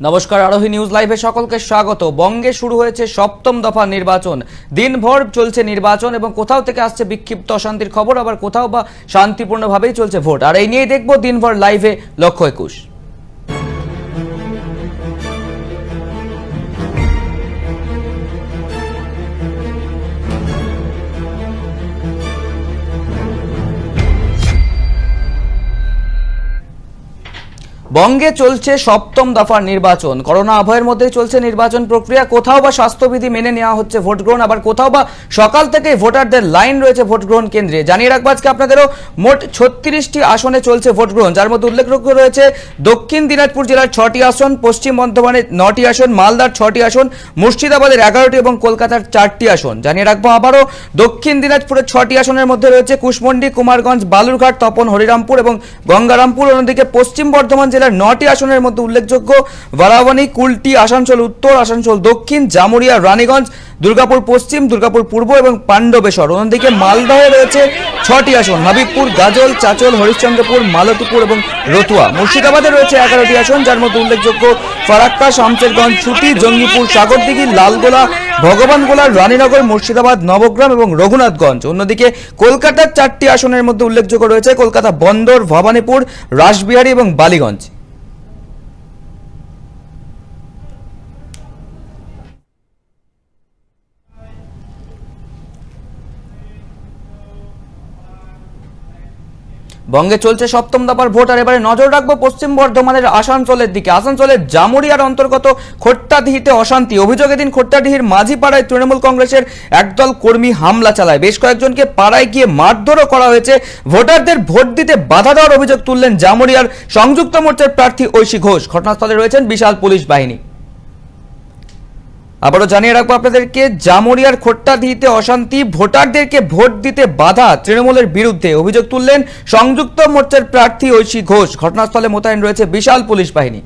নমস্কার, আরোহী নিউজ লাইভে সকলকে স্বাগত। বঙ্গে শুরু হয়েছে সপ্তম দফা নির্বাচন। দিনভর চলছে নির্বাচন এবং কোথাও থেকে আসছে বিক্ষিপ্ত অশান্তির খবর, আবার কোথাও বা শান্তিপূর্ণভাবেই চলছে ভোট। আর এই নিয়েই দেখব দিনভর লাইভে লক্ষ্য 21। বঙ্গে চলছে সপ্তম দফার নির্বাচন। করোনা আবহের মধ্যেই চলছে নির্বাচন প্রক্রিয়া। কোথাও বা স্বাস্থ্যবিধি মেনে নেওয়া হচ্ছে ভোট গ্রহণ, আবার কোথাও বা সকাল থেকে ভোটারদের লাইন রয়েছে ভোট গ্রহণ কেন্দ্রে। জানিয়ে রাখবো আজকে আপনাদেরও মোট 36টি আসনে চলছে ভোট গ্রহণ, যার মধ্যে উল্লেখযোগ্য রয়েছে দক্ষিণ দিনাজপুর জেলার 6টি আসন, পশ্চিম বর্ধমানের 9টি আসন, মালদার 6টি আসন, মুর্শিদাবাদের 11টি এবং কলকাতার 4টি আসন। জানিয়ে রাখবো আবারও দক্ষিণ দিনাজপুরের 6টি আসনের মধ্যে রয়েছে কুশমন্ডি, কুমারগঞ্জ, বালুরঘাট, তপন, হরিরামপুর এবং গঙ্গারামপুর। অন্যদিকে পশ্চিম বর্ধমান জেলার 9টি আসনের মধ্যে উল্লেখযোগ্য বারাবানী, কুলটি, আসানসোল উত্তর, আসানসোল দক্ষিণ, জামুরিয়া, রানীগঞ্জ, দুর্গাপুর পশ্চিম, দুর্গাপুর পূর্ব এবং পাণ্ডবেশ্বর। অন্যদিকে মালদহে রয়েছে 6টি আসন, হাবিবপুর, গাজল, চাচল, হরিশ্চন্দ্রপুর, মালতীপুর এবং রতুয়া। মুর্শিদাবাদে রয়েছে 11টি আসন, যার মধ্যে উল্লেখযোগ্য ফারাক্কা, শামচেরগঞ্জ, ছুটি, জঙ্গিপুর, সাগরদিঘি, লালগোলা, ভগবানগোলা, রানীনগর, মুর্শিদাবাদ, নবগ্রাম এবং রঘুনাথগঞ্জ। অন্যদিকে কলকাতার 4টি আসনের মধ্যে উল্লেখযোগ্য রয়েছে কলকাতা বন্দর, ভবানীপুর, রাসবিহারী এবং বালিগঞ্জ। বঙ্গে চলছে সপ্তম দফার ভোট। আর এবারে নজর রাখবো পশ্চিম বর্ধমানের আসানসোলের দিকে। আসানসোলের জামুরিয়ার অন্তর্গত খোট্টাডিহিতে অশান্তি। অভিযোগ, এদিন খোট্টাডিহির মাঝিপাড়ায় তৃণমূল কংগ্রেসের একদল কর্মী হামলা চালায়। বেশ কয়েকজনকে পাড়ায় গিয়ে মারধরও করা হয়েছে। ভোটারদের ভোট দিতে বাধা দেওয়ার অভিযোগ তুললেন জামুরিয়ার সংযুক্ত মোর্চার প্রার্থী ঐশী ঘোষ। ঘটনাস্থলে রয়েছেন বিশাল পুলিশ বাহিনী। আবারও জানিয়ে রাখবো আপনাদেরকে, জামুরিয়ার খোট্টাডিহিতে অশান্তি, ভোটারদেরকে ভোট দিতে বাধা তৃণমূলের বিরুদ্ধে অভিযোগ তুললেন সংযুক্ত মোর্চার প্রার্থী ঐশী ঘোষ। ঘটনাস্থলে মোতায়েন রয়েছে বিশাল পুলিশ বাহিনী।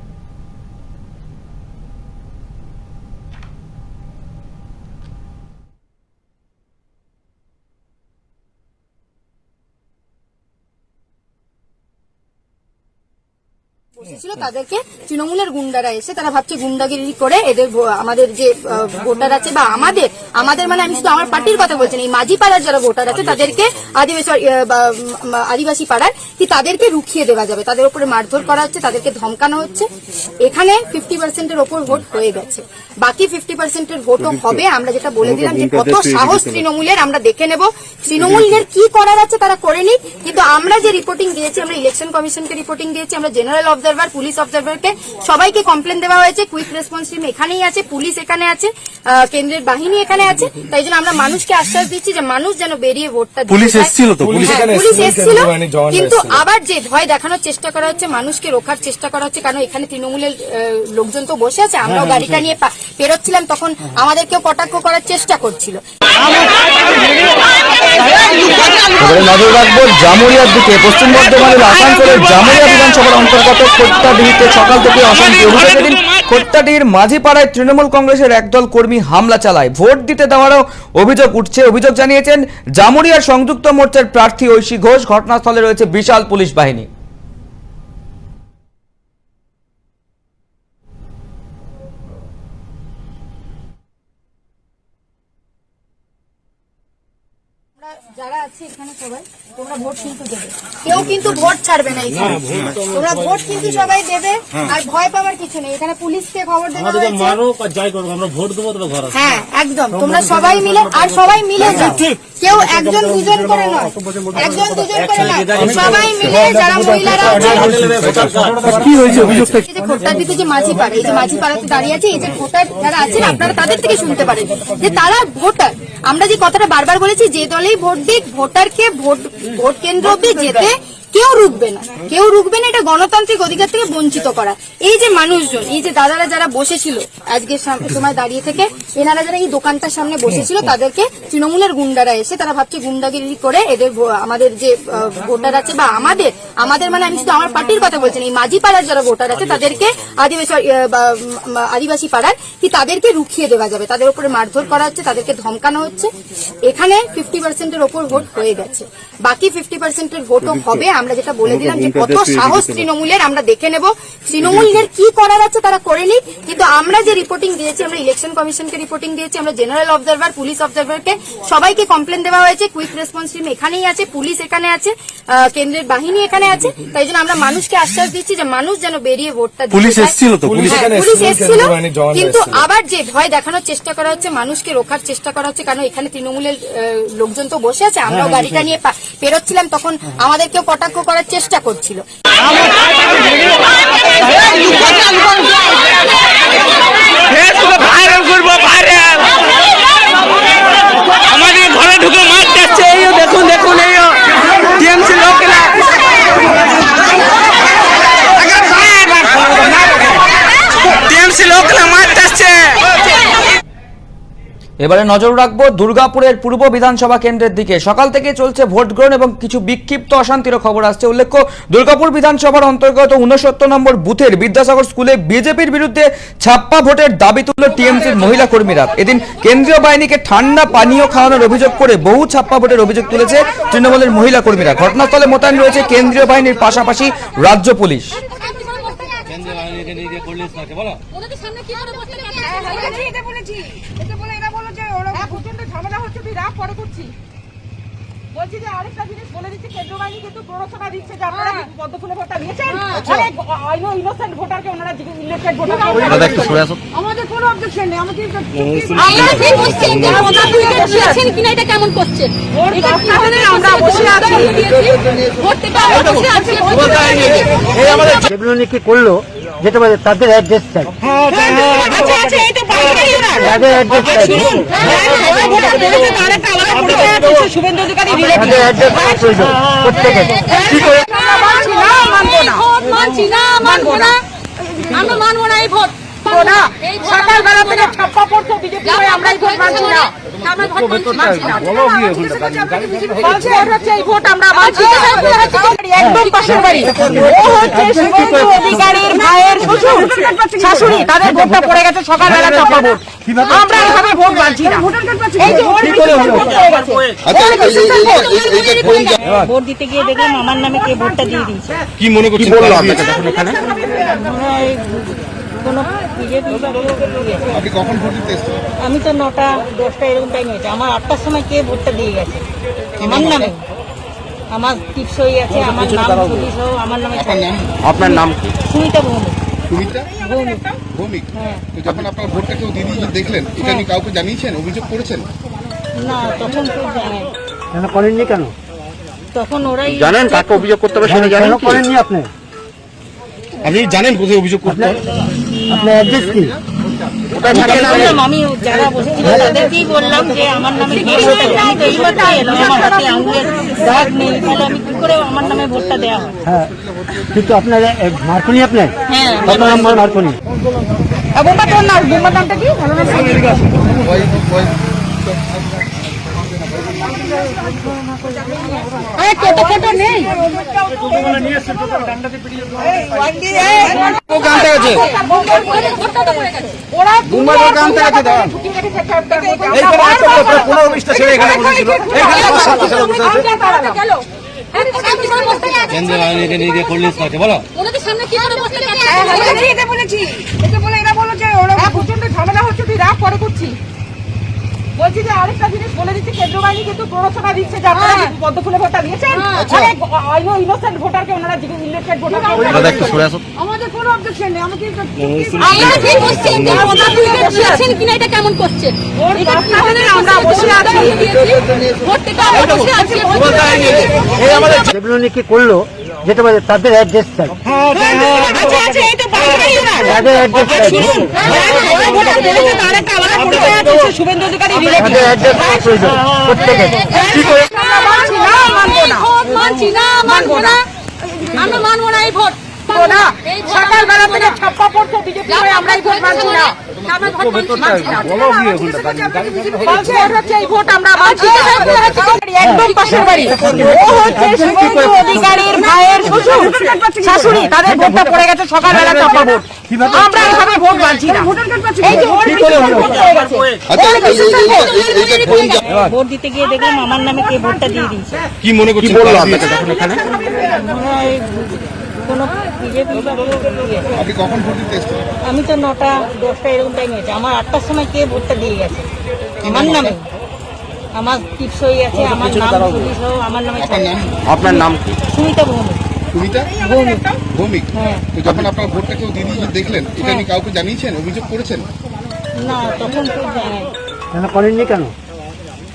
বসেছিল তাদেরকে তৃণমূলের গুন্ডারা এসে তারা ভাবছে গুন্ডাগিরি করে এদের আমাদের যে ভোটার আছে বা আমাদের মানে আমি শুধু আমার পার্টির কথা বলছি না, এই মাঝি পাড়ার যারা ভোটার আছে তাদেরকে আদিবাসী পাড়ার কি তাদেরকে রুখিয়ে দেওয়া যাবে, তাদের উপরে মারধর করা হচ্ছে, তাদেরকে ধমকানো হচ্ছে। এখানে 50%-এর ওপর ভোট হয়ে গেছে, বাকি 50%-এর ভোটও হবে। আমরা যেটা বলে দিলাম যে কত সাহস তৃণমূলের, আমরা দেখে নেব তৃণমূলের কি করার আছে তারা করে নিক। কিন্তু আমরা যে রিপোর্টিং দিয়েছি, আমরা ইলেকশন কমিশনকে রিপোর্টিং দিয়েছি, আমরা জেনারেল অবজারভার, পুলিশ অবজারভারকে সবাইকে কমপ্লেন দেওয়া হয়েছে। কুইক রেসপন্স টিম এখানেই আছে, পুলিশ এখানে আছে, কেন্দ্রের বাহিনী এখানে আছে। তাই জন্য আমরা মানুষকে আশ্বাস দিচ্ছি যে মানুষ যেন বেরিয়ে ভোটটা দিতে। পুলিশ এসেছিল, কিন্তু আবার যে ভয় দেখানোর চেষ্টা করা হচ্ছে, মানুষকে রোখার চেষ্টা করা হচ্ছে। কারণ এখানে তৃণমূলের লোকজন তো বসে আছে, আমরাও গাড়িটা নিয়ে পেরোচ্ছিলাম, তখন আমাদেরকেও কটাক্ষ করার চেষ্টা করছিল। নজর রাখবো জামুরিয়ার দিকে। পশ্চিম বর্ধমানের আসানসোলের জামুরিয়া বিধানসভার অন্তর্গত খোট্টাডিহিতে সকাল থেকে অশান্তি। অভিযোগ, এদিন খোট্টাডিহির মাঝিপাড়ায় তৃণমূল কংগ্রেসের একদল কর্মী হামলা চালায়। ভোট দিতে দেওয়ারও অভিযোগ উঠছে। অভিযোগ জানিয়েছেন জামুরিয়ার সংযুক্ত মোর্চার প্রার্থী ঐশী ঘোষ। ঘটনাস্থলে রয়েছে বিশাল পুলিশ বাহিনী। যারা আছে এখানে সবাই তোমরা ভোট কিন্তু দেবে, কেউ কিন্তু ভোট ছাড়বে না। তোমরা ভোট কিন্তু সবাই দেবে, আর ভয় পাওয়ার কিছু নেই। এখানে পুলিশকে খবর দেওয়া হয়েছে। হ্যাঁ একদম, তোমরা সবাই মিলে, আর সবাই মিলে যাও, কেউ একজন দুজন করে নয়, একজন দুজন করে নয়, সবাই মিলে যারা মহিলারা খোট্টাডিহিতে যে মাঝিপাড়া, এই যে মাঝিপাড়াতে দাঁড়িয়ে আছে, এই যে ভোটার যারা আছেন আপনারা তাদের থেকে শুনতে পারেন যে তারা ভোটার। আমরা যে কথাটা বারবার বলেছি, যে দলেই ভোট দিক, ভোটারকে ভোট কেন্দ্র অব্দি যেতে কেউ রুখবে না, কেউ রুখবে না। এটা গণতান্ত্রিক অধিকার থেকে বঞ্চিত করা। এই যে মানুষজন, এই যে দাদারা যারা বসেছিল আজকে সময় দাঁড়িয়ে থেকে, এনারা যারা এই দোকানটার সামনে বসেছিল, তাদেরকে তৃণমূলের গুন্ডারা এসে তারা ভাবছে গুন্ডাগিরি করে এদের আমাদের যে ভোটার আছে বা আমাদের মানে আমি শুধু আমার পার্টির কথা বলছি না, এই মাঝি পাড়ার যারা ভোটার আছে তাদেরকে আদিবাসী পাড়ার কি তাদেরকে রুখিয়ে দেওয়া যাবে, তাদের উপরে মারধর করা হচ্ছে, তাদেরকে ধমকানো হচ্ছে। এখানে 50%-এর ওপর ভোট হয়ে গেছে, বাকি 50%-এর ভোটও হবে। আমরা যেটা বলে দিলাম যে কত সাহস তৃণমূলের, আমরা দেখে নেব তৃণমূলের কি করার আছে তারা করেনি। কিন্তু আমরা যে রিপোর্টিং দিয়েছি, আমরা ইলেকশন কমিশনকে রিপোর্টিং দিয়েছি, আমরা জেনারেল অবজারভার, পুলিশ অবজারভারকে সবাইকে কমপ্লেন দেওয়া হয়েছে। কুইক রেসপন্স টিম এখানেই আছে, পুলিশ এখানে আছে, কেন্দ্রের বাহিনী এখানে আছে। তাই জন্য আমরা মানুষকে আশ্বাস দিচ্ছি যে মানুষ যেন বেরিয়ে ভোটটা দিতে পুলিশ চায়। এসেছিল তো, পুলিশ হ্যাঁ, পুলিশ এসেছিল, কিন্তু আবার যে ভয় দেখানোর চেষ্টা করা হচ্ছে, মানুষকে রোখার চেষ্টা করা হচ্ছে। কারণ এখানে তৃণমূলের লোকজন তো বসে আছে, আমরাও গাড়িটা নিয়ে পেরোচ্ছিলাম, তখন আমাদেরকেও কটাক্ষ করার চেষ্টা করছিল। আমাদের ঘরে ঢুকে মাছ যাচ্ছে, এই দেখুন দেখুন, এই টিএমসি লোকেরা মাছ যাচ্ছে। এবারে নজর রাখবো দুর্গাপুরের পূর্ব বিধানসভা কেন্দ্রের দিকে। সকাল থেকে চলছে ভোট গ্রহণ এবং কিছু বিক্ষিপ্ত অশান্তির খবর আসছে। উল্লেখ্য, দুর্গাপুর বিধানসভার অন্তর্গত 69 নম্বর বুথের বিদ্যাসাগর স্কুলে বিজেপির বিরুদ্ধে ছাপ্পা ভোটের দাবি তুলল টিএমসির মহিলা কর্মীরা। এদিন কেন্দ্রীয় বাহিনীকে ঠান্ডা পানীয় খাওয়ানোর অভিযোগ করে বহু ছাপ্পা ভোটের অভিযোগ তুলেছে তৃণমূলের মহিলা কর্মীরা। ঘটনাস্থলে মোতায়েন রয়েছে কেন্দ্রীয় বাহিনীর পাশাপাশি রাজ্য পুলিশ। বলছি যে আরেকটা জিনিস বলে দিচ্ছি, কেন্দ্রীয় বাহিনী কিন্তু প্ররোচনা দিচ্ছে যে আপনারা পদ্ম ফুলে ভোটটা দিয়েছেন, অনেক ইনোসেন্ট ভোটারকে ওনারা ইলেক্টেড ভোটার। আমাদের কোনো অবজেকশন নেই, আমাদের কিনা এটা কেমন করছে, আমরা বসে আছি। যেগুলো নাকি করলো, যেটা বলে তাদের অ্যাড্রেস চাই, তাদের অ্যাড্রেস চাই, শুভেন্দু অধিকারী তাদের অ্যাড্রেস প্রয়োজন প্রত্যেকের। কি করে আমরা মানবো না এই ভোট। সকালবেলা থেকে ছাপ্পা পড়তো বিজেপি, আমরা এই ভোট মানছি না। একদম পাশের বাড়ি, ও হচ্ছে শুভেন্দু অধিকারীর ভাইয়ের শ্বশুর শাশুড়ি, তাদের ভোটটা পড়ে গেছে সকালবেলা ছাপ্পা ভোট। আমরা এইভাবে ভোট মানছি না। এই যে ওর ভোট পড়ে গেছে, ভোট দিতে গিয়ে দেখলাম আমার নামে কে ভোটটা দিয়ে দিয়েছে। কি মনে করছি এখানে কোনো বিজেপি আপনি কখন ভোট দিতে এসেছেন? আমি তো 9টা 10টা এরকম টাইম হয়েছে, আমার 8টার সময় কে ভোটটা দিয়ে গেছে আমার নামে। আমার টিপসই আছে, আমার নাম পুলিশ হোক, আমার নামে। আপনার নাম কি? সুমিতা ভৌমিক। সুমিতা ভৌমিক, ভৌমিক। হ্যাঁ। তো যখন আপনার ভোটটা কেউ দিদি দেখলেন, এটা আপনি কাউকে জানিয়েছেন, অভিযোগ করেছেন? না তখন তো জানেন, কেন করেননি? কেন তখন ওরাই জানেন কাকে অভিযোগ করতে হবে সেটা জানেন? কেন করেননি আপনি? আপনি জানেন কোথায় অভিযোগ করতে হবে? আপনার অ্যাড্রেস কি? বললাম, আমি যারা বসেছিল তাদেরকেই বললাম যে আমার নামে কে ভোটটা, আমি তো এইমাত্র এলাম, আমার হাতে আঙুলের দাগ নেই, তাহলে আমি কি করে আমার নামে ভোটটা দেওয়া হয়? হ্যাঁ, কিন্তু আপনার মার্কনি, আপনার হ্যাঁ, আপনার নাম্বার মার্কনি। বোমা তোর নাম, বোমার নামটা কি? ভালো নাম টোটো নেই। কেন্দ্রীয় বাহিনীকে নিয়ে করলে বলো বলেছি, এটা বলে এরা বলো যে ওরা প্রচন্ড ঝামেলা হচ্ছে, তুই রাগ পরে করছি। বলছি যে আরেকটা জিনিস বলে দিচ্ছি, কেন্দ্রীয় বাহিনী কিন্তু প্ররোচনা দিচ্ছে যে আপনারা পদ্ম ফুলে ভোটটা দিয়েছেন, অনেক ইনোসেন্ট ভোটারকে ওনারা ইলেক্টেড ভোটার। আমাদের কোনো অবজেকশন নেই, আমাদের কিনা এটা কেমন করছে, আমরা বসে আছি। যেগুলো নাকি করলো, যেটা বলে তাদের অ্যাড্রেস চাই, তাদের অ্যাড্রেস চাই, শুভেন্দু অধিকারী তাদের অ্যাড্রেস প্রয়োজন প্রত্যেকের। কি করে মানবো না, আমরা মানবো না এই ভোট। সকালবেলা থেকে ছাপ্পা পড়তো বিজেপি, আমরা এই ভোট মানছি না। একদম পাশের বাড়ি, ও হচ্ছে শুভেন্দু অধিকারীর ভাইয়ের শ্বশুর শাশুড়ি, তাদের ভোটটা পড়ে গেছে সকালবেলা ছাপ্পা ভোট। আমরা এভাবে ভোট মানছি না। এই যে ওর পিছনে ভোট হয়ে গেছে। আচ্ছা ওর পিছনে ভোট হয়ে গেছে। এইটা কোন জায়গা? ভোট দিতে গিয়ে দেখলাম আমার নামে কে ভোটটা দিয়ে দিয়েছে। কি মনে করছেন? বললো আপনাকে তখন এখানে? মনে হয় কোনো বিজেপি বা ইয়ে। আপনি কখন ভোট দিতে এসেছিলেন? আমি তো 9টা 10টা এরকম টাইমে হয়েছে। আমার 8টার সময় কে ভোটটা দিয়ে গেছে আমার নামে। আমার টিপসই আছে, আমার নাম ছবি সহ আমার নামে। আপনার নাম? আপনার নাম কি? সুমিতা ভৌমিক। সুমিতা ভৌমিক। হ্যাঁ। তো যখন আপনার ভোটটা কেউ দিয়ে দিয়েছে দেখলেন, এটা নিয়ে কাউকে জানিয়েছেন, অভিযোগ করেছেন? না তখন কেউ জানায় কেন করেননি কেন?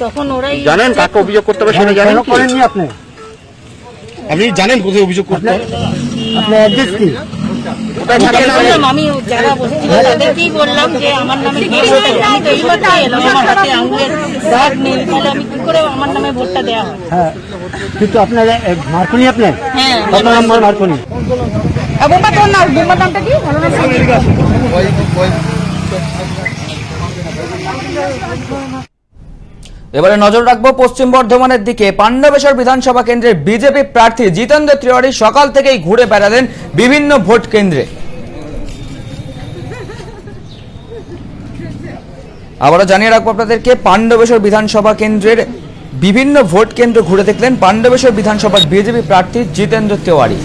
তখন ওরাই জানেন কাকে অভিযোগ করতে হবে সেটা জানেন? কেন করেননি আপনি? আপনি জানেন কোথায় অভিযোগ করতে হবে? আপনার অ্যাড্রেস কি? বললাম, আমি যারা বসেছিল তাদেরকেই বললাম যে আমার নামে কে ভোটে, আমি তো এই মাত্র এলাম, আমার হাতে আঙুলের দাগ নেই, তাহলে আমি কি করে আমার নামে ভোটটা দেওয়া হয়? হ্যাঁ, কিন্তু আপনার মার্কনি আপনার? হ্যাঁ। আপনার নাম্বার মার্কনি? বোমা তোর নাম, বোমার নামটা কি? ভালো নাম এবারে নজর রাখবো পশ্চিম বর্ধমানের দিকে। পাণ্ডবেশ্বর বিধানসভা কেন্দ্রের বিজেপি প্রার্থী জিতেন্দ্র তিওয়ারি সকাল থেকেই ঘুরে বেড়ালেন বিভিন্ন ভোট কেন্দ্রে। আবারও জানিয়ে রাখবো আপনাদেরকে, পাণ্ডবেশ্বর বিধানসভা কেন্দ্রের বিভিন্ন ভোট কেন্দ্র ঘুরে দেখলেন পাণ্ডবেশ্বর বিধানসভার বিজেপি প্রার্থী জিতেন্দ্র তিওয়ারি।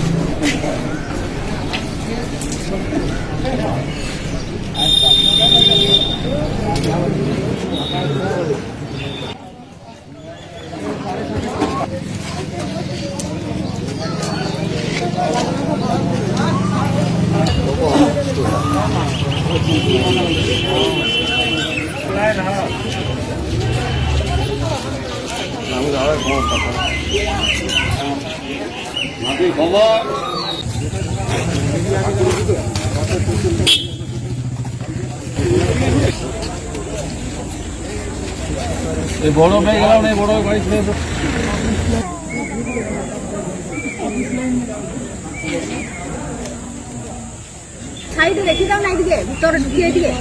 সাইডে রেখে দাও না, এদিকে ভিতরে ঢুকিয়ে দিয়ে।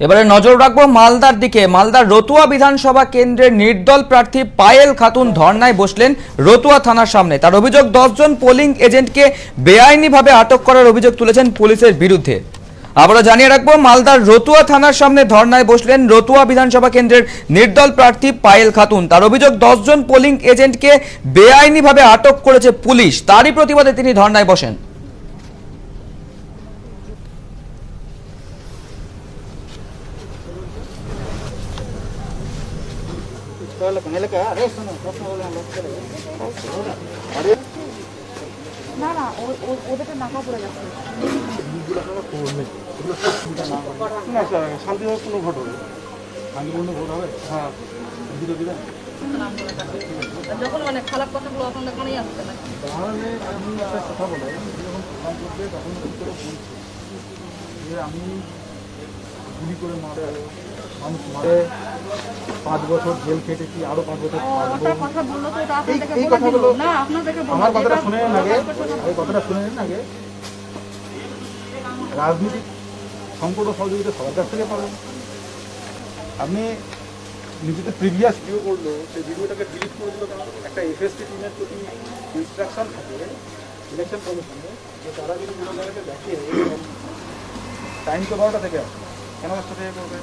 এবারে নজর রাখবো মালদার দিকে। মালদার রতুয়া বিধানসভা কেন্দ্রের নির্দল প্রার্থী পায়েল খাতুন ধর্নায় বসলেন রতুয়া থানার সামনে। তার অভিযোগ, 10 জন পোলিং এজেন্টকে বেআইনিভাবে আটক করার অভিযোগ তুলেছেন পুলিশের বিরুদ্ধে। আবারও জানিয়ে রাখবো, মালদার রতুয়া থানার সামনে ধর্নায় বসলেন রতুয়া বিধানসভা কেন্দ্রের নির্দল প্রার্থী পায়েল খাতুন। তার অভিযোগ, 10 জন পোলিং এজেন্টকে বেআইনিভাবে আটক করেছে পুলিশ। তারই প্রতিবাদে তিনি ধর্নায় বসেন। শান্তিভাবে কোনো ভোট হবে, শান্তিপূর্ণ ভোট হবে। হ্যাঁ, যখন মানে খারাপ কথাগুলো আপনাদের মনেই আসছে না। তাহলে আমি একটা কথা বলো, যখন প্রধান করবে তখন কি করে বলছি যে আমি গুলি করে মারে মানুষ মারে 5 বছর জেল খেটেছি, আরো 5 বছর কথা বললো তো এটা আপনাদেরকে এই বলে কথাগুলো দিল। না, আপনাদেরকে বলে আমার কথাটা দিল। শুনে নিন আগে, এই কথাটা শুনে নিন আগে। রাজনীতিক সংকট ও সহযোগিতা সবার কাছ থেকে পাবেন। আপনি নিজেদের প্রিভিয়াস ভিডিও করলো, সেই ভিডিওটাকে ডিলিট করে দিল কারণ একটা এফএসটি টিমের প্রতি ইনস্ট্রাকশন থাকে ইলেকশন কমিশনে যে তারা যদি কোনো জায়গাতে দেখে টাইম তো 12টা থেকে আসে, কেন 10টা থেকে করবে?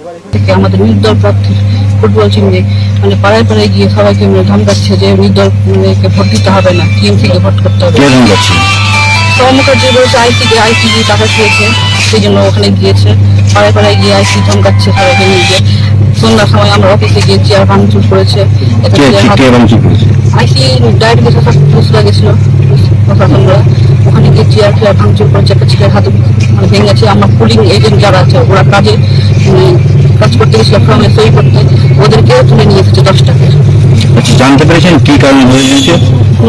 এবার থেকে আমাদের নির্দল প্রার্থী ফুটবল টিমে মানে পাড়ায় পাড়ায় গিয়ে সবাইকে ধমকাচ্ছে যে নির্দলকে ভোট দিতে হবে না, টিএমসিকে ভোট করতে হবে। সহমতার যে বলছে আইসি টাকা খেয়েছে, সেই জন্য ওখানে গিয়েছে, পাড়ায় পাড়ায় গিয়ে আইসি ধমকাচ্ছে সবাইকে নিয়ে গিয়ে। সন্ধ্যার সময় আমরা অফিসে গিয়ে চেয়ার ভাঙচুর করেছে। আইসি ডায়েরিতে পুলিশ লাগেছিল প্রশাসনরা, ওখানে গিয়ে চেয়ার ফেয়ার ভাঙচুর করেছে, একটা ছেলের হাতে মানে ভেঙেছে। আমার পুলিং এজেন্ট যারা আছে ওরা কাজে কাজ করতে গেছিল ফর্মে সই করতে, ওদেরকেও তুলে নিয়ে এসেছে 10 টাকা। জানতে পেরেছেন কি কারণে ধরে নিয়েছে?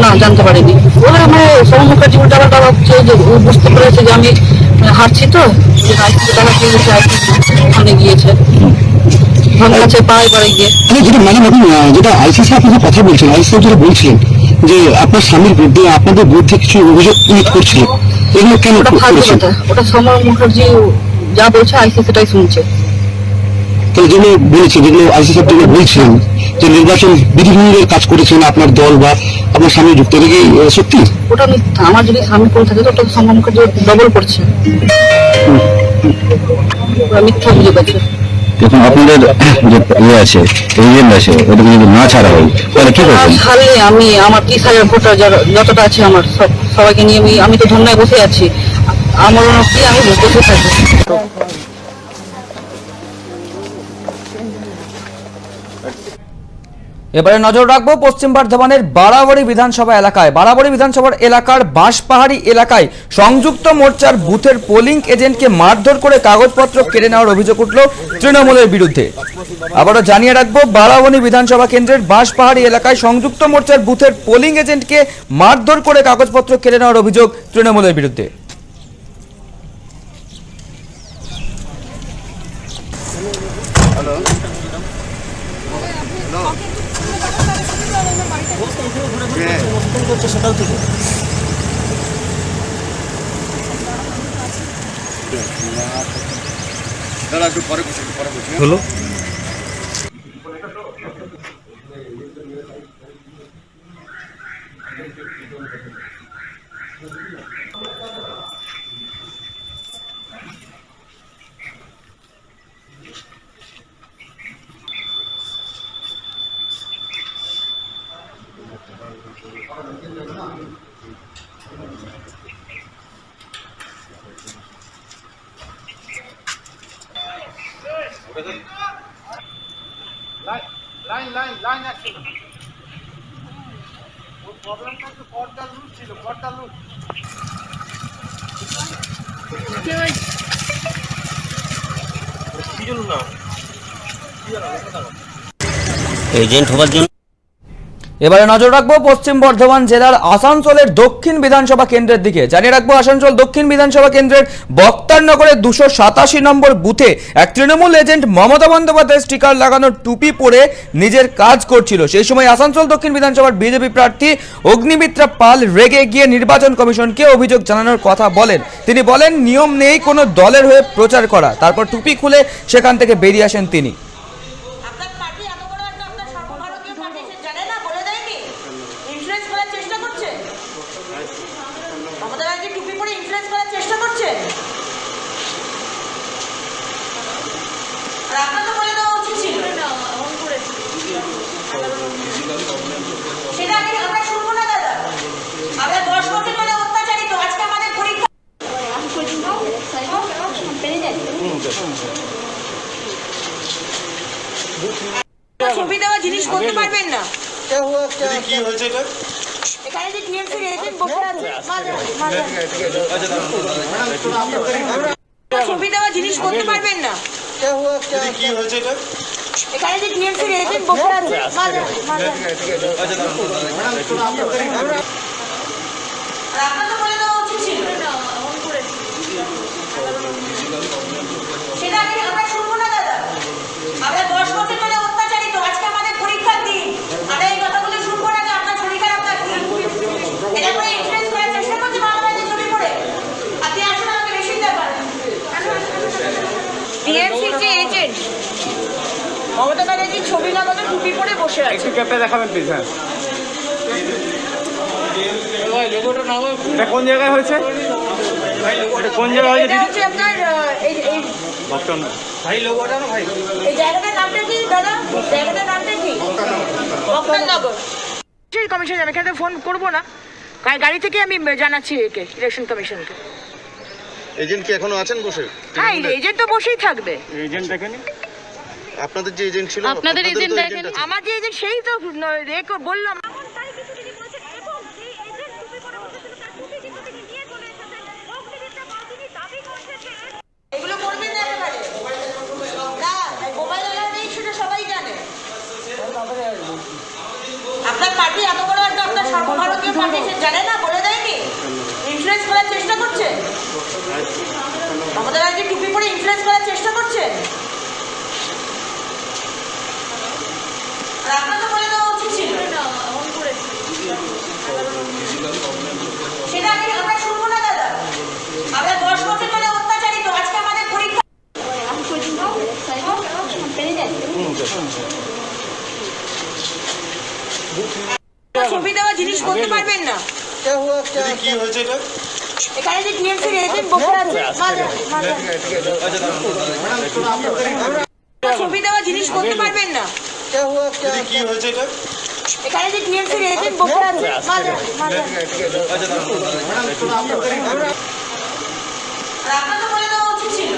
না, জানতে পারিনি। ওরা মানে সৌম্য মুখার্জি উল্টাপাল্টা টাকা হচ্ছে যে ও বুঝতে পেরেছে যে আমি হারছি, তো আইসিতে টাকা দিয়ে গেছে, ওখানে গিয়েছে ভাঙাছে পাড়ায় পাড়ায় গিয়ে। যেটা ম্যাডাম এখন যেটা আইসিসি আপনি যে কথা বলছেন, আইসিসি যেটা বলছিলেন যে আপনার স্বামীর বিরুদ্ধে আপনাদের বিরুদ্ধে কিছু অভিযোগ করছিলেন, এগুলো কেন ওটা ফালতু করেছেন? কথা, ওটা সৌম্য মুখার্জি যা বলছে আইসিসি সেটাই শুনছে। তাহলে যেগুলো বলেছে, যেগুলো আইসিসি যেগুলো বলছিলেন যে নির্বাচন বিধিভঙ্গের কাজ করেছেন আপনার দল বা আপনার স্বামী যুক্ত, এটা কি সত্যি? ওটা মিথ্যা। আমার যদি স্বামী করে থাকে তো ওটা সৌম্য মুখার্জি ডবল করছে, ওরা মিথ্যা অভিযোগ আছে। এখন আপনাদের যে ইয়ে আছে, এজেন্ট আছে, ওদেরকে যদি না ছাড়া হয় তাহলে কি করবেন? ছাড়লে আমি আমার 30,000 ভোটার যতটা আছে আমার সবাইকে নিয়ে আমি তো ধর্নায় বসে আছি। আমার কি আমি বসে থাকবো। এবারে নজর রাখবো পশ্চিম বর্ধমানের বাড়াবাড়ি বিধানসভা এলাকায়। বাড়াবাড়ি বিধানসভার এলাকার বাঁশপাহাড়ি এলাকায় সংযুক্ত মোর্চার বুথের পোলিং এজেন্টকে মারধর করে কাগজপত্র কেড়ে নেওয়ার অভিযোগ উঠল তৃণমূলের বিরুদ্ধে। আবারও জানিয়ে রাখবো, বাড়াবাড়ি বিধানসভা কেন্দ্রের বাঁশপাহাড়ি এলাকায় সংযুক্ত মোর্চার বুথের পোলিং এজেন্টকে মারধর করে কাগজপত্র কেড়ে নেওয়ার অভিযোগ তৃণমূলের বিরুদ্ধে। দাঁড়া একটু পরে বসে হলো এজেন্ট হওয়ার জন্য এবারে নজর রাখবো পশ্চিম বর্ধমান জেলার আসানসোলের দক্ষিণ বিধানসভা কেন্দ্রের দিকে। জানিয়ে রাখবো, আসানসোল দক্ষিণ বিধানসভা কেন্দ্রের বক্তারনগরের 287 নম্বর বুথে এক তৃণমূল এজেন্ট মমতা বন্দ্যোপাধ্যায় স্টিকার লাগানোর টুপি পরে নিজের কাজ করছিল। সেই সময় আসানসোল দক্ষিণ বিধানসভার বিজেপি প্রার্থী অগ্নিমিত্রা পাল রেগে গিয়ে নির্বাচন কমিশনকে অভিযোগ জানানোর কথা বলেন। তিনি বলেন, নিয়ম নেই কোনো দলের হয়ে প্রচার করা। তারপর টুপি খুলে সেখান থেকে বেরিয়ে আসেন তিনি। ছবি দেওয়া জিনিস করতে পারবেন না। কি হয়েছে এটা? এখানে যে টিএমসির এজেন্ট বসে আছে, ছবি দেওয়া জিনিস করতে পারবেন না। কি হয়েছে এটা? এখানে যে টিএমসির এজেন্ট বসে আছে, আপনার তো বলে দেওয়া উচিত ছিল। সেটা আগে আমরা শুনবো না দাদা। আমরা 10 বছর ধরে অত্যাচারিত, আজকে আমাদের পরীক্ষার দিন। আমরা এই কথাগুলো শুনবো না যে আপনার শরীরের আপনার এটা করে ইনফ্লুয়েন্স করার চেষ্টা করছে বাংলাদেশের ছবি করে। আপনি আসলে আমাকে বেশি দেবেন। টিএমসির যে এজেন্ট মমতা ব্যানার্জির ছবি লাগানো টুপি পরে বসে আছে। ক্যাপটা দেখাবেন প্লিজ। হ্যাঁ, এটা কোন জায়গায় হয়েছে? কোন জায়গায় হয়েছে? এটা হচ্ছে আপনার এই জায়গাটার নামটা কি দাদা? জায়গাটার নামটা কি? বক্তারনগর কমিশন। আমি এখানে ফোন করবো না, কারণ গাড়ি থেকে আমি জানাচ্ছি একে ইলেকশন কমিশনকে। এজেন্ট কি এখনো আছেন বসে? হ্যাঁ, এজেন্ট তো বসেই থাকবে। এজেন্ট দেখেনি? আপনাদের যে এজেন্ট ছিল, আপনাদের এজেন্ট দেখেন, আমার যে এজেন্ট সেই তো বললাম। এখানে যে টিএমসির এজেন্ট বসে আছে ছবি দেওয়া জিনিস করতে পারবেন না। এখানে যে টিএমসির এজেন্ট বসে আছে আপনার তো বলে দেওয়া উচিত ছিল,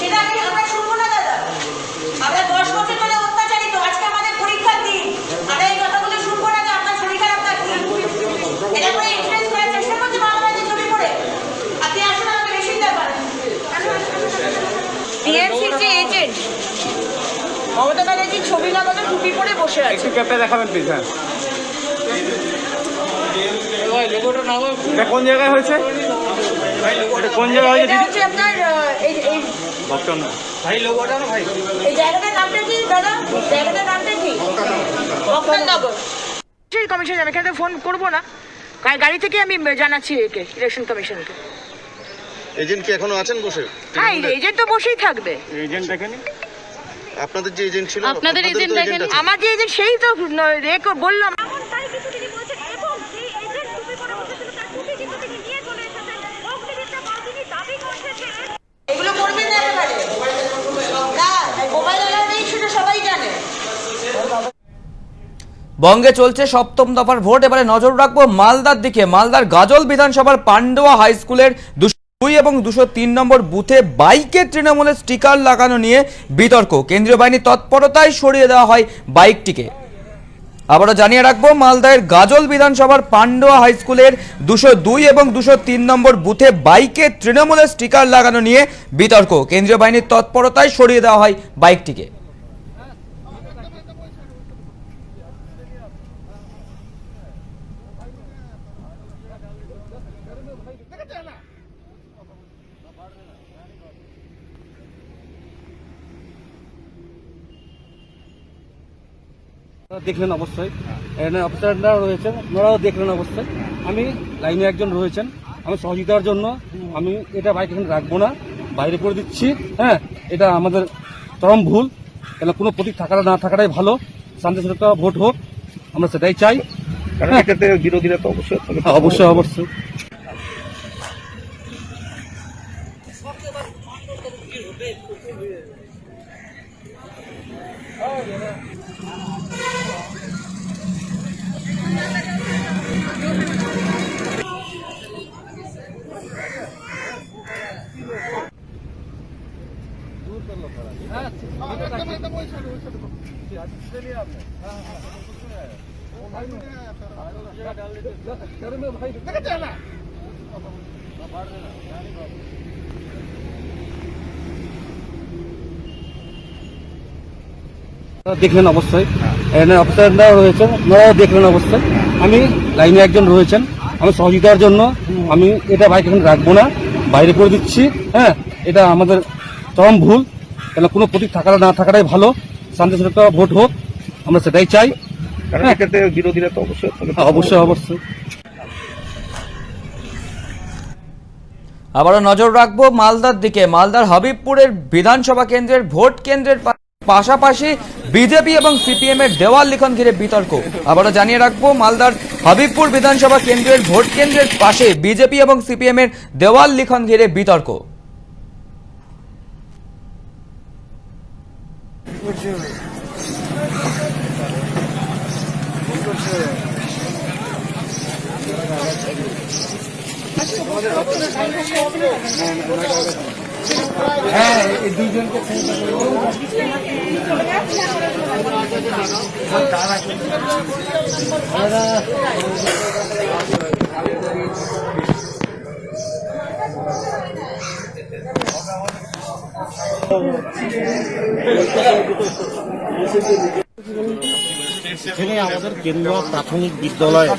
সেটা আমরা শুনবো না দাদা। আমরা 10 বছর ধরে অত্যাচারিত, আজকে আমাদের পরীক্ষার দিন, আমরা এই কথাগুলো শুনবো না যে আপনার শরীর খারাপ থাকবে। এটা করে ইনফ্লুয়েন্স করার চেষ্টা করছে বাংলাদেশের ছবি পড়ে। আপনি আসুন, আমাকে বেশি ব্যাপার। টিএমসির যে এজেন্ট মমতা ব্যানার্জির ছবি লাগানো টুপি পরে বসে আছে। দেখাবেন প্লিজ। এটা কোন জায়গায় হয়েছে? কোন জায়গায় হয়েছে? এটা হচ্ছে আপনার এই জায়গাটার নামটা কি দাদা? জায়গাটার নামটা কি? ভক্তনগর কমিশন। আমি এখানে ফোন করবো না, গাড়ি থেকে আমি জানাচ্ছি একে, ইলেকশন কমিশনকে। এজেন্ট কি এখনো আছেন বসে? হ্যাঁ, এজেন্ট তো বসেই থাকবে। এজেন্ট দেখেনি আপনাদের যে এজেন্ট ছিল, আপনাদের এজেন্ট দেখেন, আমার যে এজেন্ট সেই তো বললাম। এগুলো করবেন না একেবারে। না, মোবাইল নেই সেটা সবাই জানে। বঙ্গে চলছে সপ্তম দফার ভোট। এবারে নজর রাখবো মালদার দিকে। মালদার গাজল বিধানসভার পান্ডুয়া হাই স্কুলের 202 এবং 203 নম্বর বুথে বাইকে তৃণমূলের স্টিকার লাগানো নিয়ে বিতর্ক। কেন্দ্রীয় বাহিনীর তৎপরতায় সরিয়ে দেওয়া হয় বাইকটিকে। আবারও জানিয়ে রাখবো, মালদার গাজল বিধানসভার পান্ডুয়া হাই স্কুলের 202 এবং 203 নম্বর বুথে বাইকে তৃণমূলের স্টিকার লাগানো নিয়ে বিতর্ক। কেন্দ্রীয় বাহিনীর তৎপরতায় সরিয়ে দেওয়া হয় বাইকটিকে। দেখলেন অবশ্যই, এখানে অফিসাররা রয়েছেন, ওনারাও দেখলেন অবশ্যই। আমি লাইনে একজন রয়েছেন, আমি সহযোগিতার জন্য আমি এটা বাইক এখানে রাখবো না, বাইরে করে দিচ্ছি। হ্যাঁ, এটা আমাদের চরম ভুল। কেন কোনো প্রতীক থাকাটা না থাকাটাই ভালো। শান্তি সুরক্ষা ভোট হোক, আমরা সেটাই চাই। বিরোধীরা তো অবশ্যই অবশ্যই অবশ্যই। দেখলেন অবশ্যই, এখানে অফিসাররা রয়েছেন, ওনারাও দেখলেন অবশ্যই। আমি লাইনে একজন রয়েছেন, আমি সহযোগিতার জন্য আমি এটা বাইক এখানে রাখবো না, বাইরে করে দিচ্ছি। হ্যাঁ, এটা আমাদের চরম ভুল। কেন কোনো প্রতীক থাকাটা না থাকাটাই ভালো। শান্তি সুরক্ষা ভোট হোক, আমরা সেটাই চাই। বিরোধীরা তো অবশ্যই অবশ্যই অবশ্যই। আবারও নজর রাখবো মালদার দিকে। মালদার হাবিবপুরের বিধানসভা কেন্দ্রের ভোট কেন্দ্রের পাশাপাশি বিজেপি এবং সিপিএম এর দেওয়াল লিখন ঘিরে বিতর্ক। আবারও জানিয়ে রাখবো, মালদার হাবিবপুর বিধানসভা কেন্দ্রের ভোট কেন্দ্রের পাশে বিজেপি এবং সিপিএম এর দেওয়াল লিখন ঘিরে বিতর্ক। হ্যাঁ, এই দুইজনকে এখানে আমাদের কেন্দ্রীয় প্রাথমিক বিদ্যালয়ে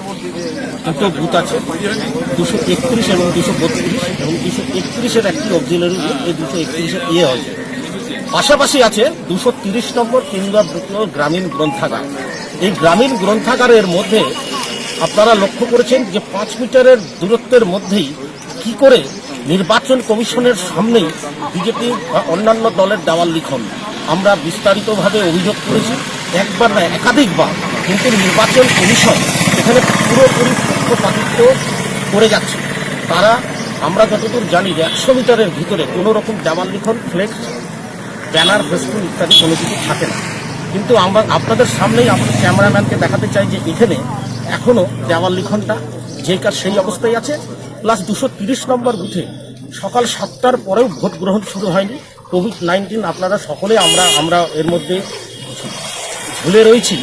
দুটো বুথ আছে, 231 এবং 232 এবং 231-এর একটি অক্সিলারি বুথ, এই 231-এর হয়েছে। পাশাপাশি আছে 230 নম্বর কেন্দ্রীয় গ্রামীণ গ্রন্থাগার। এই গ্রামীণ গ্রন্থাগারের মধ্যে আপনারা লক্ষ্য করেছেন যে 5 মিটারের দূরত্বের মধ্যেই কি করে নির্বাচন কমিশনের সামনেই বিজেপি বা অন্যান্য দলের দেওয়াল লিখন। আমরা বিস্তারিতভাবে অভিযোগ করেছি একবার না একাধিকবার, কিন্তু নির্বাচন কমিশন এখানে পুরোপুরি পক্ষপাতিত্ব করে যাচ্ছে। তারা, আমরা যতদূর জানি যে 100 মিটারের ভিতরে কোনো রকম দেওয়াল লিখন, ফ্লেক্স, ব্যানার, ফেস্টুন ইত্যাদি কোনো কিছু থাকে না। কিন্তু আমরা আপনাদের সামনেই আমাদের ক্যামেরাম্যানকে দেখাতে চাই যে এখানে এখনও দেওয়াল লিখনটা যেই কাজ সেই অবস্থায় আছে। প্লাস 230 নম্বর বুথে সকাল 7টার পরেও ভোট গ্রহণ শুরু হয়নি। কোভিড-19 আপনারা সকলে আমরা এর মধ্যে ভুলে রয়েছি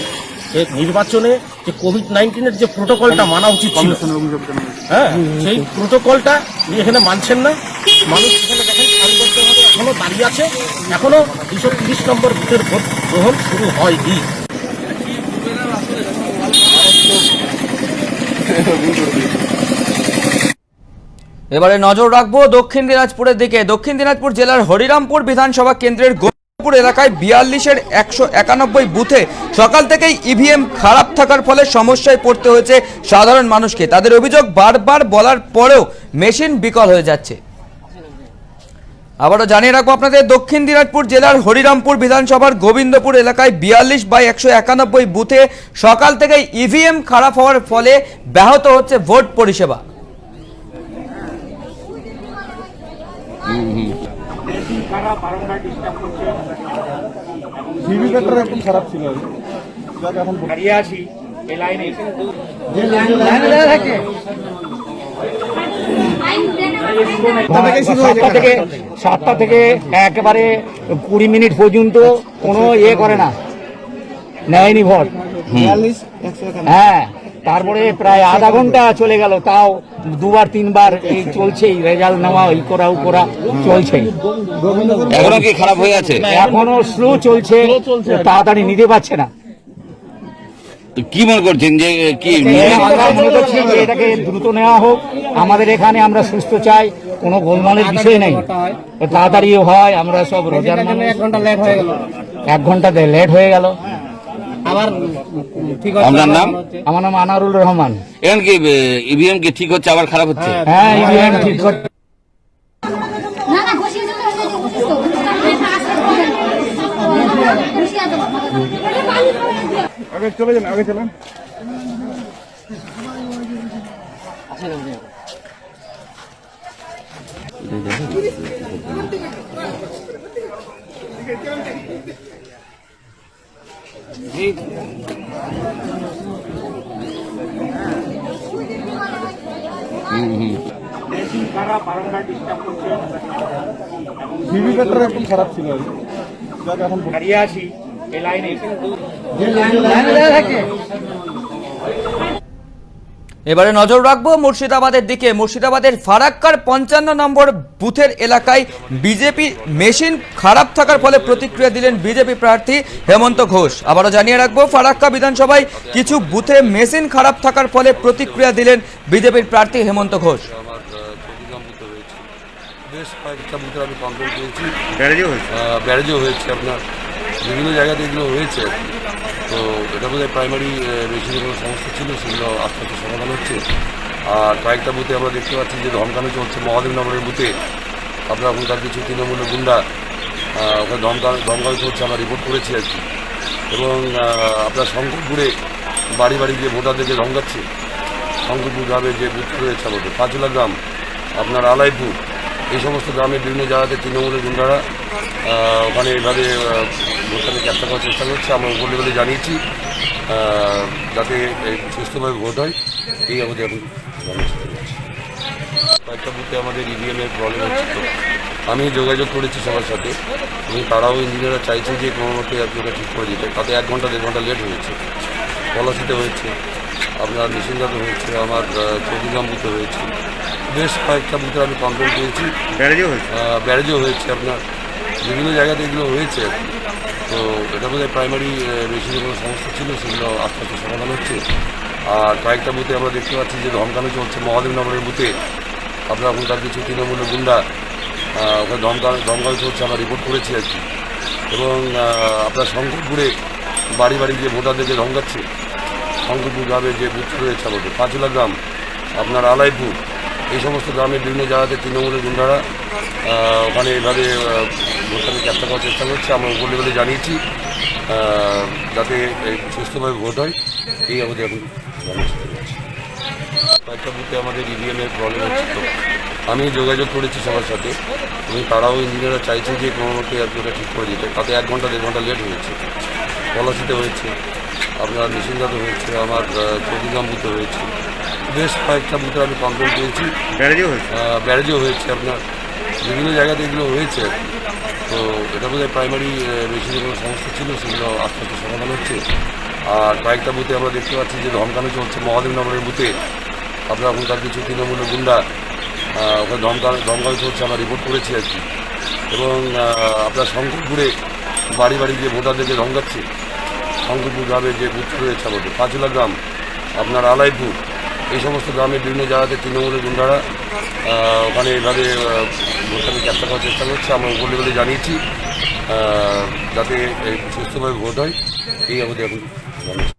যে নির্বাচনে যে কোভিড-19-এর যে প্রোটোকলটা মানা উচিত ছিল, হ্যাঁ, সেই প্রোটোকলটা এখানে মানছেন না মানুষ। এখানে দেখেন সারিবদ্ধভাবে এখনো দাঁড়িয়ে আছে, এখনো 230 নম্বর বুথের ভোট গ্রহণ শুরু হয়নি। এবারে নজর রাখবো দক্ষিণ দিনাজপুরের দিকে। দক্ষিণ দিনাজপুর জেলার হরিরামপুর বিধানসভা কেন্দ্রের গোবিন্দপুর এলাকায় 42-এর 191 বুথে সকাল থেকেই ইভিএম খারাপ থাকার ফলে সমস্যায় পড়তে হয়েছে সাধারণ মানুষকে। তাদের অভিযোগ, বারবার বলার পরেও মেশিন বিকল হয়ে যাচ্ছে। আবারও জানিয়ে রাখবো আপনাদের, দক্ষিণ দিনাজপুর জেলার হরিরামপুর বিধানসভার গোবিন্দপুর এলাকায় 42/191 বুথে সকাল থেকেই ইভিএম খারাপ হওয়ার ফলে ব্যাহত হচ্ছে ভোট পরিষেবা। ভিভিপ্যাটটা একদম খারাপ ছিল, এখন দাঁড়িয়ে আছি এই লাইনে। সাতটা থেকে একেবারে 20 মিনিট পর্যন্ত কোনো ইয়ে করে না, নেয়নি ভোট। হ্যাঁ, তারপরে প্রায় আধা ঘন্টা চলে গেল, তাও দুবার তিনবার এই চলছেই, রেজাল্ট নেওয়া এই করা ও করা চলছে। এখনো কি খারাপ হয়ে আছে? এখনো স্লো চলছে, তাড়াতাড়ি নিতে পারছে না। তো কি মনে করছেন যে কি আমরা মনে করছি যে এটাকে দ্রুত নেওয়া হোক। আমাদের এখানে আমরা সুস্থ চাই, কোনো গোলমালের বিষয় নেই, তাড়াতাড়ি হয়। আমরা সব রোজার মানুষ, 1 ঘন্টা লেট হয়ে গেল, 1 ঘন্টা লেট হয়ে গেল। আপনার নাম? আমার নাম আনারুল রহমান। এখন কি ইভিএম কি ঠিক হচ্ছে আবার খারাপ হচ্ছে? হ্যাঁ, ইভিএম ঠিক হচ্ছে। আগে চলে যান, আগে চলেন। ভিভিপ্যাটটা একদম খারাপ ছিল, এখন দাঁড়িয়ে আছি এই লাইনে। এবারে নজর রাখবো মুর্শিদাবাদের দিকে। মুর্শিদাবাদের ফারাক্কার 55 নম্বর বুথের এলাকায় বিজেপি মেশিন খারাপ থাকার ফলে প্রতিক্রিয়া দিলেন বিজেপি প্রার্থী হেমন্ত ঘোষ। আবারও জানিয়ে রাখবো, ফারাক্কা বিধানসভায় কিছু বুথে মেশিন খারাপ থাকার ফলে প্রতিক্রিয়া দিলেন বিজেপির প্রার্থী হেমন্ত ঘোষ। বেশ কয়েকটা বুথে আমি কমপ্লেন পেয়েছি, ব্যারেজও হয়েছে, আপনার বিভিন্ন জায়গাতে এগুলো হয়েছে। তো এটা বোধহয় প্রাইমারি মেশিনের কোনো সমস্যা ছিল, সেগুলো আস্তে আস্তে সমাধান হচ্ছে। আর কয়েকটা বুথে আমরা দেখতে পাচ্ছি যে ধমকানো চলছে। মহাদেবনগরের বুথে আপনার ওখানকার কিছু তৃণমূলের গুন্ডা ওখানে ধমকানো চলছে, আমরা রিপোর্ট করেছি আর কি। এবং আপনার শঙ্করপুরে বাড়ি বাড়ি গিয়ে ভোটারদেরকে ধমকাচ্ছে। শঙ্করপুর গ্রামে যে বুথ রয়েছে আমাদের, পাঁচুলা গ্রাম, আপনার আলাইপুর, এই সমস্ত গ্রামে বিভিন্ন জায়গাতে তৃণমূলের গুন্ডারা ওখানে এইভাবে ভোটটাকে ক্যাপচার করার চেষ্টা করছে। আমরা উপর লেভেলে জানিয়েছি যাতে সুস্থভাবে ভোট হয়, এই আমাদের এখন কয়েকটা বুথে আমাদের ইভিএমের প্রবলেম হচ্ছে। তো আমি যোগাযোগ করেছি সবার সাথে, এবং তারাও ইঞ্জিনিয়াররা চাইছে যে কোনো মতে আর কি ওটা ঠিক করে দিতে। তাতে 1 ঘন্টা 1.5 ঘন্টা লেট হয়েছে। পলাশিতে হয়েছে, আপনার মেশিনদাতে হয়েছে, আমার চৌকিগ্রাম বুথে হয়েছে। বেশ কয়েকটা বুথে আমি কমপ্লেন পেয়েছি, ব্যারেজও হয়েছে, আপনার বিভিন্ন জায়গাতে এগুলো হয়েছে। তো এটা বোধহয় প্রাইমারি মেশিনের কোনো সমস্যা ছিল, সেগুলো আস্তে আস্তে সমাধান হচ্ছে। আর কয়েকটা বুথে আমরা দেখতে পাচ্ছি যে ধমকানো চলছে। মহাদেবনগরের বুথে আপনার ওখানকার কিছু তৃণমূলের গুন্ডা ওখানে ধমকানো চলছে, আমরা রিপোর্ট করেছি আর কি। এবং আপনার শঙ্করপুরে বাড়ি বাড়ি গিয়ে ভোটারদেরকে ধমকাচ্ছে। শঙ্করপুর গ্রামে যে বুথ রয়েছে আমাদের, পাঁচুলা গ্রাম, আপনার আলাইপুর, এই সমস্ত গ্রামে বিভিন্ন জায়গাতে তৃণমূলের গুন্ডারা ওখানে এইভাবে ভোটটাকে ক্যাপচার করার চেষ্টা করছে। আমরা উপর লেভেলে জানিয়েছি যাতে সুস্থভাবে ভোট হয় এই আমাদের এখন কর্মসূচি রয়েছে। কয়েকটা বুথে আমাদের ইভিএমের প্রবলেম হচ্ছে, তো আমি যোগাযোগ করেছি সবার সাথে এবং তারাও ইঞ্জিনিয়াররা চাইছে যে কোনো মতে আর কি ওটা ঠিক করে দিতে। তাতে 1 ঘন্টা 1.5 ঘন্টা লেট হয়েছে। পলাশিতে হয়েছে, আপনার নিশিন্দাতে হয়েছে, আমার চৌকিগ্রাম বুথে হয়েছে, বেশ কয়েকটা বুথে আমি কমপ্লেন পেয়েছি। ব্যারেজেও হয়েছে, আপনার বিভিন্ন জায়গাতে এগুলো হয়েছে। তো এটা বোধহয় প্রাইমারি মেশিনে কোনো সমস্যা ছিল, সেগুলো আস্তে আস্তে সমাধান হচ্ছে। আর কয়েকটা বুথে আমরা দেখতে পাচ্ছি যে ধমকানো চলছে। মহাদেবনগরের বুথে আপনার ওখানকার কিছু তৃণমূলের গুন্ডা ওখানে ধমকানো চলছে, আমরা রিপোর্ট করেছি আর কি। এবং আপনার শঙ্করপুরে বাড়ি বাড়ি গিয়ে ভোটারদেরকে ধমকাচ্ছে। শঙ্করপুর গ্রামের যে বুথ রয়েছে আমাদের, পাঁচুলা গ্রাম, আপনার আলাইপুর, এই সমস্ত গ্রামের বিভিন্ন জায়গাতে তৃণমূলের গুন্ডারা ওখানে এইভাবে ভোটটাকে ক্যাপচার করার চেষ্টা করছে। আমরা উপর লেভেলে জানিয়েছি যাতে সুস্থভাবে ভোট হয় এই আমাদের এখন জানিয়েছি।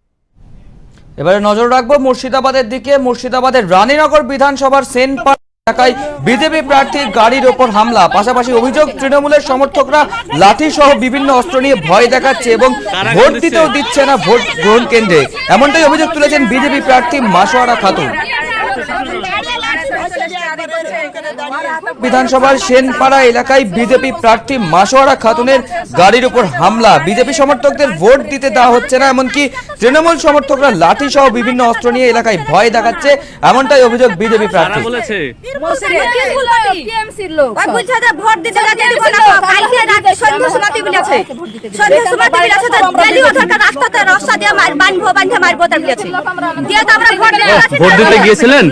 এবারে নজর রাখবো মুর্শিদাবাদের দিকে। মুর্শিদাবাদের রানীনগর বিধানসভার সেনপাড়া এলাকায় বিজেপি প্রার্থীর গাড়ির ওপর হামলা, পাশাপাশি অভিযোগ তৃণমূলের সমর্থকরা লাঠি সহ বিভিন্ন অস্ত্র নিয়ে ভয় দেখাচ্ছে এবং ভোট দিতেও দিচ্ছে না ভোট গ্রহণ কেন্দ্রে, এমনটাই অভিযোগ তুলেছেন বিজেপি প্রার্থী মাসোয়ারা খাতুন। বিধানসভার সেনপাড়া এলাকায় বিজেপি প্রার্থী মাসোয়ারা খাতুনের গাড়ির উপর হামলা, বিজেপি সমর্থকদের ভোট দিতে দেওয়া হচ্ছে না, এমনকি তৃণমূল সমর্থকরা লাঠি সহ বিভিন্ন অস্ত্র নিয়ে এলাকায় ভয় দেখাচ্ছে, এমনটাই অভিযোগ বিজেপি প্রার্থী। ভোট দিতে গিয়েছিলেন?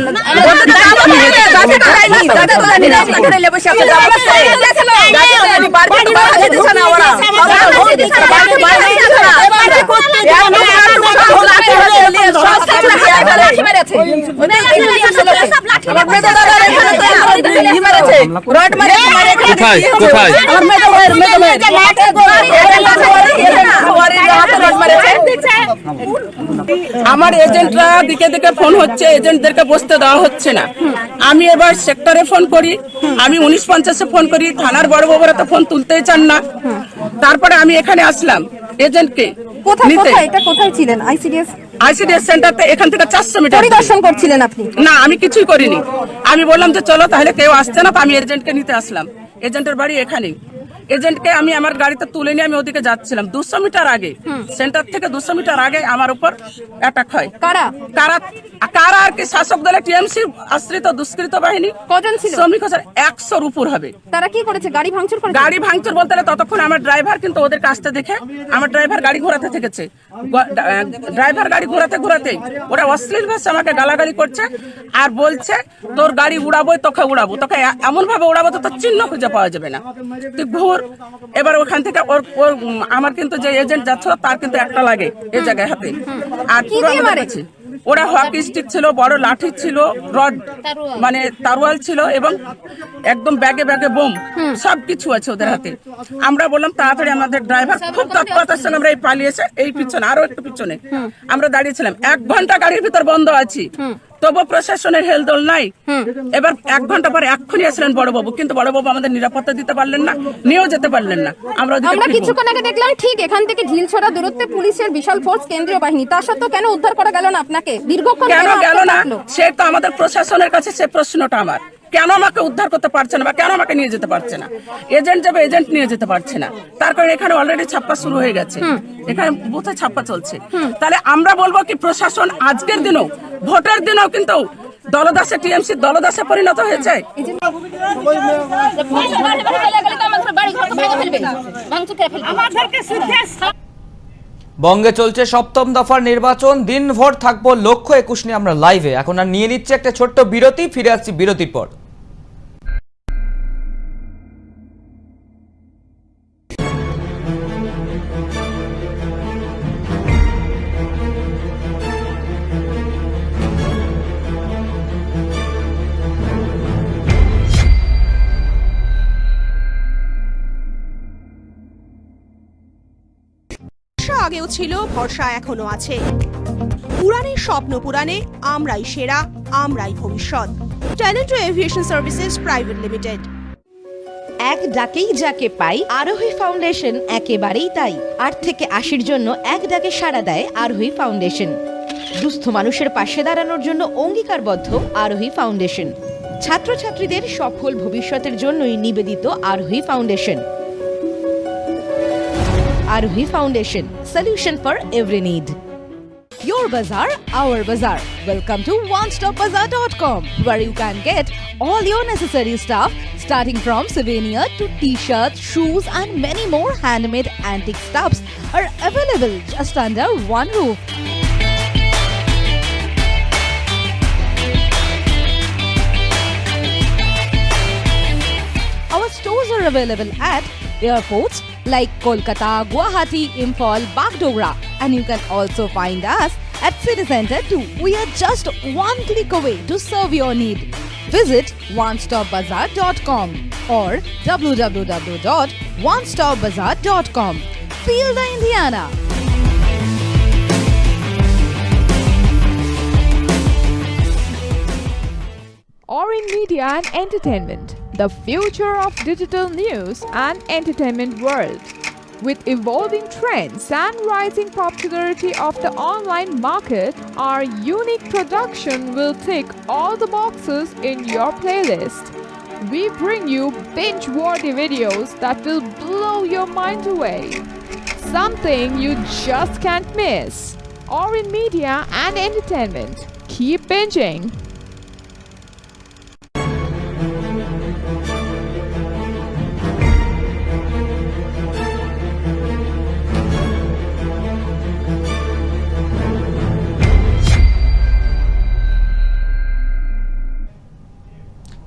আমার এজেন্টরা দিকে দিকে ফোন হচ্ছে, এজেন্টদেরকে বসতে দেওয়া হচ্ছে না। আমি এবার সেক্টরে ফোন করি, আমি 1950-এ ফোন করি, থানার বড় বাবুরা তো ফোন তুলতেই চান না। তারপরে আমি এখানে আসলাম এজেন্টকে নিতে। কোথায় ছিলেন? আইসিডিএস সেন্টারতে, এখান থেকে 400 মিটার পরিদর্শন করছিলেন আপনি? না, আমি কিছুই করিনি। আমি বললাম যে চলো তাহলে, কেউ আসছে না, তো আমি এজেন্টকে নিতে আসলাম। এজেন্টের বাড়ি এখানেই। এজেন্টকে আমি আমার গাড়িতে তুলে নিয়ে আমি ওদিকে যাচ্ছিলাম। 200 মিটার আগে, সেন্টার থেকে 200 মিটার আগে আমার উপর অ্যাটাক হয়। কারা আর কি? শাসক দলের টিএমসি আশ্রিত দুষ্কৃত বাহিনী। কজন ছিল? শ্রমিক 100-র উপর হবে। তারা কি করেছে? গাড়ি ভাঙচুর করেছে? গাড়ি ভাঙচুর বলতে ততক্ষণ আমার ড্রাইভার কিন্তু ওদেরকে আসতে দেখে আমার ড্রাইভার গাড়ি ঘোরাতে থেকেছে। ড্রাইভার গাড়ি ঘোরাতেই ওরা অশ্লীল ভাষা আমাকে গালাগালি করছে আর বলছে তোর গাড়ি উড়াবো, তোকে উড়াবো, তোকে এমন ভাবে উড়াবো তো তোর চিহ্ন খুঁজে পাওয়া যাবে না, তুই ঘুর। এবার ওখান থেকে আমার কিন্তু যে এজেন্ট যাচ্ছিল তার কিন্তু একটা লাগে এই জায়গায় হাতে। আর ওরা হকি স্টিক ছিল, বড় লাঠি ছিল, রড মানে তারওয়াল ছিল এবং একদম ব্যাগে ব্যাগে বোম, সবকিছু আছে ওদের হাতে। আমরা বললাম তাড়াতাড়ি, আমাদের ড্রাইভার খুব তৎপরতার সঙ্গে আমরা এই পালিয়েছে, এই পিছনে আরো একটু পিছনে আমরা দাঁড়িয়েছিলাম। 1 ঘন্টা গাড়ির ভিতর বন্ধ আছি, তবু প্রশাসনের হেলদোল নাই। এবার 1 ঘন্টা পরে এক্ষুনি আসলেন বড়বাবু, কিন্তু বড়বাবু আমাদের নিরাপত্তা দিতে পারলেন না, নিয়েও যেতে পারলেন না। আমরা কিছুক্ষণ আগে দেখলাম ঠিক এখান থেকে ঢিলছড়া দূরত্বে পুলিশের বিশাল ফোর্স, কেন্দ্রীয় বাহিনী, তা সত্ত্বেও কেন উদ্ধার করা গেল না আপনাকে? দীর্ঘক্ষণ কেন গেল না, সে তো আমাদের প্রশাসনের কাছে সে প্রশ্নটা আমার। কেন আমাকে উদ্ধার করতে পারছে না বা কেন আমাকে নিয়ে যেতে পারছে না? এজেন্ট যাবে, এজেন্ট নিয়ে যেতে পারছে না, তার কারণে এখানে অলরেডি ছাপ্পা শুরু হয়ে গেছে, এখানে বুথে ছাপ্পা চলছে। তাহলে আমরা বলবো কি প্রশাসন আজকের দিনও, ভোটের দিনও কিন্তু দলদাসে, টিএমসি দলদাসে পরিণত হয়েছে। বঙ্গে চলছে 7ম দফার নির্বাচন, দিনভর থাকবো লক্ষ্য 21 নিয়ে আমরা লাইভে। এখন আর নিয়ে নিচ্ছে একটা ছোট্ট বিরতি, ফিরে আসছি বিরতির পর। আগেও ছিল, ভরসা এখনো আছে। উড়ানের স্বপ্ন পুরাণে আমরাই সেরা, আমরাই ভবিষ্যৎ। Talent aviation services private limited. এক ডাকেই যাকে পাই, আরোহী ফাউন্ডেশন একেবারেই তাই। 8 থেকে 80-র জন্য এক ডাকে সাড়া দেয় আরোহী ফাউন্ডেশন। দুস্থ মানুষের পাশে দাঁড়ানোর জন্য অঙ্গীকারবদ্ধ আরোহী ফাউন্ডেশন। ছাত্রছাত্রীদের সফল ভবিষ্যতের জন্যই নিবেদিত আরোহী ফাউন্ডেশন। আরোহী foundation, solution for every need. Your bazaar, our bazaar. Welcome to onestopbazaar.com, where you can get all your necessary stuff, starting from souvenir to t-shirts, shoes, and many more handmade antique stuffs are available just under one roof. Our stores are available at airports like Kolkata, Guwahati, Imphal, Bagdogra, and you can also find us at City Center too. We are just one click away to serve your need. Visit onestopbazaar.com or www.onestopbazaar.com. Feel the Indiana. Orin Media and Entertainment, the future of digital news and entertainment world. With evolving trends and rising popularity of the online market, our unique production will tick all the boxes in your playlist. We bring you binge-worthy videos that will blow your mind away. Something you just can't miss. Orin Media and Entertainment. Keep binging.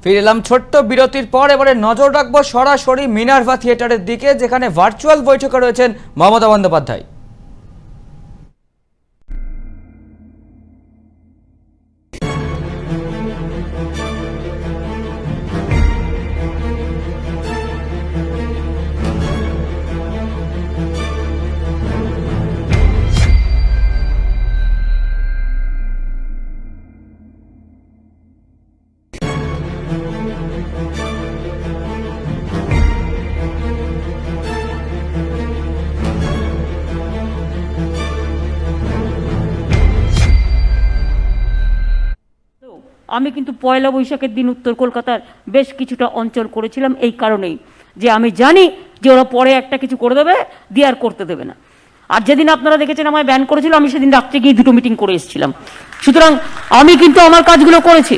ফিরে এলাম ছোট্ট বিরতির পর। এবারে নজর রাখবো সরাসরি Minerva থিয়েটারের দিকে, যেখানে ভার্চুয়াল বৈঠকে রয়েছেন মমতা বন্দ্যোপাধ্যায়। আমি কিন্তু পয়লা বৈশাখের দিন উত্তর কলকাতার বেশ কিছুটা অঞ্চল করেছিলাম এই কারণেই যে আমি জানি যে ওরা পরে একটা কিছু করে দেবে, দিয়ে আর করতে দেবে না। আর যেদিন আপনারা দেখেছেন আমায় ব্যান করেছিল, আমি সেদিন রাত্রে গিয়ে 2টো মিটিং করে এসেছিলাম। সুতরাং আমি কিন্তু আমার কাজগুলো করেছি।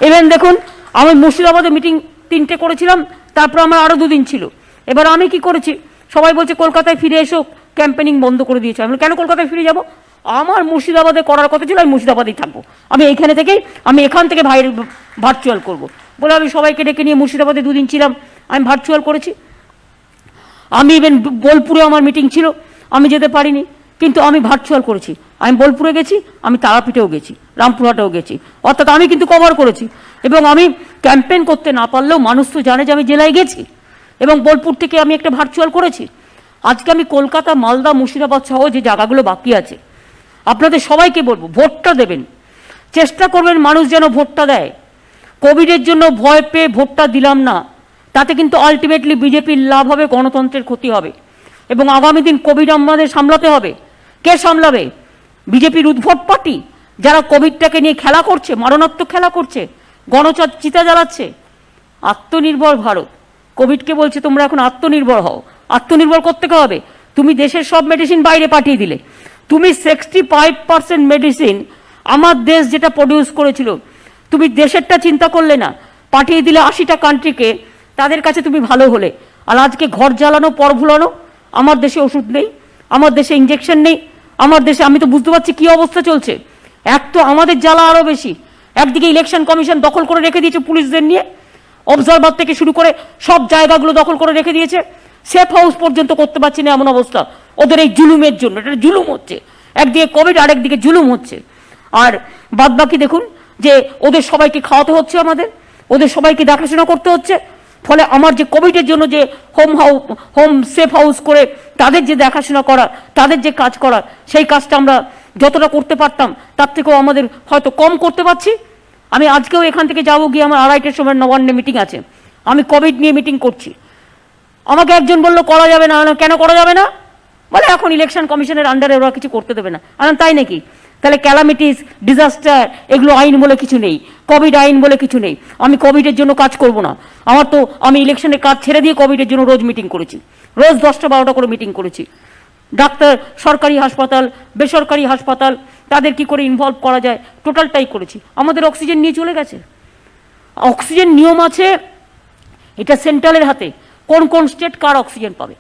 এবার দেখুন, আমি মুর্শিদাবাদে মিটিং 3টে করেছিলাম, তারপর আমার আরও 2 দিন ছিল। এবার আমি কি করেছি, সবাই বলছে কলকাতায় ফিরে এসো, ক্যাম্পেনিং বন্ধ করে দিয়েছে। আমি কেন কলকাতায় ফিরে যাব? আমার মুর্শিদাবাদে করার কথা ছিল, আমি মুর্শিদাবাদেই থাকবো। আমি এখান থেকে ভার্চুয়াল করব বলে আমি সবাইকে ডেকে নিয়ে মুর্শিদাবাদে 2 দিন ছিলাম, আমি ভার্চুয়াল করেছি। আমি ইভেন বোলপুরে আমার মিটিং ছিল, আমি যেতে পারিনি, কিন্তু আমি ভার্চুয়াল করেছি। আমি বোলপুরে গেছি, আমি তারাপীঠেও গেছি, রামপুরহাটেও গেছি, অর্থাৎ আমি কিন্তু কভার করেছি। এবং আমি ক্যাম্পেইন করতে না পারলেও মানুষ তো জানে যে আমি জেলায় গেছি, এবং বোলপুর থেকে আমি একটা ভার্চুয়াল করেছি। আজকে আমি কলকাতা, মালদা, মুর্শিদাবাদ সহ যে জায়গাগুলো বাকি আছে, আপনাদের সবাইকে বলবো ভোটটা দেবেন, চেষ্টা করবেন মানুষ যেন ভোটটা দেয়। কোভিডের জন্য ভয় পেয়ে ভোটটা দিলাম না, তাতে কিন্তু আলটিমেটলি বিজেপির লাভ হবে, গণতন্ত্রের ক্ষতি হবে। এবং আগামী দিন কোভিড আমাদের সামলাতে হবে। কে সামলাবে? বিজেপির উদ্ভট পার্টি, যারা কোভিডটাকে নিয়ে খেলা করছে, মারণাত্মক খেলা করছে, গণচিতা জ্বালাচ্ছে। আত্মনির্ভর ভারত কোভিডকে বলছে তোমরা এখন আত্মনির্ভর হও। আত্মনির্ভর করতে হবে। তুমি দেশের সব মেডিসিন বাইরে পাঠিয়ে দিলে, তুমি 65% মেডিসিন আমার দেশ যেটা প্রডিউস করেছিল, তুমি দেশেরটা চিন্তা করলে না, পাঠিয়ে দিলে 80টা কান্ট্রিকে, তাদের কাছে তুমি ভালো হলে। আর আজকে ঘর জ্বালানো, পর ভুলানো। আমার দেশে ওষুধ নেই, আমার দেশে ইঞ্জেকশন নেই, আমার দেশে, আমি তো বুঝতে পারছি কি অবস্থা চলছে। এক তো আমাদের জ্বালা আরও বেশি, একদিকে ইলেকশন কমিশন দখল করে রেখে দিয়েছে পুলিশদের নিয়ে, অবজারভার থেকে শুরু করে সব জায়গাগুলো দখল করে রেখে দিয়েছে, সেফ হাউস পর্যন্ত করতে পারছি না এমন অবস্থা ওদের এই জুলুমের জন্য। এটা জুলুম হচ্ছে, একদিকে কোভিড, আরেকদিকে জুলুম হচ্ছে। আর বাদ বাকি দেখুন যে ওদের সবাইকে খাওয়াতে হচ্ছে, আমাদের ওদের সবাইকে দেখাশোনা করতে হচ্ছে। ফলে আমার যে কোভিডের জন্য যে হোম সেফ হাউস করে তাদের যে দেখাশোনা করা, তাদের যে কাজ করা, সেই কাজটা আমরা যতটা করতে পারতাম তার থেকেও আমাদের হয়তো কম করতে পারছি। আমি আজকেও এখান থেকে যাবো, গিয়ে আমার 2:30টার সময় নবান্নে মিটিং আছে, আমি কোভিড নিয়ে মিটিং করছি। আমাকে একজন বললো করা যাবে না, কেন করা যাবে না? বলে এখন ইলেকশন কমিশনের আন্ডারে ওরা কিছু করতে দেবে না। তাই নাকি? তাহলে ক্যালামিটিস, ডিজাস্টার, এগুলো আইন বলে কিছু নেই, কোভিড আইন বলে কিছু নেই। আমি কোভিডের জন্য কাজ করব না। আমি ইলেকশনের কাজ ছেড়ে দিয়ে কোভিডের জন্য রোজ মিটিং করেছি, রোজ 10টা-12টা করে মিটিং করেছি। ডাক্তার, সরকারি হাসপাতাল, বেসরকারি হাসপাতাল, তাদের কি করে ইনভলভ করা যায় টোটালটাই করেছি। আমাদের অক্সিজেন নিয়ে চলে গেছে। অক্সিজেন নিয়ম আছে, এটা সেন্ট্রালের হাতে, কোন কোন স্টেট কার অক্সিজেন পাবে।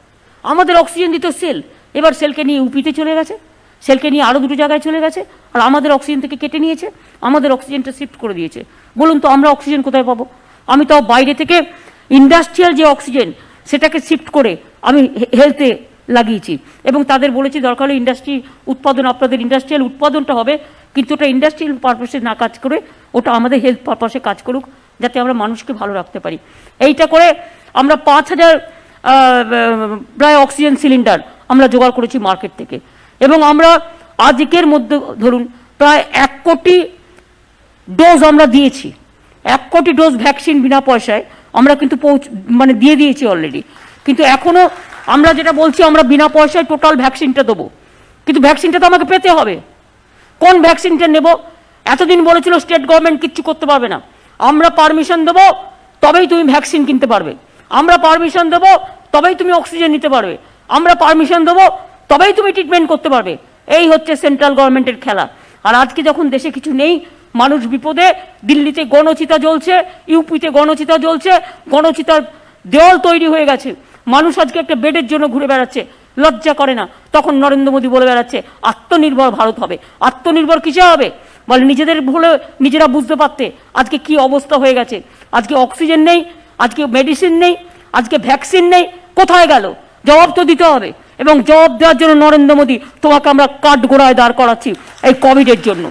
আমাদের অক্সিজেন দিত সেল, এবার সেলকে নিয়ে ইউপিতে চলে গেছে, সেলকে নিয়ে আরও 2টো জায়গায় চলে গেছে, আর আমাদের অক্সিজেন থেকে কেটে নিয়েছে, আমাদের অক্সিজেনটা শিফট করে দিয়েছে। বলুন তো আমরা অক্সিজেন কোথায় পাবো? আমি তাও বাইরে থেকে ইন্ডাস্ট্রিয়াল যে অক্সিজেন সেটাকে শিফট করে আমি হেলথে লাগিয়েছি, এবং তাদের বলেছি দরকার হলে ইন্ডাস্ট্রি উৎপাদন, আপনাদের ইন্ডাস্ট্রিয়াল উৎপাদনটা হবে, কিন্তু ওটা ইন্ডাস্ট্রিয়াল পারপাসে না কাজ করে ওটা আমাদের হেলথ পারপাসে কাজ করুক, যাতে আমরা মানুষকে ভালো রাখতে পারি। এইটা করে আমরা 5000 প্রায় অক্সিজেন সিলিন্ডার আমরা জোগাড় করেছি মার্কেট থেকে, এবং আমরা আজকের মধ্যে ধরুন প্রায় 1 কোটি ডোজ আমরা দিয়েছি। 1 কোটি ডোজ ভ্যাকসিন বিনা পয়সায় আমরা কিন্তু দিয়ে দিয়েছি অলরেডি। কিন্তু এখনও আমরা যেটা বলছি, আমরা বিনা পয়সায় টোটাল ভ্যাকসিনটা দেবো, কিন্তু ভ্যাকসিনটা তো আমাকে পেতে হবে। কোন ভ্যাকসিনটা নেব? এতদিন বলেছিল স্টেট গভর্নমেন্ট কিচ্ছু করতে পারবে না, আমরা পারমিশন দেবো তবেই তুমি ভ্যাকসিন কিনতে পারবে, আমরা পারমিশন দেবো তবেই তুমি অক্সিজেন নিতে পারবে, আমরা পারমিশন দেবো তবেই তুমি ট্রিটমেন্ট করতে পারবে। এই হচ্ছে সেন্ট্রাল গভর্নমেন্টের খেলা। আর আজকে যখন দেশে কিছু নেই, মানুষ বিপদে, দিল্লিতে গণচিতা জ্বলছে, ইউপিতে গণচিতা জ্বলছে, গণচিতার দেওয়াল তৈরি হয়ে গেছে, মানুষ আজকে একটা বেডের জন্য ঘুরে বেড়াচ্ছে, লজ্জা করে না। তখন নরেন্দ্র মোদী বলে বেড়াচ্ছে আত্মনির্ভর ভারত হবে। আত্মনির্ভর কিসে হবে? বলে নিজেদের ভুলে নিজেরা বুঝতে পারতে আজকে কি অবস্থা হয়ে গেছে। আজকে অক্সিজেন নেই, আজকে মেডিসিন নেই, আজকে ভ্যাকসিন নেই, কোথায় গেল? জবাব তো দিতে হবে, এবং জবাব দেওয়ার জন্য নরেন্দ্র মোদী তোমাকে আমরা কাঠগোড়ায় দাঁড় করাচ্ছি এই কোভিডের জন্য।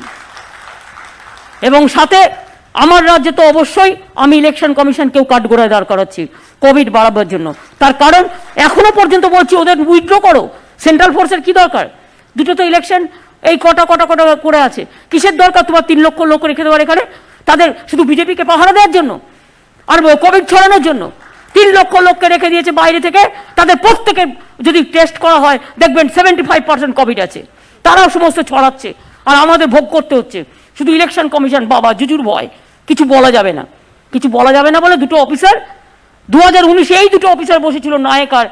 এবং সাথে আমার রাজ্যে তো অবশ্যই আমি ইলেকশন কমিশনকেও কাঠগোড়ায় দাঁড় করাচ্ছি কোভিড বাড়াবার জন্য। তার কারণ এখনো পর্যন্ত বলছি ওদের উইথড্র করো, সেন্ট্রাল ফোর্সের কি দরকার? দুটো তো ইলেকশন এই কটা করে আছে, কিসের দরকার তোমার 3 লক্ষ লোক রেখে দেওয়ার এখানে? তাদের শুধু বিজেপিকে পাহারা দেওয়ার জন্য আর কোভিড ছড়ানোর জন্য 3 লক্ষ লোককে রেখে দিয়েছে বাইরে থেকে। তাদের প্রত্যেকে যদি টেস্ট করা হয় দেখবেন 75% কোভিড আছে, তারাও সমস্ত ছড়াচ্ছে, আর আমাদের ভোগ করতে হচ্ছে। শুধু ইলেকশন কমিশন বাবা জুজুর ভয়, কিছু বলা যাবে না, কিছু বলা যাবে না বলে 2টো অফিসার 2019-এ এই 2টো অফিসার বসেছিল, নায়ক আর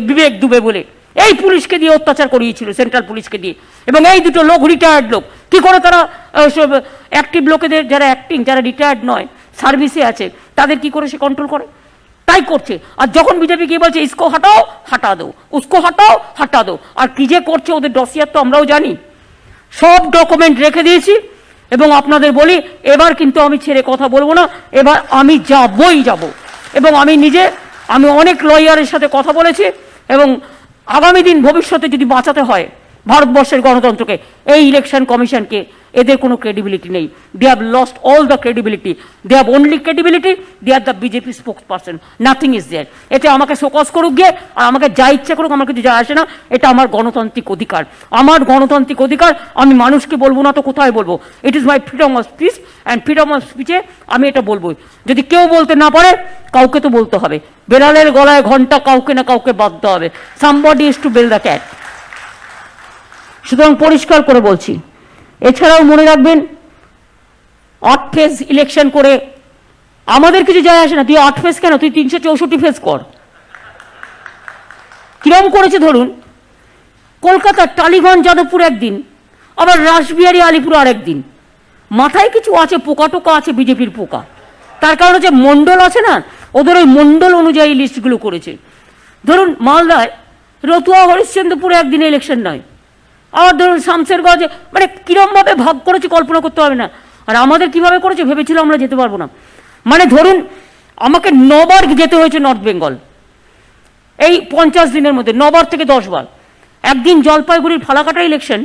বিবেক দুবে বলে, এই পুলিশকে দিয়ে অত্যাচার করিয়েছিল, সেন্ট্রাল পুলিশকে দিয়ে। এবং এই 2টো লোক রিটায়ার্ড লোক, কি করে তারা অ্যাক্টিভ লোকেদের, যারা অ্যাক্টিং, যারা রিটায়ার্ড নয়, সার্ভিসে আছে, তাদের কি করে সে কন্ট্রোল করে? তাই করছে। আর যখন বিজেপি কি বলছে ইসকো হাটাও হাটা দো, উসকো হাটাও হাটা দো, আর কি যে করছে ওদের ডসিয়ার তো আমরাও জানি। সব ডকুমেন্ট রেখে দিয়েছি, এবং আপনাদের বলি এবার কিন্তু আমি ছেড়ে কথা বলবো না, এবার আমি যাবই যাব। এবং আমি অনেক লয়ারের সাথে কথা বলেছি, এবং আগামী দিন ভবিষ্যতে যদি বাঁচাতে হয় ভারতবর্ষের গণতন্ত্রকে, এই ইলেকশন কমিশনকে, এদের কোনো ক্রেডিবিলিটি নেই। They have lost all the credibility, they have only credibility, they are the BJP spokes person, nothing is there. এতে আমাকে শোকজ করুক গিয়ে, আর আমাকে যা ইচ্ছা করুক, আমার কিছু যায় আসে না, এটা আমার গণতান্ত্রিক অধিকার, আমার গণতান্ত্রিক অধিকার। আমি মানুষকে বলবো না তো কোথায় বলবো? It is my freedom of speech, and freedom of স্পিচে আমি এটা বলবোই। যদি কেউ বলতে না পারে, কাউকে তো বলতে হবে। বেড়ালের গলায় ঘন্টা কাউকে না কাউকে বাঁধতে হবে। Somebody is to bell the cat. সুতরাং পরিষ্কার করে বলছি, এছাড়াও মনে রাখবেন 8 ফেজ ইলেকশন করে আমাদের কিছু যায় আসে না। তুই 8 ফেজ কেন, তুই 364 ফেজ কর। কিরম করেছে ধরুন, কলকাতার টালিগঞ্জ যাদবপুর একদিন, আবার রাসবিহারী আলিপুর আর একদিন। মাথায় কিছু আছে, পোকা টোকা আছে, বিজেপির পোকা। তার কারণ হচ্ছে মণ্ডল আছে না, ওদের ওই মণ্ডল অনুযায়ী লিস্টগুলো করেছে। ধরুন মালদায় রতুয়া হরিশ্চন্দ্রপুরে একদিনে ইলেকশন নয়, আবার ধরুন শামশেরগঞ্জে, মানে কিরমভাবে ভাগ করেছে কল্পনা করতে হবে না। আর আমাদের কিভাবে করেছে ভেবেছিল আমরা যেতে পারবো না। মানে ধরুন আমাকে 9 বার যেতে হয়েছে নর্থ বেঙ্গল এই 50 দিনের মধ্যে, 9 বার থেকে 10 বার। একদিন জলপাইগুড়ির ফালাকাটা ইলেকশন,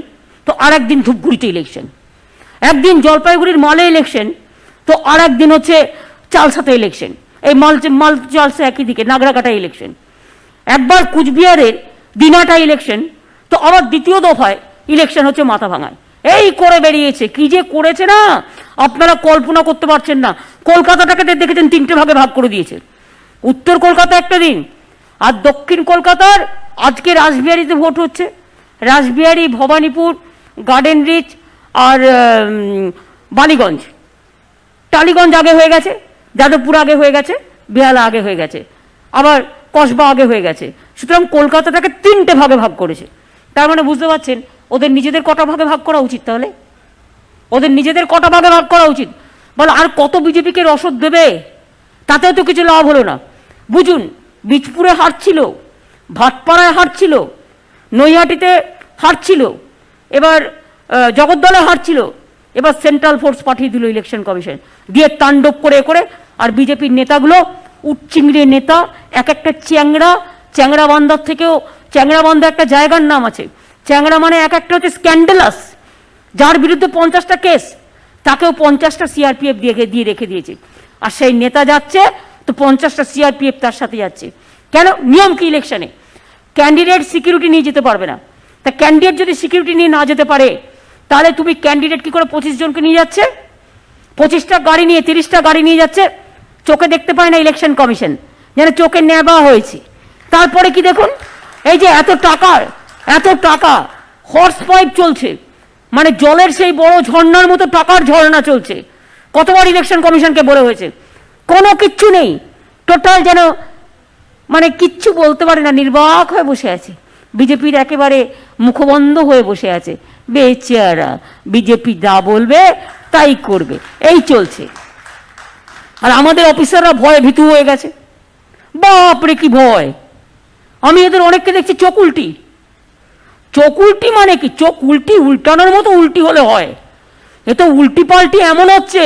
তো আর একদিন ধূপগুড়িতে ইলেকশন। একদিন জলপাইগুড়ির মালে ইলেকশন, তো আর একদিন হচ্ছে চালসাতে ইলেকশন। এই মাল চালসা একই দিকে, নাগরাকাটা ইলেকশন। একবার কুচবিহারের দিনাটা ইলেকশন, তো আবার দ্বিতীয় দফায় ইলেকশন হচ্ছে মাথা ভাঙায়। এই করে বেরিয়েছে, কি যে করেছে না আপনারা কল্পনা করতে পারছেন না। কলকাতাটাকে দেখেছেন 3টে ভাগে ভাগ করে দিয়েছে। উত্তর কলকাতা একটা দিন, আর দক্ষিণ কলকাতার আজকে রাসবিহারীতে ভোট হচ্ছে, রাসবিহারী, ভবানীপুর, গার্ডেন রিচ আর বালিগঞ্জ, টালিগঞ্জ আগে হয়ে গেছে, যাদবপুর আগে হয়ে গেছে, বেহালা আগে হয়ে গেছে, আবার কসবা আগে হয়ে গেছে। সুতরাং কলকাতাটাকে 3টে ভাগে ভাগ করেছে। তার মানে বুঝতে পারছেন ওদের নিজেদের কটা ভাগে ভাগ করা উচিত? তাহলে ওদের নিজেদের কটা ভাগে ভাগ করা উচিত? বলো, আর কত বিজেপিকে রসদ দেবে? তাতেও তো কিছু লাভ হলো না। বুঝুন, বীজপুরে হারছিল, ভাটপাড়ায় হারছিল, নৈহাটিতে হারছিল, এবার জগদ্দলে হারছিল, এবার সেন্ট্রাল ফোর্স পাঠিয়ে দিল ইলেকশন কমিশন, দিয়ে তাণ্ডব করে করে। আর বিজেপির নেতাগুলো উচ্চিংড়ে নেতা, এক একটা চ্যাংড়া, চ্যাংড়া বান্দার থেকেও, চ্যাংড়া বান্দা একটা জায়গার নাম আছে, চ্যাংড়া মানে এক একটা হচ্ছে স্ক্যান্ডালাস, যার বিরুদ্ধে 50টা কেস, তাকেও 50টা সিআরপিএফ দিয়ে রেখে দিয়েছে। আর সেই নেতা যাচ্ছে তো 50টা সিআরপিএফ তার সাথে যাচ্ছে। কেন? নিয়ম কি ইলেকশনে? ক্যান্ডিডেট সিকিউরিটি নিয়ে যেতে পারবে না। তা ক্যান্ডিডেট যদি সিকিউরিটি নিয়ে না যেতে পারে, তাহলে তুমি ক্যান্ডিডেট কি করে 25 জনকে নিয়ে যাচ্ছে? 25টা গাড়ি নিয়ে, 30টা গাড়ি নিয়ে যাচ্ছে, চোখে দেখতে পায় না ইলেকশন কমিশন, যেন চোখে নেবা হয়েছে। তারপরে কি দেখুন, এই যে এত টাকা হর্স পাইপ চলছে, মানে জলের সেই বড় ঝর্ণার মতো টাকার ঝর্ণা চলছে। কতবার ইলেকশন কমিশনকে বলে হয়েছে, কোনো কিচ্ছু নেই, টোটাল যেন মানে কিচ্ছু বলতে পারে না, নির্বাক হয়ে বসে আছে। বিজেপির একেবারে মুখবন্ধ হয়ে বসে আছে, বেচারা বিজেপি যা বলবে তাই করবে, এই চলছে। আর আমাদের অফিসাররা ভয়ে ভীতু হয়ে গেছে, বাপরে কি ভয়! আমি এদের অনেককে দেখছি চোখ উল্টি। চোখ উল্টি মানে কি? চোখ উল্টি, উল্টানোর মতো উল্টি হলে হয়, এ তো উল্টি পাল্টি এমন হচ্ছে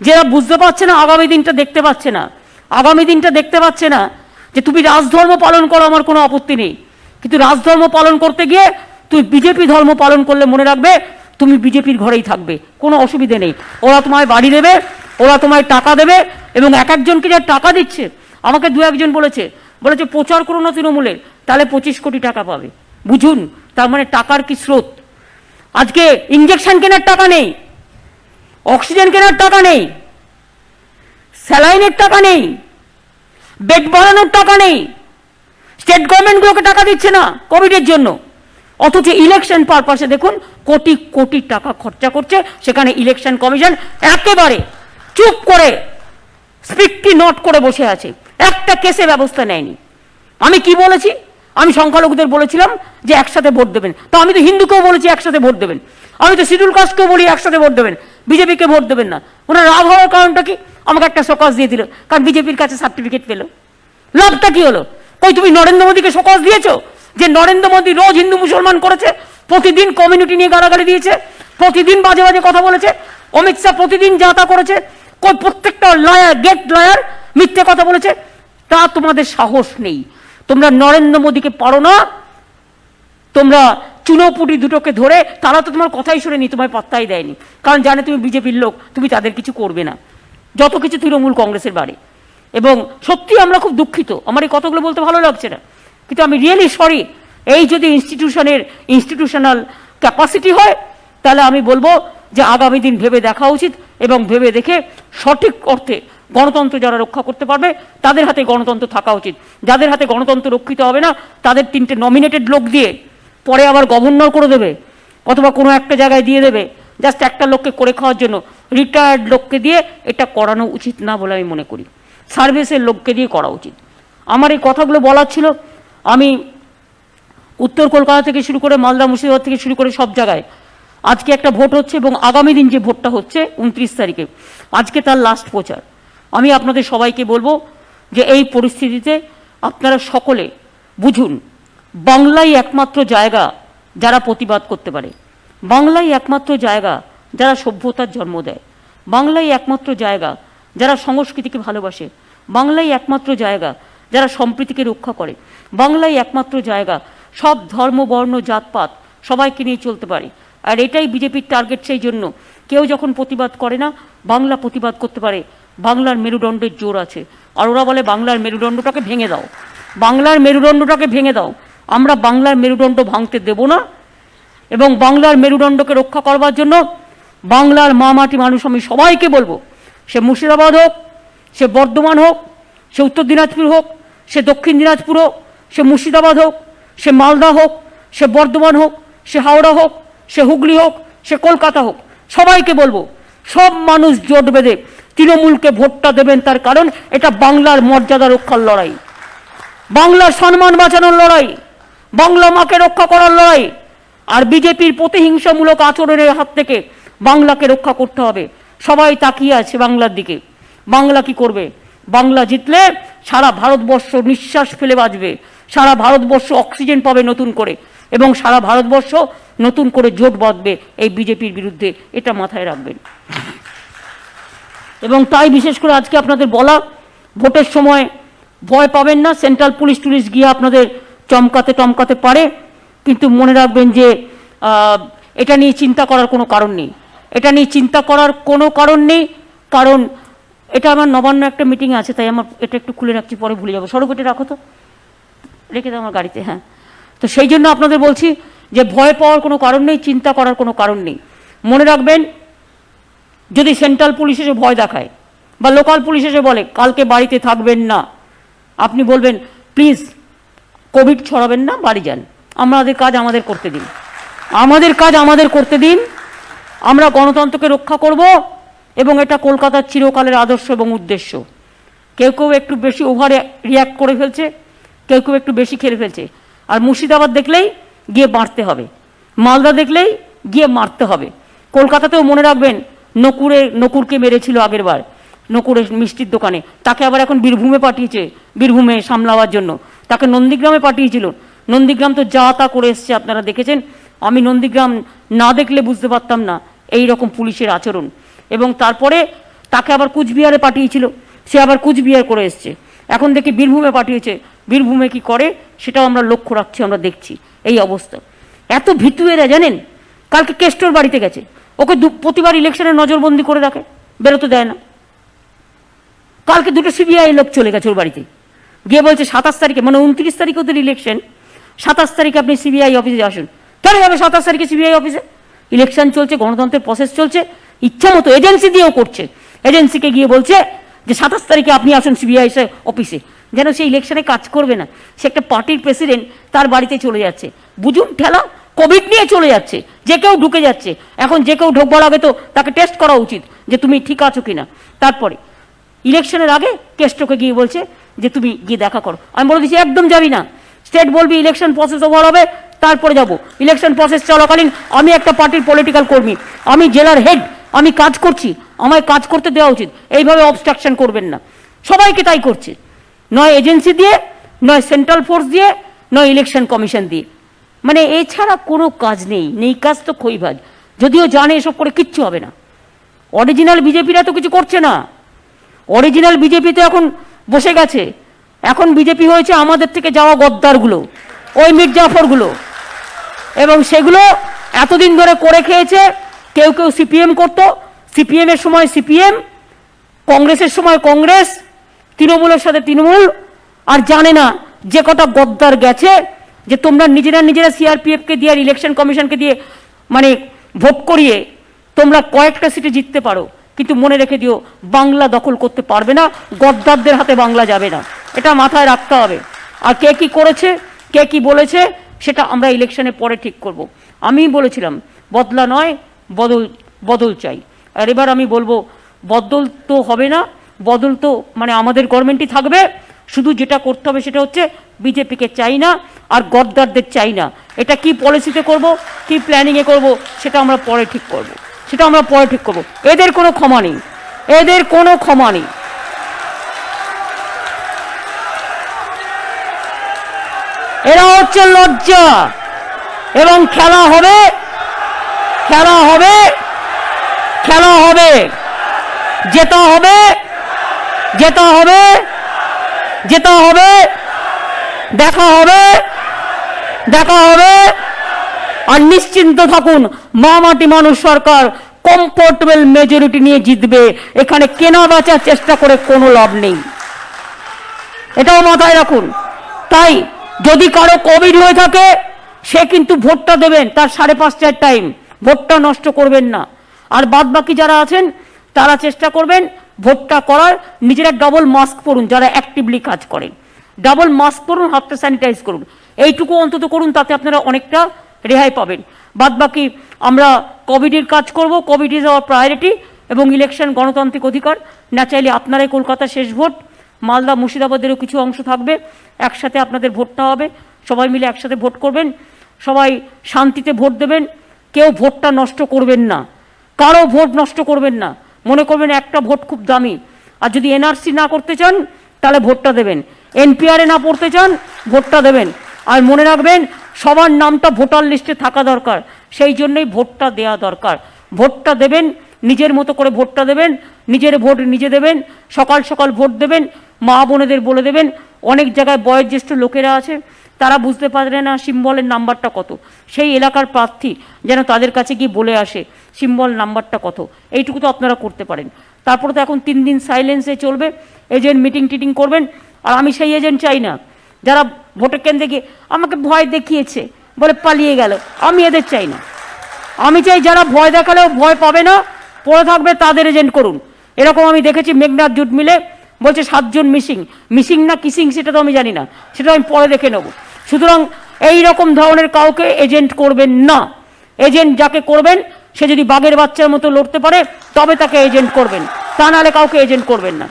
যে এরা বুঝতে পারছে না, আগামী দিনটা দেখতে পাচ্ছে না, আগামী দিনটা দেখতে পাচ্ছে না। যে তুমি রাজধর্ম পালন করো, আমার কোনো আপত্তি নেই, কিন্তু রাজধর্ম পালন করতে গিয়ে তুমি বিজেপি ধর্ম পালন করলে মনে রাখবে তুমি বিজেপির ঘরেই থাকবে, কোনো অসুবিধে নেই। ওরা তোমায় বাড়ি দেবে, ওরা তোমায় টাকা দেবে, এবং এক একজনকে যা টাকা দিচ্ছে, আমাকে 2-1 বলেছে প্রচার করো না তৃণমূলের, তাহলে 25 কোটি টাকা পাবে। বুঝুন তার মানে টাকার কি স্রোত। আজকে ইঞ্জেকশন কেনার টাকা নেই, অক্সিজেন কেনার টাকা নেই, স্যালাইনের টাকা নেই, বেড বাড়ানোর টাকা নেই, স্টেট গভর্নমেন্টগুলোকে টাকা দিচ্ছে না কোভিডের জন্য, অথচ ইলেকশন পারপাসে দেখুন কোটি কোটি টাকা খরচা করছে। সেখানে ইলেকশন কমিশন একেবারে চুপ করে স্ট্রিক্টলি নোট করে বসে আছে, একটা কেসে ব্যবস্থা নেয়নি। আমি কি বলেছি? আমি সংখ্যালঘুদের বলেছিলাম যে একসাথে ভোট দেবেন, তো আমি তো হিন্দুকেও বলেছি একসাথে ভোট দেবেন, আমি তো শিডিউল কাস্টকেও বলি একসাথে ভোট দেবেন, বিজেপিকে ভোট দেবেন না। ওনার রাগ হওয়ার কারণটা কি? আমাকে একটা শোকজ দিয়ে দিল, কারণ বিজেপির কাছে সার্টিফিকেট পেল। লাভটা কি হলো? কই তুমি নরেন্দ্র মোদীকে শোকজ দিয়েছো যে নরেন্দ্র মোদী রোজ হিন্দু মুসলমান করেছে, প্রতিদিন কমিউনিটি নিয়ে গালাগালি দিয়েছে, প্রতিদিন বাজে বাজে কথা বলেছে, অমিত শাহ প্রতিদিন যা তা করেছে, কই প্রত্যেকটা লয়ার, গেট লয়ার মিথ্যে কথা বলেছে। তা তোমাদের সাহস নেই, তোমরা নরেন্দ্র মোদীকে পারো না, তোমরা চুনোপুটি দুটোকে ধরে, তারা তো তোমার কথাই শোনেনি, তোমায় পাত্তাই দেয়নি, কারণ জানে তুমি বিজেপির লোক, তুমি তাদের কিছু করবে না, যত কিছু তৃণমূল কংগ্রেসের বাড়ি। এবং সত্যি আমরা খুব দুঃখিত, আমার এই কথাগুলো বলতে ভালো লাগছে না, কিন্তু আমি রিয়েলি সরি। এই যদি ইনস্টিটিউশনাল ক্যাপাসিটি হয়, তাহলে আমি বলবো যে আগামী দিন ভেবে দেখা উচিত, এবং ভেবে দেখে সঠিক অর্থে গণতন্ত্র যারা রক্ষা করতে পারবে তাদের হাতে গণতন্ত্র থাকা উচিত। যাদের হাতে গণতন্ত্র রক্ষিত হবে না, তাদের 3টে নমিনেটেড লোক দিয়ে পরে আবার গভর্নর করে দেবে, অথবা কোনো একটা জায়গায় দিয়ে দেবে জাস্ট একটা লোককে করে খাওয়ার জন্য। রিটায়ার্ড লোককে দিয়ে এটা করানো উচিত না বলে আমি মনে করি, সার্ভিসের লোককে দিয়ে করা উচিত। আমার এই কথাগুলো বলার ছিল। আমি উত্তর কলকাতা থেকে শুরু করে মালদা, মুর্শিদাবাদ থেকে শুরু করে সব জায়গায় আজকে একটা ভোট হচ্ছে, এবং আগামী দিন যে ভোটটা হচ্ছে 29 তারিখে, আজকে তার লাস্ট প্রচার। আমি আপনাদের সবাইকে বলবো যে এই পরিস্থিতিতে আপনারা সকলে বুঝুন, বাংলাই একমাত্র জায়গা যারা প্রতিবাদ করতে পারে, বাংলাই একমাত্র জায়গা যারা সভ্যতার জন্ম দেয়, বাংলাই একমাত্র জায়গা যারা সংস্কৃতিকে ভালোবাসে, বাংলাই একমাত্র জায়গা যারা সম্প্রীতিকে রক্ষা করে, বাংলাই একমাত্র জায়গা সব ধর্ম, বর্ণ, জাতপাত সবাইকে নিয়ে চলতে পারে। আর এটাই বিজেপির টার্গেট। সেই জন্য কেউ যখন প্রতিবাদ করে না, বাংলা প্রতিবাদ করতে পারে, বাংলার মেরুদণ্ডের জোর আছে। আর ওরা বলে বাংলার মেরুদণ্ডটাকে ভেঙে দাও, বাংলার মেরুদণ্ডটাকে ভেঙে দাও। আমরা বাংলার মেরুদণ্ড ভাঙতে দেব না, এবং বাংলার মেরুদণ্ডকে রক্ষা করবার জন্য বাংলার মা মাটি মানুষ আমি সবাইকে বলবো, সে মুর্শিদাবাদ হোক, সে বর্ধমান হোক, সে উত্তর দিনাজপুর হোক, সে দক্ষিণ দিনাজপুর হোক, সে মুর্শিদাবাদ হোক, সে মালদা হোক, সে বর্ধমান হোক, সে হাওড়া হোক, সে হুগলি হোক, সে কলকাতা হোক, সবাইকে বলবো সব মানুষ জোট বেঁধে তৃণমূলকে ভোটটা দেবেন। তার কারণ এটা বাংলার মর্যাদা রক্ষার লড়াই, বাংলার সম্মান বাঁচানোর লড়াই, বাংলা মাকে রক্ষা করার লড়াই। আর বিজেপির প্রতিহিংসামূলক আচরণের হাত থেকে বাংলাকে রক্ষা করতে হবে। সবাই তাকিয়ে আছে বাংলার দিকে। বাংলা কি করবে? বাংলা জিতলে সারা ভারতবর্ষ নিঃশ্বাস ফেলে বাঁচবে, সারা ভারতবর্ষ অক্সিজেন পাবে নতুন করে, এবং সারা ভারতবর্ষ নতুন করে জোট বাঁধবে এই বিজেপির বিরুদ্ধে। এটা মাথায় রাখবেন। এবং তাই বিশেষ করে আজকে আপনাদের বলা, ভোটের সময় ভয় পাবেন না। সেন্ট্রাল পুলিশ টুলিশ গিয়ে আপনাদের চমকাতে পারে, কিন্তু মনে রাখবেন যে এটা নিয়ে চিন্তা করার কোনো কারণ নেই। এটা নিয়ে চিন্তা করার কোনো কারণ নেই, কারণ এটা আমার নবান্ন একটা মিটিং আছে, তাই আমার এটা একটু খুলে রাখছি, পরে ভুলে যাবো। সরব এটা রাখো তো, রেখে দাও আমার গাড়িতে। হ্যাঁ, তো সেই জন্য আপনাদের বলছি যে ভয় পাওয়ার কোনো কারণ নেই, চিন্তা করার কোনো কারণ নেই। মনে রাখবেন, যদি সেন্ট্রাল পুলিশ এসে ভয় দেখায় বা লোকাল পুলিশ এসে বলে কালকে বাড়িতে থাকবেন না, আপনি বলবেন প্লিজ কোভিড ছড়াবেন না, বাড়ি যান, আমাদের কাজ আমাদের করতে দিন, আমাদের কাজ আমাদের করতে দিন। আমরা গণতন্ত্রকে রক্ষা করব, এবং এটা কলকাতার চিরকালের আদর্শ এবং উদ্দেশ্য। কেউ কেউ একটু বেশি ওভার রিয়াক্ট করে ফেলছে, কেউ কেউ একটু বেশি খেলে ফেলছে। আর মুর্শিদাবাদ দেখলেই গিয়ে মারতে হবে, মালদা দেখলেই গিয়ে মারতে হবে। কলকাতাতেও মনে রাখবেন, নকুরকে মেরেছিল আগের বার, নকুরের মিষ্টির দোকানে, তাকে আবার এখন বীরভূমে পাঠিয়েছে, বীরভূমে সামলাবার জন্য। তাকে নন্দীগ্রামে পাঠিয়েছিল, নন্দীগ্রাম তো যা তা করে এসছে, আপনারা দেখেছেন। আমি নন্দীগ্রাম না দেখলে বুঝতে পারতাম না এই রকম পুলিশের আচরণ। এবং তারপরে তাকে আবার কুচবিহারে পাঠিয়েছিল, সে আবার কুচবিহার করে এসছে। এখন দেখি বীরভূমে পাঠিয়েছে, বীরভূমে কি করে সেটাও আমরা লক্ষ্য রাখছি, আমরা দেখছি এই অবস্থা। এত ভীতু এরা জানেন, কালকে কেষ্টর বাড়িতে গেছে, ওকে প্রতিবার ইলেকশনে নজরবন্দি করে রাখে, বেরোতে দেয় না। কালকে দুটো সিবিআই লোক চলে গেছে ওর বাড়িতে, গিয়ে বলছে 27 তারিখে, মানে 29 তারিখে ওদের ইলেকশন, 27 তারিখে আপনি সিবিআই অফিসে আসুন। কেন যাবে 27 তারিখে সিবিআই অফিসে? ইলেকশন চলছে, গণতন্ত্রের প্রসেস চলছে, ইচ্ছা মতো এজেন্সি দিয়েও করছে। এজেন্সিকে গিয়ে বলছে যে 27 তারিখে আপনি আসুন সিবিআই অফিসে, যেন সে ইলেকশনে কাজ করবে না। সে একটা পার্টির প্রেসিডেন্ট, তার বাড়িতে চলে যাচ্ছে, বুঝুন ঠেলা, কোভিড নিয়ে চলে যাচ্ছে, যে কেউ ঢুকে যাচ্ছে। এখন যে কেউ ঢোকবার আগে তো তাকে টেস্ট করা উচিত যে তুমি ঠিক আছো কিনা। তারপরে ইলেকশনের আগে কেষ্টকে গিয়ে বলছে যে তুমি গিয়ে দেখা করো। আমি বলে দিচ্ছি একদম যাবি না, স্টেট বলবি ইলেকশন প্রসেস ওভার হবে তারপরে যাব। ইলেকশন প্রসেস চলাকালীন আমি একটা পার্টির পলিটিক্যাল কর্মী, আমি জেলার হেড, আমি কাজ করছি, আমায় কাজ করতে দেওয়া উচিত। এইভাবে অবস্ট্রাকশন করবেন না। সবাইকে তাই করছে, নয় এজেন্সি দিয়ে, নয় সেন্ট্রাল ফোর্স দিয়ে, নয় ইলেকশন কমিশন দিয়ে। মানে এছাড়া কোনো কাজ নেই কাজ তো খইভাজ। যদিও জানে এসব করে কিচ্ছু হবে না। অরিজিনাল বিজেপিরা তো কিছু করছে না, অরিজিনাল বিজেপি তো এখন বসে গেছে। এখন বিজেপি হয়েছে আমাদের থেকে যাওয়া গদ্দারগুলো, ওই মির্জাফরগুলো, এবং সেগুলো এতদিন ধরে করে খেয়েছে। কেউ কেউ সিপিএম করতো, সিপিএমের সময় সিপিএম, কংগ্রেসের সময় কংগ্রেস, তৃণমূলের সাথে তৃণমূল। আর জানে না যে কটা গদ্দার গেছে, যে তোমরা নিজেরা সিআরপিএফকে দিয়ে আর ইলেকশন কমিশনকে দিয়ে মানে ভোট করিয়ে তোমরা কয়েকটা সিটে জিততে পারো, কিন্তু মনে রেখে দিও বাংলা দখল করতে পারবে না, গদ্দারদের হাতে বাংলা যাবে না। এটা মাথায় রাখতে হবে। আর কে কি করেছে, কে কি বলেছে, সেটা আমরা ইলেকশনের পরে ঠিক করব। আমি বলেছিলাম বদলা নয়, বদল চাই। আর এবার আমি বলবো বদল তো হবে না, বদল তো মানে আমাদের গভর্নমেন্টই থাকবে। শুধু যেটা করতে হবে সেটা হচ্ছে বিজেপিকে চাই না আর গদ্দারদের চাই না। এটা কি পলিসিতে করব, কি প্ল্যানিংয়ে করব, সেটা আমরা পরে ঠিক করব, এদের কোনো ক্ষমা নেই, এদের কোনো ক্ষমা নেই। এরা হচ্ছে লজ্জা। এবং খেলা হবে, জেতা হবে, দেখা হবে। আর নিশ্চিন্ত থাকুন, মাটি মানুষ সরকার কমফোর্টেবল মেজরিটি নিয়ে জিতবে। এখানে কেনা বেচার চেষ্টা করে কোনো লাভ নেই, এটাও মাথায় রাখুন। তাই যদি কারো কোভিড হয়ে থাকে, সে কিন্তু ভোটটা দেবেন তার 5:30টার টাইম, ভোটটা নষ্ট করবেন না। আর বাদ বাকি যারা আছেন তারা চেষ্টা করবেন ভোটটা করার, নিজেরা ডবল মাস্ক পরুন যারা অ্যাক্টিভলি কাজ করেন। ডাবল মাস্ক পরুন, হাতটা স্যানিটাইজ করুন, এইটুকু অন্তত করুন, তাতে আপনারা অনেকটা রেহাই পাবেন। বাদ বাকি আমরা কোভিডের কাজ করব, কোভিড ইজ আওয়ার প্রায়োরিটি, এবং ইলেকশন গণতান্ত্রিক অধিকার। না চাইলে আপনারাই কলকাতা শেষ ভোট, মালদা মুর্শিদাবাদেরও কিছু অংশ থাকবে, একসাথে আপনাদের ভোটটা হবে, সবাই মিলে একসাথে ভোট করবেন, সবাই শান্তিতে ভোট দেবেন, কেউ ভোটটা নষ্ট করবেন না, কারো ভোট নষ্ট করবেন না, মনে করবেন একটা ভোট খুব দামি। আর যদি এনআরসি না করতে চান তাহলে ভোটটা দেবেন, এনপিআরে না পড়তে চান ভোটটা দেবেন। আর মনে রাখবেন সবার নামটা ভোটার লিস্টে থাকা দরকার, সেই জন্যই ভোটটা দেওয়া দরকার। ভোটটা দেবেন, নিজের মতো করে ভোটটা দেবেন, নিজের ভোট নিজে দেবেন, সকাল সকাল ভোট দেবেন, মা বোনেদের বলে দেবেন। অনেক জায়গায় বয়োজ্যেষ্ঠ লোকেরা আছে, তারা বুঝতে পারে না সিম্বলের নাম্বারটা কত, সেই এলাকার প্রার্থী যেন তাদের কাছে গিয়ে বলে আসে সিম্বল নাম্বারটা কত, এইটুকু তো আপনারা করতে পারেন। তারপরে তো এখন 3 দিন সাইলেন্সে চলবে, এজেন্ট মিটিং টিটিং করবেন। আর আমি সেই এজেন্ট চাই না যারা ভোটের কেন্দ্রে গিয়ে আমাকে ভয় দেখিয়েছে বলে পালিয়ে গেল, আমি এদের চাই না। আমি চাই যারা ভয় দেখালেও ভয় পাবে না, পড়ে থাকবে, তাদের এজেন্ট করুন। এরকম আমি দেখেছি মেঘনাথ জুট মিলে বলছে 7 জন মিসিং, মিসিং না কিসিং সেটা তো আমি জানি না, সেটা আমি পরে দেখে নেব। সুতরাং এই রকম ধরনের কাউকে এজেন্ট করবেন না। এজেন্ট যাকে করবেন সে যদি বাঘের বাচ্চার মতো লড়তে পারে তবে তাকে এজেন্ট করবেন, তা নাহলে কাউকে এজেন্ট করবেন না।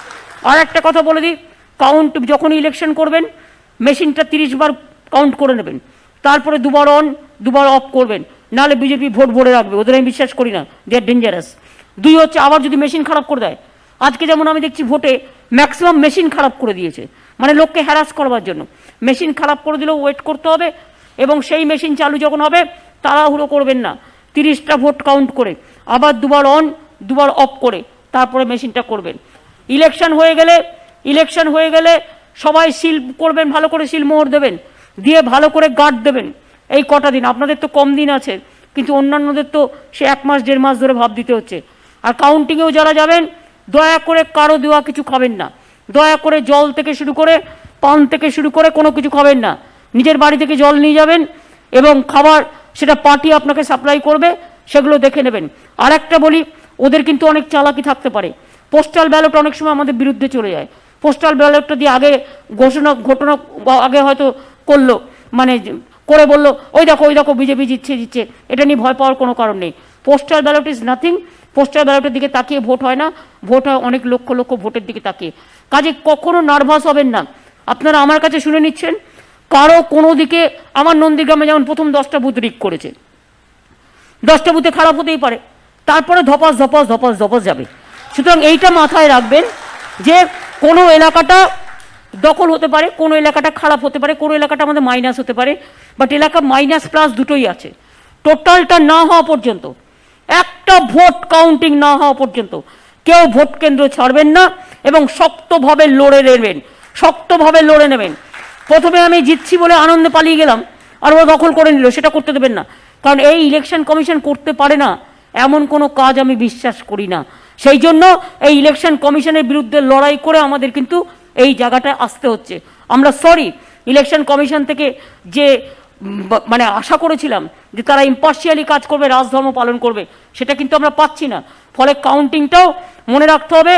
আর একটা কথা বলে দিই, কাউন্ট যখন ইলেকশন করবেন মেশিনটা 30 বার কাউন্ট করে নেবেন, তারপরে 2 বার অন 2 বার অফ করবেন, নাহলে বিজেপি ভোট ভরে রাখবে, ওদের আমি বিশ্বাস করি না, দে আর ডেঞ্জারাস। 2 হচ্ছে আবার যদি মেশিন খারাপ করে দেয়, আজকে যেমন আমি দেখছি ভোটে ম্যাক্সিমাম মেশিন খারাপ করে দিয়েছে, মানে লোককে হ্যারাস করবার জন্য। মেশিন খারাপ করে দিলেও ওয়েট করতে হবে, এবং সেই মেশিন চালু যখন হবে তাড়াহুড়ো করবেন না, 30টা ভোট কাউন্ট করে আবার 2 বার অন 2 বার অফ করে তারপরে মেশিনটা করবেন। ইলেকশন হয়ে গেলে সবাই সিল করবেন, ভালো করে সিল মোহর দেবেন, দিয়ে ভালো করে গার্ড দেবেন। এই কটা দিন আপনাদের তো কম দিন আছে, কিন্তু অন্যান্যদের তো সে 1 মাস 1.5 মাস ধরে ভাব দিতে হচ্ছে। আর কাউন্টিংয়েও যারা যাবেন দয়া করে কারো দেওয়া কিছু খাবেন না, দয়া করে জল থেকে শুরু করে পান থেকে শুরু করে কোনো কিছু খাবেন না, নিজের বাড়ি থেকে জল নিয়ে যাবেন, এবং খাবার সেটা পার্টি আপনাকে সাপ্লাই করবে, সেগুলো দেখে নেবেন। আর একটা বলি, ওদের কিন্তু অনেক চালাকি থাকতে পারে, পোস্টাল ব্যালট অনেক সময় আমাদের বিরুদ্ধে চলে যায়। পোস্টাল ব্যালটটা দিয়ে আগে ঘটনা আগে হয়তো করলো, মানে করে বললো ওই দেখো বিজেপি জিতছে, এটা নিয়ে ভয় পাওয়ার কোনো কারণ নেই। Postal ballot is nothing, postal ব্যালটের দিকে তাকিয়ে ভোট হয় না, ভোট হয় অনেক লক্ষ লক্ষ ভোটের দিকে তাকিয়ে। কাজে কখনো নার্ভাস হবেন না। আপনারা আমার কাছে শুনে নিচ্ছেন, কারো কোনো দিকে, আমার নন্দীগ্রামে যেমন প্রথম 10টা বুথ রিক করেছে, 10টা বুথে খারাপ হতেই পারে, তারপরে ধপাস যাবে। সুতরাং এইটা মাথায় রাখবেন যে কোনো এলাকাটা দখল হতে পারে, কোনো এলাকাটা খারাপ হতে পারে, কোনো এলাকাটা আমাদের মাইনাস হতে পারে, বাট এলাকা মাইনাস প্লাস দুটোই আছে। টোটালটা না হওয়া পর্যন্ত, একটা ভোট কাউন্টিং না হওয়া পর্যন্ত কেউ ভোট কেন্দ্র ছাড়বেন না, এবং শক্তভাবে লড়ে নেবেন। প্রথমে আমি জিতছি বলে আনন্দে পালিয়ে গেলাম আর ওরা দখল করে নিল, সেটা করতে দেবেন না। কারণ এই ইলেকশন কমিশন করতে পারে না এমন কোনো কাজ আমি বিশ্বাস করি না। সেই জন্য এই ইলেকশন কমিশনের বিরুদ্ধে লড়াই করে আমাদের কিন্তু এই জায়গাটায় আসতে হচ্ছে। আমরা সরি, ইলেকশন কমিশন থেকে যে মানে আশা করেছিলাম যে তারা ইম্পার্শিয়ালি কাজ করবে, রাজধর্ম পালন করবে, সেটা কিন্তু আমরা পাচ্ছি না। ফলে কাউন্টিংটাও মনে রাখতে হবে,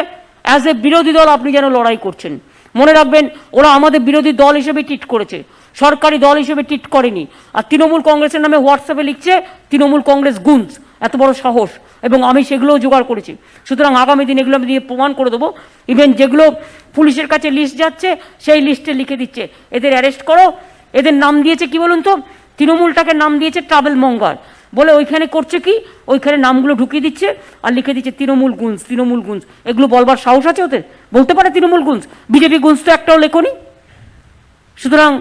অ্যাজ এ বিরোধী দল আপনি যেন লড়াই করছেন। মনে রাখবেন ওরা আমাদের বিরোধী দল হিসেবে ট্রিট করেছে, সরকারি দল হিসেবে ট্রিট করেনি। আর তৃণমূল কংগ্রেসের নামে হোয়াটসঅ্যাপে লিখছে তৃণমূল কংগ্রেস গুঞ্জ, এত বড় সাহস, এবং আমি সেগুলোও জোগাড় করেছি। সুতরাং আগামী দিন এগুলো আমি দিয়ে প্রমাণ করে দেবো। ইভেন যেগুলো পুলিশের কাছে লিস্ট যাচ্ছে সেই লিস্টে লিখে দিচ্ছে এদের অ্যারেস্ট করো। এদের নাম দিয়েছে কি বলুন তো, তৃণমূলটাকে নাম দিয়েছে ট্রাভেল মঙ্গার, বলে ওইখানে করছে কি, ওইখানে নামগুলো ঢুকিয়ে দিচ্ছে আর লিখে দিচ্ছে তৃণমূল গুঞ্জ। এগুলো বলবার সাহস আছে ওদের? বলতে পারে তৃণমূল গুঞ্জ? বিজেপি গুঞ্জ তো একটাও লেখনি। সুতরাং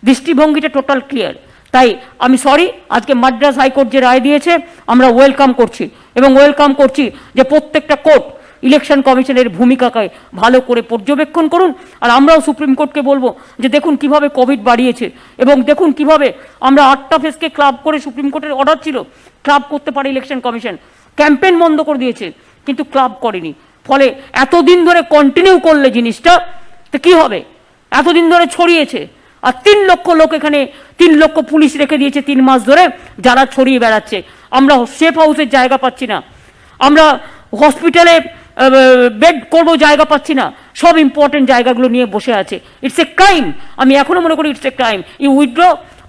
দৃষ্টিভঙ্গিটা টোটাল ক্লিয়ার। তাই আমি সরি, আজকে মাদ্রাজ হাইকোর্ট যে রায় দিয়েছে আমরা ওয়েলকাম করছি, এবং ওয়েলকাম করছি যে প্রত্যেকটা কোর্ট ইলেকশন কমিশনের ভূমিকাকে ভালো করে পর্যবেক্ষণ করুন। আর আমরাও সুপ্রিম কোর্টকে বলবো যে দেখুন কিভাবে কোভিড বাড়িয়েছে, এবং দেখুন কিভাবে আমরা 8টা ফেজকে ক্লাব করে, সুপ্রিম কোর্টের অর্ডার ছিল ক্লাব করতে পারে ইলেকশন কমিশন, ক্যাম্পেইন বন্ধ করে দিয়েছে কিন্তু ক্লাব করেনি। ফলে এতদিন ধরে কন্টিনিউ করলে জিনিসটা তো কি হবে, এতদিন ধরে ছড়িয়েছে, আর 3 লক্ষ লোক এখানে, 3 লক্ষ পুলিশ রেখে দিয়েছে 3 মাস ধরে, যারা ছড়িয়ে বেড়াচ্ছে। আমরা সেফ হাউসের জায়গা পাচ্ছি না, আমরা হসপিটালে বেড করবো জায়গা পাচ্ছি না, সব ইম্পর্টেন্ট জায়গাগুলো নিয়ে বসে আছে। ইটস এ ক্রাইম, আমি এখনো মনে করি it's a crime. You withdraw,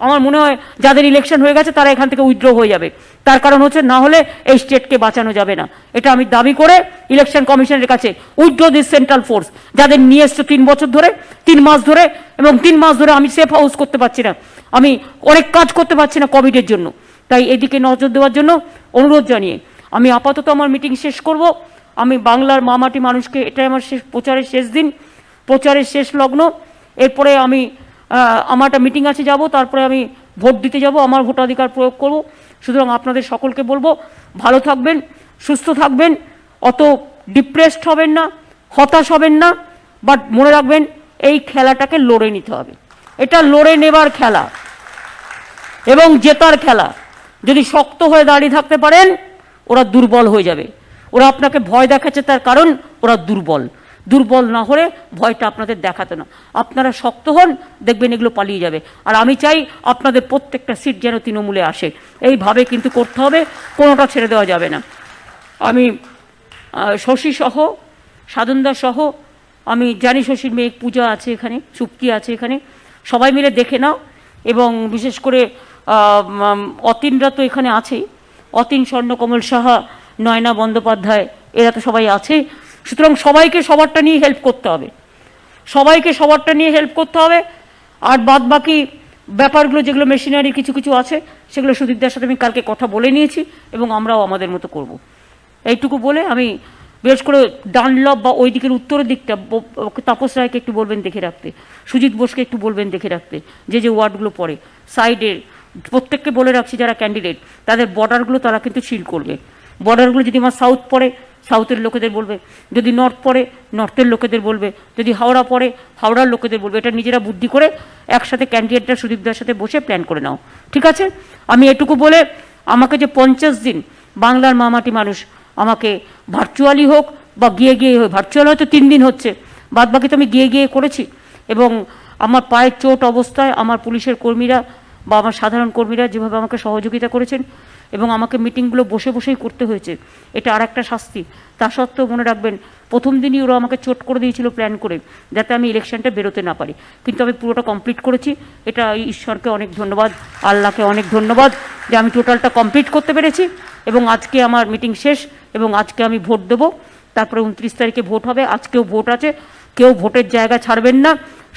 আমার মনে হয় যাদের ইলেকশন হয়ে গেছে তারা এখান থেকে উইথড্র হয়ে যাবে। তার কারণ হচ্ছে না হলে এই স্টেটকে বাঁচানো যাবে না। এটা আমি দাবি করে ইলেকশন কমিশনের কাছে উইথড্র দিস সেন্ট্রাল ফোর্স, যাদের নিয়ে এসছে 3 বছর ধরে, 3 মাস ধরে, এবং 3 মাস ধরে আমি সেফ হাউস করতে পারছি না, আমি অনেক কাজ করতে পারছি না কোভিডের জন্য। তাই এদিকে নজর দেওয়ার জন্য অনুরোধ জানিয়ে আমি আপাতত আমার মিটিং শেষ করব। আমি বাংলার মামাটি মানুষকে, এটাই আমার শেষ প্রচারের শেষ দিন, প্রচারের শেষ লগ্ন। এরপরে আমি আমার একটা মিটিং আছে যাব, তারপরে আমি ভোট দিতে যাব, আমার ভোটাধিকার প্রয়োগ করব। সুতরাং আপনাদের সকলকে বলবো ভালো থাকবেন, সুস্থ থাকবেন, অত ডিপ্রেসড হবেন না, হতাশ হবেন না, বাট মনে রাখবেন এই খেলাটাকে লড়ে নিতে হবে। এটা লড়ে নেবার খেলা এবং জেতার খেলা। যদি শক্ত হয়ে দাঁড়িয়ে থাকতে পারেন, ওরা দুর্বল হয়ে যাবে। ওরা আপনাকে ভয় দেখাচ্ছে, তার কারণ ওরা দুর্বল। দুর্বল না হলে ভয়টা আপনাদের দেখাতো না। আপনারা শক্ত হন, দেখবেন এগুলো পালিয়ে যাবে। আর আমি চাই আপনাদের প্রত্যেকটা সিট যেন তৃণমূলে আসে, এইভাবে কিন্তু করতে হবে, কোনোটা ছেড়ে দেওয়া যাবে না। আমি শশী সহ, সাধনদা সহ, আমি জানি শশীর মেয়ে পূজা আছে এখানে, চুপকি আছে এখানে, সবাই মিলে দেখে নাও। এবং বিশেষ করে অতীনরা তো এখানে আছেই, অতীন, স্বর্ণকমল সাহা, নয়না বন্দ্যোপাধ্যায়, এরা তো সবাই আছে। সুতরাং সবাইকে সবারটা নিয়ে হেল্প করতে হবে, সবাইকে সবারটা নিয়ে হেল্প করতে হবে। আর বাদ বাকি ব্যাপারগুলো যেগুলো মেশিনারি কিছু কিছু আছে, সেগুলো সুদীপদার সাথে আমি কালকে কথা বলে নিয়েছি, এবং আমরাও আমাদের মতো করব। এইটুকু বলে আমি বিশেষ করে ডানলপ বা ওই দিকের উত্তরের দিকটা তাপস রায়কে একটু বলবেন দেখে রাখতে, সুজিত বোসকে একটু বলবেন দেখে রাখতে, যে যে ওয়ার্ডগুলো পড়ে সাইডের প্রত্যেককে বলে রাখছি যারা ক্যান্ডিডেট, তাদের বর্ডারগুলো তারা কিন্তু সিল করবে। বর্ডারগুলো যদি আমার সাউথ পড়ে, সাউথের লোকেদের বলবে, যদি নর্থ পড়ে, নর্থের লোকেদের বলবে, যদি হাওড়া পড়ে, হাওড়ার লোকেদের বলবে। এটা নিজেরা বুদ্ধি করে একসাথে ক্যান্ডিডেটরা সুদীপদার সাথে বসে প্ল্যান করে নাও, ঠিক আছে? আমি এটুকু বলে আমাকে যে 50 দিন বাংলার মামাটি মানুষ আমাকে ভার্চুয়ালি হোক বা গিয়ে গিয়ে হোক, ভার্চুয়াল হয়তো 3 দিন হচ্ছে, বাদ বাকি তো আমি গিয়ে গিয়ে করেছি। এবং আমার পায়ের চোট অবস্থায় আমার পুলিশের কর্মীরা বা আমার সাধারণ কর্মীরা যেভাবে আমাকে সহযোগিতা করেছেন, এবং আমাকে মিটিংগুলো বসে বসেই করতে হয়েছে, এটা আর একটা শাস্তি। তা সত্ত্বেও মনে রাখবেন, প্রথম দিনই ওরা আমাকে চোট করে দিয়েছিল প্ল্যান করে, যাতে আমি ইলেকশনটা বেরোতে না পারি, কিন্তু আমি পুরোটা কমপ্লিট করেছি। এটা ঈশ্বরকে অনেক ধন্যবাদ, আল্লাহকে অনেক ধন্যবাদ যে আমি টোটালটা কমপ্লিট করতে পেরেছি। এবং আজকে আমার মিটিং শেষ, এবং আজকে আমি ভোট দেবো। তারপরে 29 তারিখে ভোট হবে, আজকেও ভোট আছে। কেউ ভোটের জায়গা ছাড়বেন না,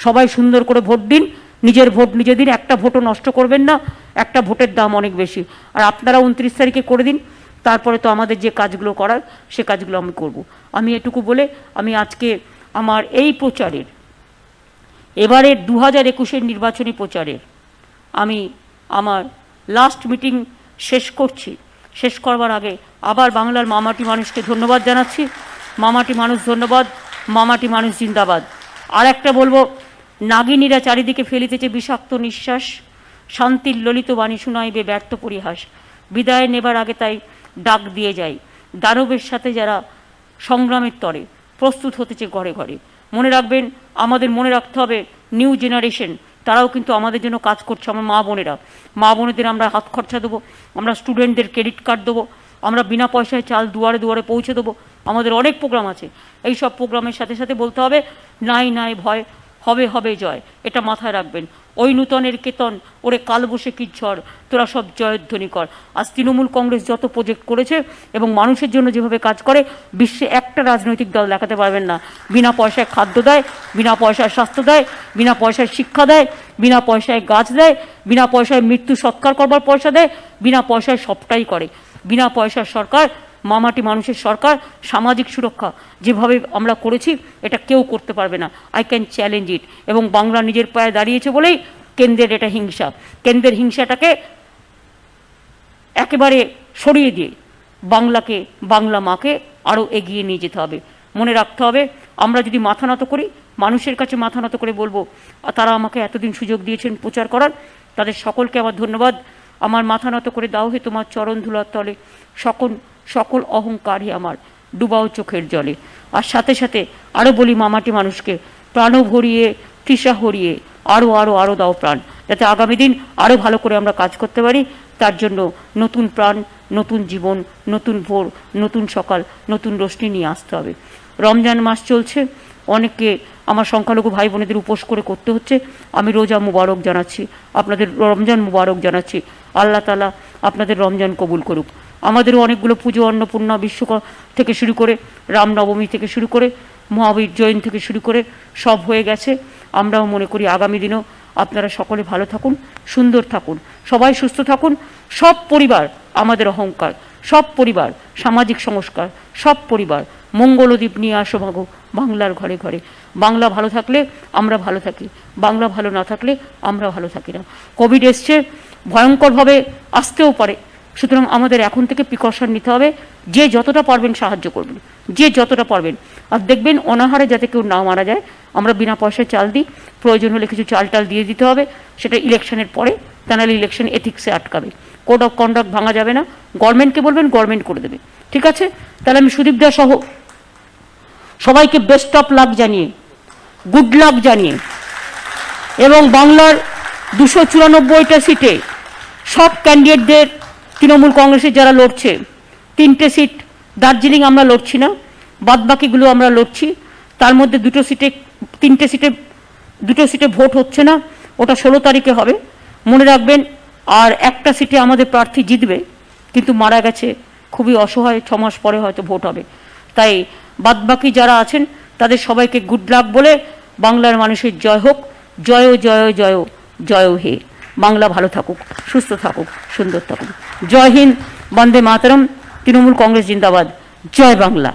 সবাই সুন্দর করে ভোট দিন, নিজের ভোট নিজে দিন, একটা ভোটও নষ্ট করবেন না, একটা ভোটের দাম অনেক বেশি। আর আপনারা 29 তারিখে করে দিন, তারপরে তো আমাদের যে কাজগুলো করার সে কাজগুলো আমি করব। আমি এটুকু বলে আমি আজকে আমার এই প্রচারের, এবারের 2021-এর নির্বাচনী প্রচারের আমি আমার লাস্ট মিটিং শেষ করছি। শেষ করবার আগে আবার বাংলার মামাটি মানুষকে ধন্যবাদ জানাচ্ছি। মামাটি মানুষ ধন্যবাদ, মামাটি মানুষ জিন্দাবাদ। আর একটা বলবো, নাগিনীরা চারিদিকে ফেলিতেছে বিষাক্ত নিঃশ্বাস, শান্তির ললিত বাণী শুনাইবে ব্যর্থ পরিহাস। বিদায় নেবার আগে তাই ডাক দিয়ে যাই, দানবের সাথে যারা সংগ্রামের তরে প্রস্তুত হতেছে ঘরে ঘরে। মনে রাখবেন, আমাদের মনে রাখতে হবে নিউ জেনারেশন, তারাও কিন্তু আমাদের জন্য কাজ করছে। আমার মা বোনেরা, মা বোনেদের আমরা হাত খরচা দেবো, আমরা স্টুডেন্টদের ক্রেডিট কার্ড দেবো, আমরা বিনা পয়সায় চাল দুয়ারে দুয়ারে পৌঁছে দেবো। আমাদের অনেক প্রোগ্রাম আছে। এই সব প্রোগ্রামের সাথে সাথে বলতে হবে, নাই নাই ভয়, হবে হবে জয়। এটা মাথায় রাখবেন। ওই নূতনের কেতন, ওরে কালবৈশাখীর ঝড়, তোরা সব জয়ধ্বনি কর। আজ তৃণমূল কংগ্রেস যত প্রজেক্ট করেছে এবং মানুষের জন্য যেভাবে কাজ করে, বিশ্বে একটা রাজনৈতিক দল দেখাতে পারবেন না বিনা পয়সায় খাদ্য দেয়, বিনা পয়সায় স্বাস্থ্য দেয়, বিনা পয়সায় শিক্ষা দেয়, বিনা পয়সায় গাছ দেয়, বিনা পয়সায় মৃত্যু সৎকার করবার পয়সা দেয়, বিনা পয়সায় সবটাই করে। বিনা পয়সার সরকার, মামাটি মানুষের সরকার, সামাজিক সুরক্ষা যেভাবে আমরা করেছি, এটা কেউ করতে পারবে না। আই ক্যান চ্যালেঞ্জ ইট। এবং বাংলা নিজের পায়ে দাঁড়িয়েছে বলেই কেন্দ্রের এটা হিংসা। কেন্দ্রের হিংসাটাকে একেবারে সরিয়ে দিয়ে বাংলাকে, বাংলা মাকে আরও এগিয়ে নিয়ে যেতে হবে। মনে রাখতে হবে, আমরা যদি মাথা নত করি, মানুষের কাছে মাথা নত করে বলবো, তারা আমাকে এতদিন সুযোগ দিয়েছেন প্রচার করার, তাদের সকলকে আমার ধন্যবাদ। আমার মাথা নত করে দাও হে তোমার চরণ ধুলার তলে, সকল অহংকারই আমার ডুবাও চোখের জলে। আর সাথে সাথে আরও বলি মামাটি মানুষকে, প্রাণও ভরিয়ে, তৃষা হরিয়ে আরও আরও আরও দাও প্রাণ, যাতে আগামী দিন আরও ভালো করে আমরা কাজ করতে পারি। তার জন্য নতুন প্রাণ, নতুন জীবন, নতুন ভোর, নতুন সকাল, নতুন রোশনি নিয়ে আসতে হবে। রমজান মাস চলছে, অনেককে আমার সংখ্যালঘু ভাই বোনেদের উপোস করে করতে হচ্ছে। আমি রোজা মুবারক জানাচ্ছি, আপনাদের রমজান মুবারক জানাচ্ছি। আল্লাহ তাআলা আপনাদের রমজান কবুল করুক। আমাদেরও অনেকগুলো পুজো, অন্নপূর্ণা, থেকে শুরু করে রামনবমী থেকে শুরু করে মহাবীর জয়ন্তী থেকে শুরু করে সব হয়ে গেছে। আমরাও মনে করি আগামী দিনেও আপনারা সকলে ভালো থাকুন, সুন্দর থাকুন, সবাই সুস্থ থাকুন। সব পরিবার আমাদের অহংকার, সব পরিবার সামাজিক সংস্কার, সব পরিবার মঙ্গলদ্বীপ নিয়ে আসো মাগো বাংলার ঘরে ঘরে। বাংলা ভালো থাকলে আমরা ভালো থাকি, বাংলা ভালো না থাকলে আমরা ভালো থাকি না। কোভিড এসছে, ভয়ঙ্করভাবে আসতেও পারে, সুতরাং আমাদের এখন থেকে প্রিকশন নিতে হবে। যে যতটা পারবেন সাহায্য করবেন, যে যতটা পারবেন। আর দেখবেন অনাহারে যাতে কেউ না মারা যায়। আমরা বিনা পয়সায় চাল দিই, প্রয়োজন হলে কিছু চাল টাল দিয়ে দিতে হবে, সেটা ইলেকশনের পরে, তা নাহলে ইলেকশন এথিক্সে আটকাবে। কোড অফ কন্ডাক্ট ভাঙা যাবে না, গভর্নমেন্টকে বলবেন, গভর্নমেন্ট করে দেবে। ঠিক আছে? তাহলে আমি সুদীপ দা সহ সবাইকে বেস্ট অফ লাক জানিয়ে, গুড লাক জানিয়ে, এবং বাংলার 294টা সিটে সব ক্যান্ডিডেটদের, তৃণমূল কংগ্রেসের যারা লড়ছে, 3টে সিট দার্জিলিং আমরা লড়ছি না, বাদবাকিগুলো আমরা লড়ছি। তার মধ্যে 3টে সিটে ভোট হচ্ছে না, ওটা 16 তারিখে হবে, মনে রাখবেন। আর একটা সিটে আমাদের প্রার্থী জিতবে, কিন্তু মারা গেছে, খুবই অসহায়, 6 মাস পরে হয়তো ভোট হবে। তাই বাদবাকি যারা আছেন তাদের সবাইকে গুড লাক বলে বাংলার মানুষের জয় হোক। জয় জয় জয় জয় হে। বাংলা ভালো থাকুক, সুস্থ থাকুক, সুন্দর থাকুক। জয় হিন্দ, বন্দে মাতরম, তৃণমূল কংগ্রেস জিন্দাবাদ, জয় বাংলা।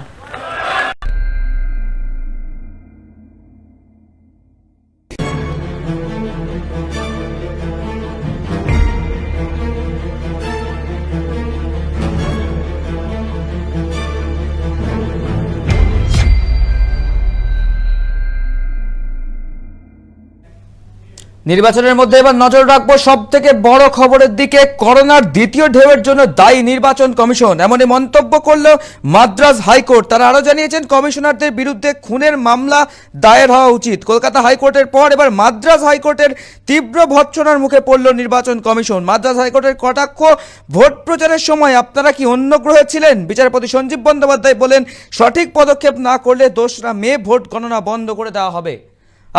নির্বাচনের মধ্যে এবার নজর রাখবো সব থেকে বড় খবরের দিকে। করোনার দ্বিতীয় ঢেউয়ের জন্য দায়ী নির্বাচন কমিশন, এমনই মন্তব্য করল মাদ্রাজ হাইকোর্ট। তারা আরো জানিয়েছেন কমিশনারদের বিরুদ্ধে খুনের মামলা দায়ের হওয়া উচিত। কলকাতা হাইকোর্টের পর এবার মাদ্রাজ হাইকোর্টের তীব্র ভৎসনার মুখে পড়ল নির্বাচন কমিশন। মাদ্রাজ হাইকোর্টের কটাক্ষ, ভোট প্রচারের সময় আপনারা কি অন্য গ্রহে ছিলেন? বিচারপতি সঞ্জীব বন্দ্যোপাধ্যায় বলেন, সঠিক পদক্ষেপ না করলে 2রা মে ভোট গণনা বন্ধ করে দেওয়া হবে।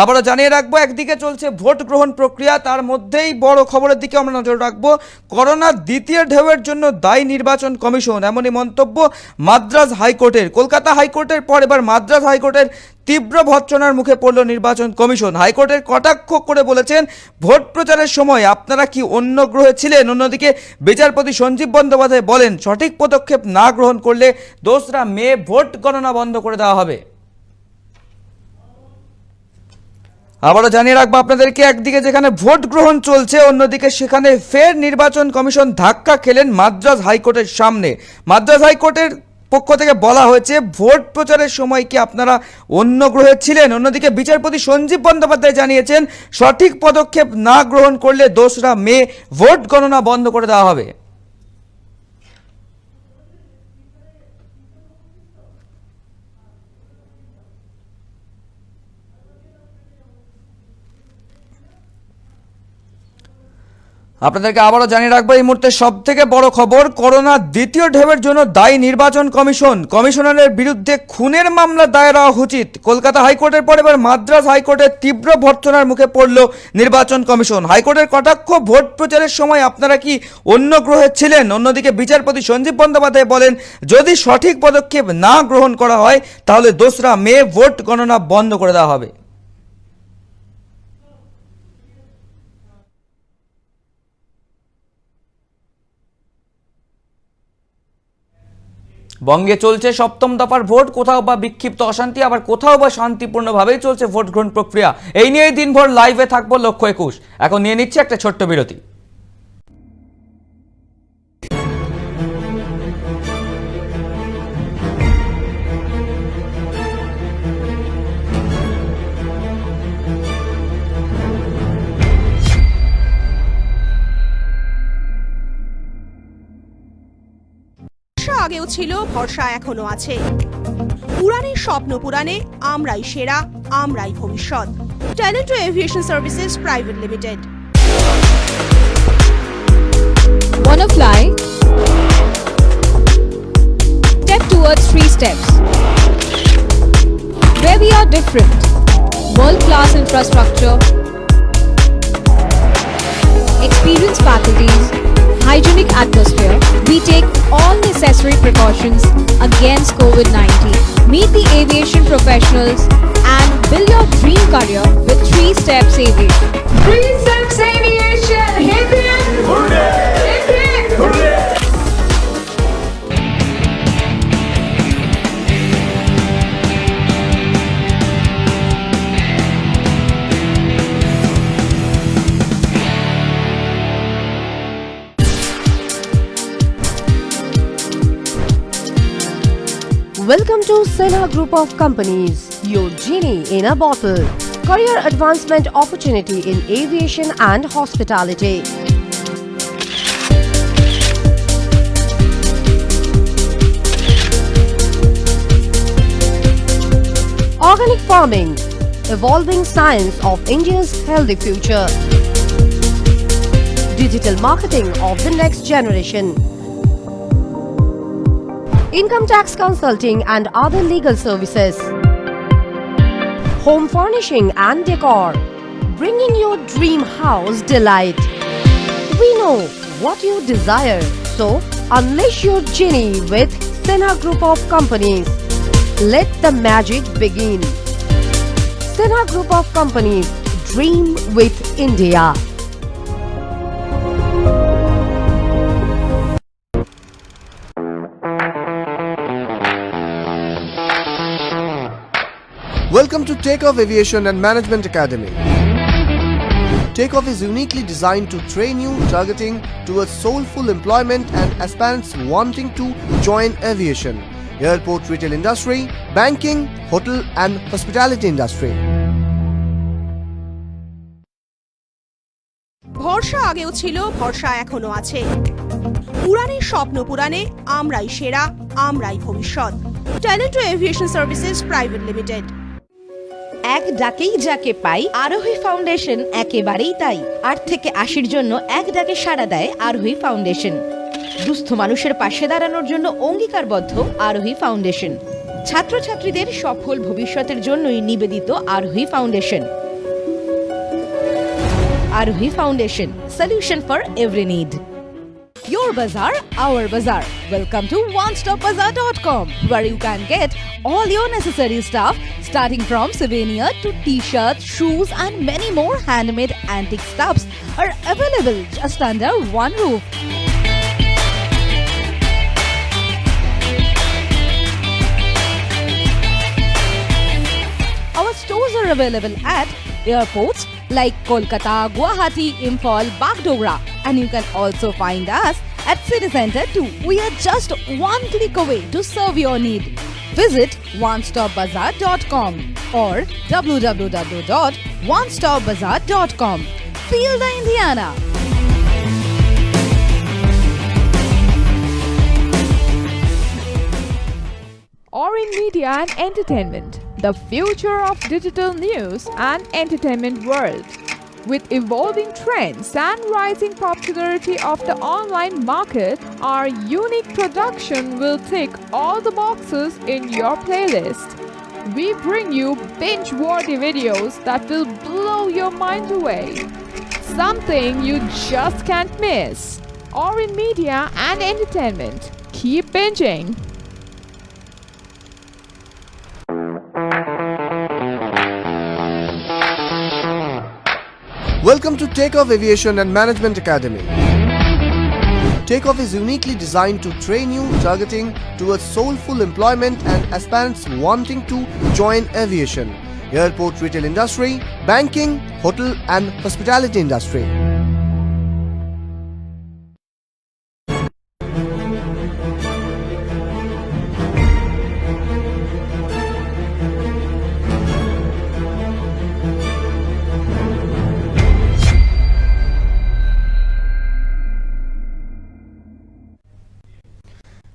আবারও জানিয়ে রাখবো, একদিকে চলছে ভোট গ্রহণ প্রক্রিয়া, তার মধ্যেই বড় খবরের দিকে আমরা নজর রাখবো। করোনার দ্বিতীয় ঢেউয়ের জন্য দায়ী নির্বাচন কমিশন, এমনই মন্তব্য মাদ্রাজ হাইকোর্টের। কলকাতা হাইকোর্টের পর এবার মাদ্রাজ হাইকোর্টের তীব্র ভৎসনার মুখে পড়ল নির্বাচন কমিশন। হাইকোর্টের কটাক্ষ করে বলেছেন, ভোট প্রচারের সময় আপনারা কি অন্য গ্রহে ছিলেন? অন্যদিকে বিচারপতি সঞ্জীব বন্দ্যোপাধ্যায় বলেন, সঠিক পদক্ষেপ না গ্রহণ করলে 2রা মে ভোট গণনা বন্ধ করে দেওয়া হবে। আবারও জানিয়ে রাখবো আপনাদেরকে, একদিকে যেখানে ভোট গ্রহণ চলছে, অন্যদিকে সেখানে ফের নির্বাচন কমিশন ধাক্কা খেলেন মাদ্রাজ হাইকোর্টের সামনে। মাদ্রাজ হাইকোর্টের পক্ষ থেকে বলা হয়েছে, ভোট প্রচারের সময় কি আপনারা অন্য গ্রহে ছিলেন? অন্যদিকে বিচারপতি সঞ্জীব বন্দ্যোপাধ্যায় জানিয়েছেন, সঠিক পদক্ষেপ না গ্রহণ করলে 2রা মে ভোট গণনা বন্ধ করে দেওয়া হবে। আপনাদেরকে আবারও জানিয়ে রাখবো, এই মুহূর্তে সব থেকে বড় খবর, করোনার দ্বিতীয় ঢেউয়ের জন্য দায়ী নির্বাচন কমিশন। কমিশনারের বিরুদ্ধে খুনের মামলা দায়ের হওয়া উচিত। কলকাতা হাইকোর্টের পর এবার মাদ্রাজ হাইকোর্টের তীব্র ভর্ৎসনার মুখে পড়ল নির্বাচন কমিশন। হাইকোর্টের কটাক্ষ, ভোট প্রচারের সময় আপনারা কি অন্য গ্রহে ছিলেন? অন্যদিকে বিচারপতি সঞ্জীব বন্দ্যোপাধ্যায় বলেন, যদি সঠিক পদক্ষেপ না গ্রহণ করা হয় তাহলে 2রা মে ভোট গণনা বন্ধ করে দেওয়া হবে। বঙ্গে চলছে 7ম দফার ভোট, কোথাও বা বিক্ষিপ্ত অশান্তি, আবার কোথাও বা শান্তিপূর্ণভাবেই চলছে ভোট গ্রহণ প্রক্রিয়া। এই নিয়েই দিনভর লাইভে থাকবো লক্ষ্য 21। এখন নিয়ে নিচ্ছে একটা ছোট্ট বিরতি। আগেও ছিল, ভরসা এখনো আছে। উড়ানের স্বপ্ন পুরাণে আমরাই সেরা, আমরাই ভবিষ্যৎ। Talento aviation services private limited. Wanna fly? Step towards 3 steps. where we are different. World-class infrastructure, experienced faculties, hygienic atmosphere. We take all necessary precautions against COVID-19. Meet the aviation professionals and build your dream career with 3 Steps Aviation. 3 Steps Aviation. Hip hip. Hooray! Hip hip. Hooray! Welcome to Senha Group of Companies, your genie in a bottle. Career advancement opportunity in aviation and hospitality. Organic farming, evolving science of India's healthy future. Digital marketing of the next generation. Income tax consulting and other legal services. Home furnishing and decor, bringing your dream house delight. We know what you desire, so unleash your genie with Senha Group of Companies. Let the magic begin. Senha Group of Companies, dream with India. Welcome to Takeoff Aviation and Management Academy. Takeoff is uniquely designed to train you, targeting towards soulful employment and aspirants wanting to join aviation, airport retail industry, banking, hotel and hospitality industry. ভরসা আগেও ছিল, ভরসা এখনো আছে। উড়ানের স্বপ্ন পুরাণে আমরাই সেরা, আমরাই ভবিষ্যৎ। Talent aviation services private limited. এক ডাকেই যাকে পাই, আরোহী ফাউন্ডেশন একেবারেই তাই। 8 থেকে 80-র জন্য এক ডাকে সাড়া দেয় আরোহী ফাউন্ডেশন। দুস্থ মানুষের পাশে দাঁড়ানোর জন্য অঙ্গীকারবদ্ধ আরোহী ফাউন্ডেশন। ছাত্রছাত্রীদের সফল ভবিষ্যতের জন্যই নিবেদিত আরোহী ফাউন্ডেশন। আরোহী foundation, solution for every need. Your bazaar, our bazaar. Welcome to onestopbazaar.com, where you can get all your necessary stuff starting from souvenir to t-shirts, shoes and many more handmade antique stuffs are available just under one roof. Our stores are available at airports like Kolkata, Guwahati, Imphal, Bagdogra, and you can also find us at City Center too. We are just one click away to serve your need. Visit onestopbazaar.com or www.onestopbazaar.com. Feel the Indiana. Orin Media and Entertainment, the future of digital news and entertainment world. With evolving trends and rising popularity of the online market, our unique production will tick all the boxes in your playlist. We bring you binge-worthy videos that will blow your mind away. Something you just can't miss. Orin Media and Entertainment. Keep binging. Welcome to Takeoff Aviation and Management Academy. Takeoff is uniquely designed to train you, targeting towards soulful employment and aspirants wanting to join aviation, airport retail industry, banking, hotel and hospitality industry.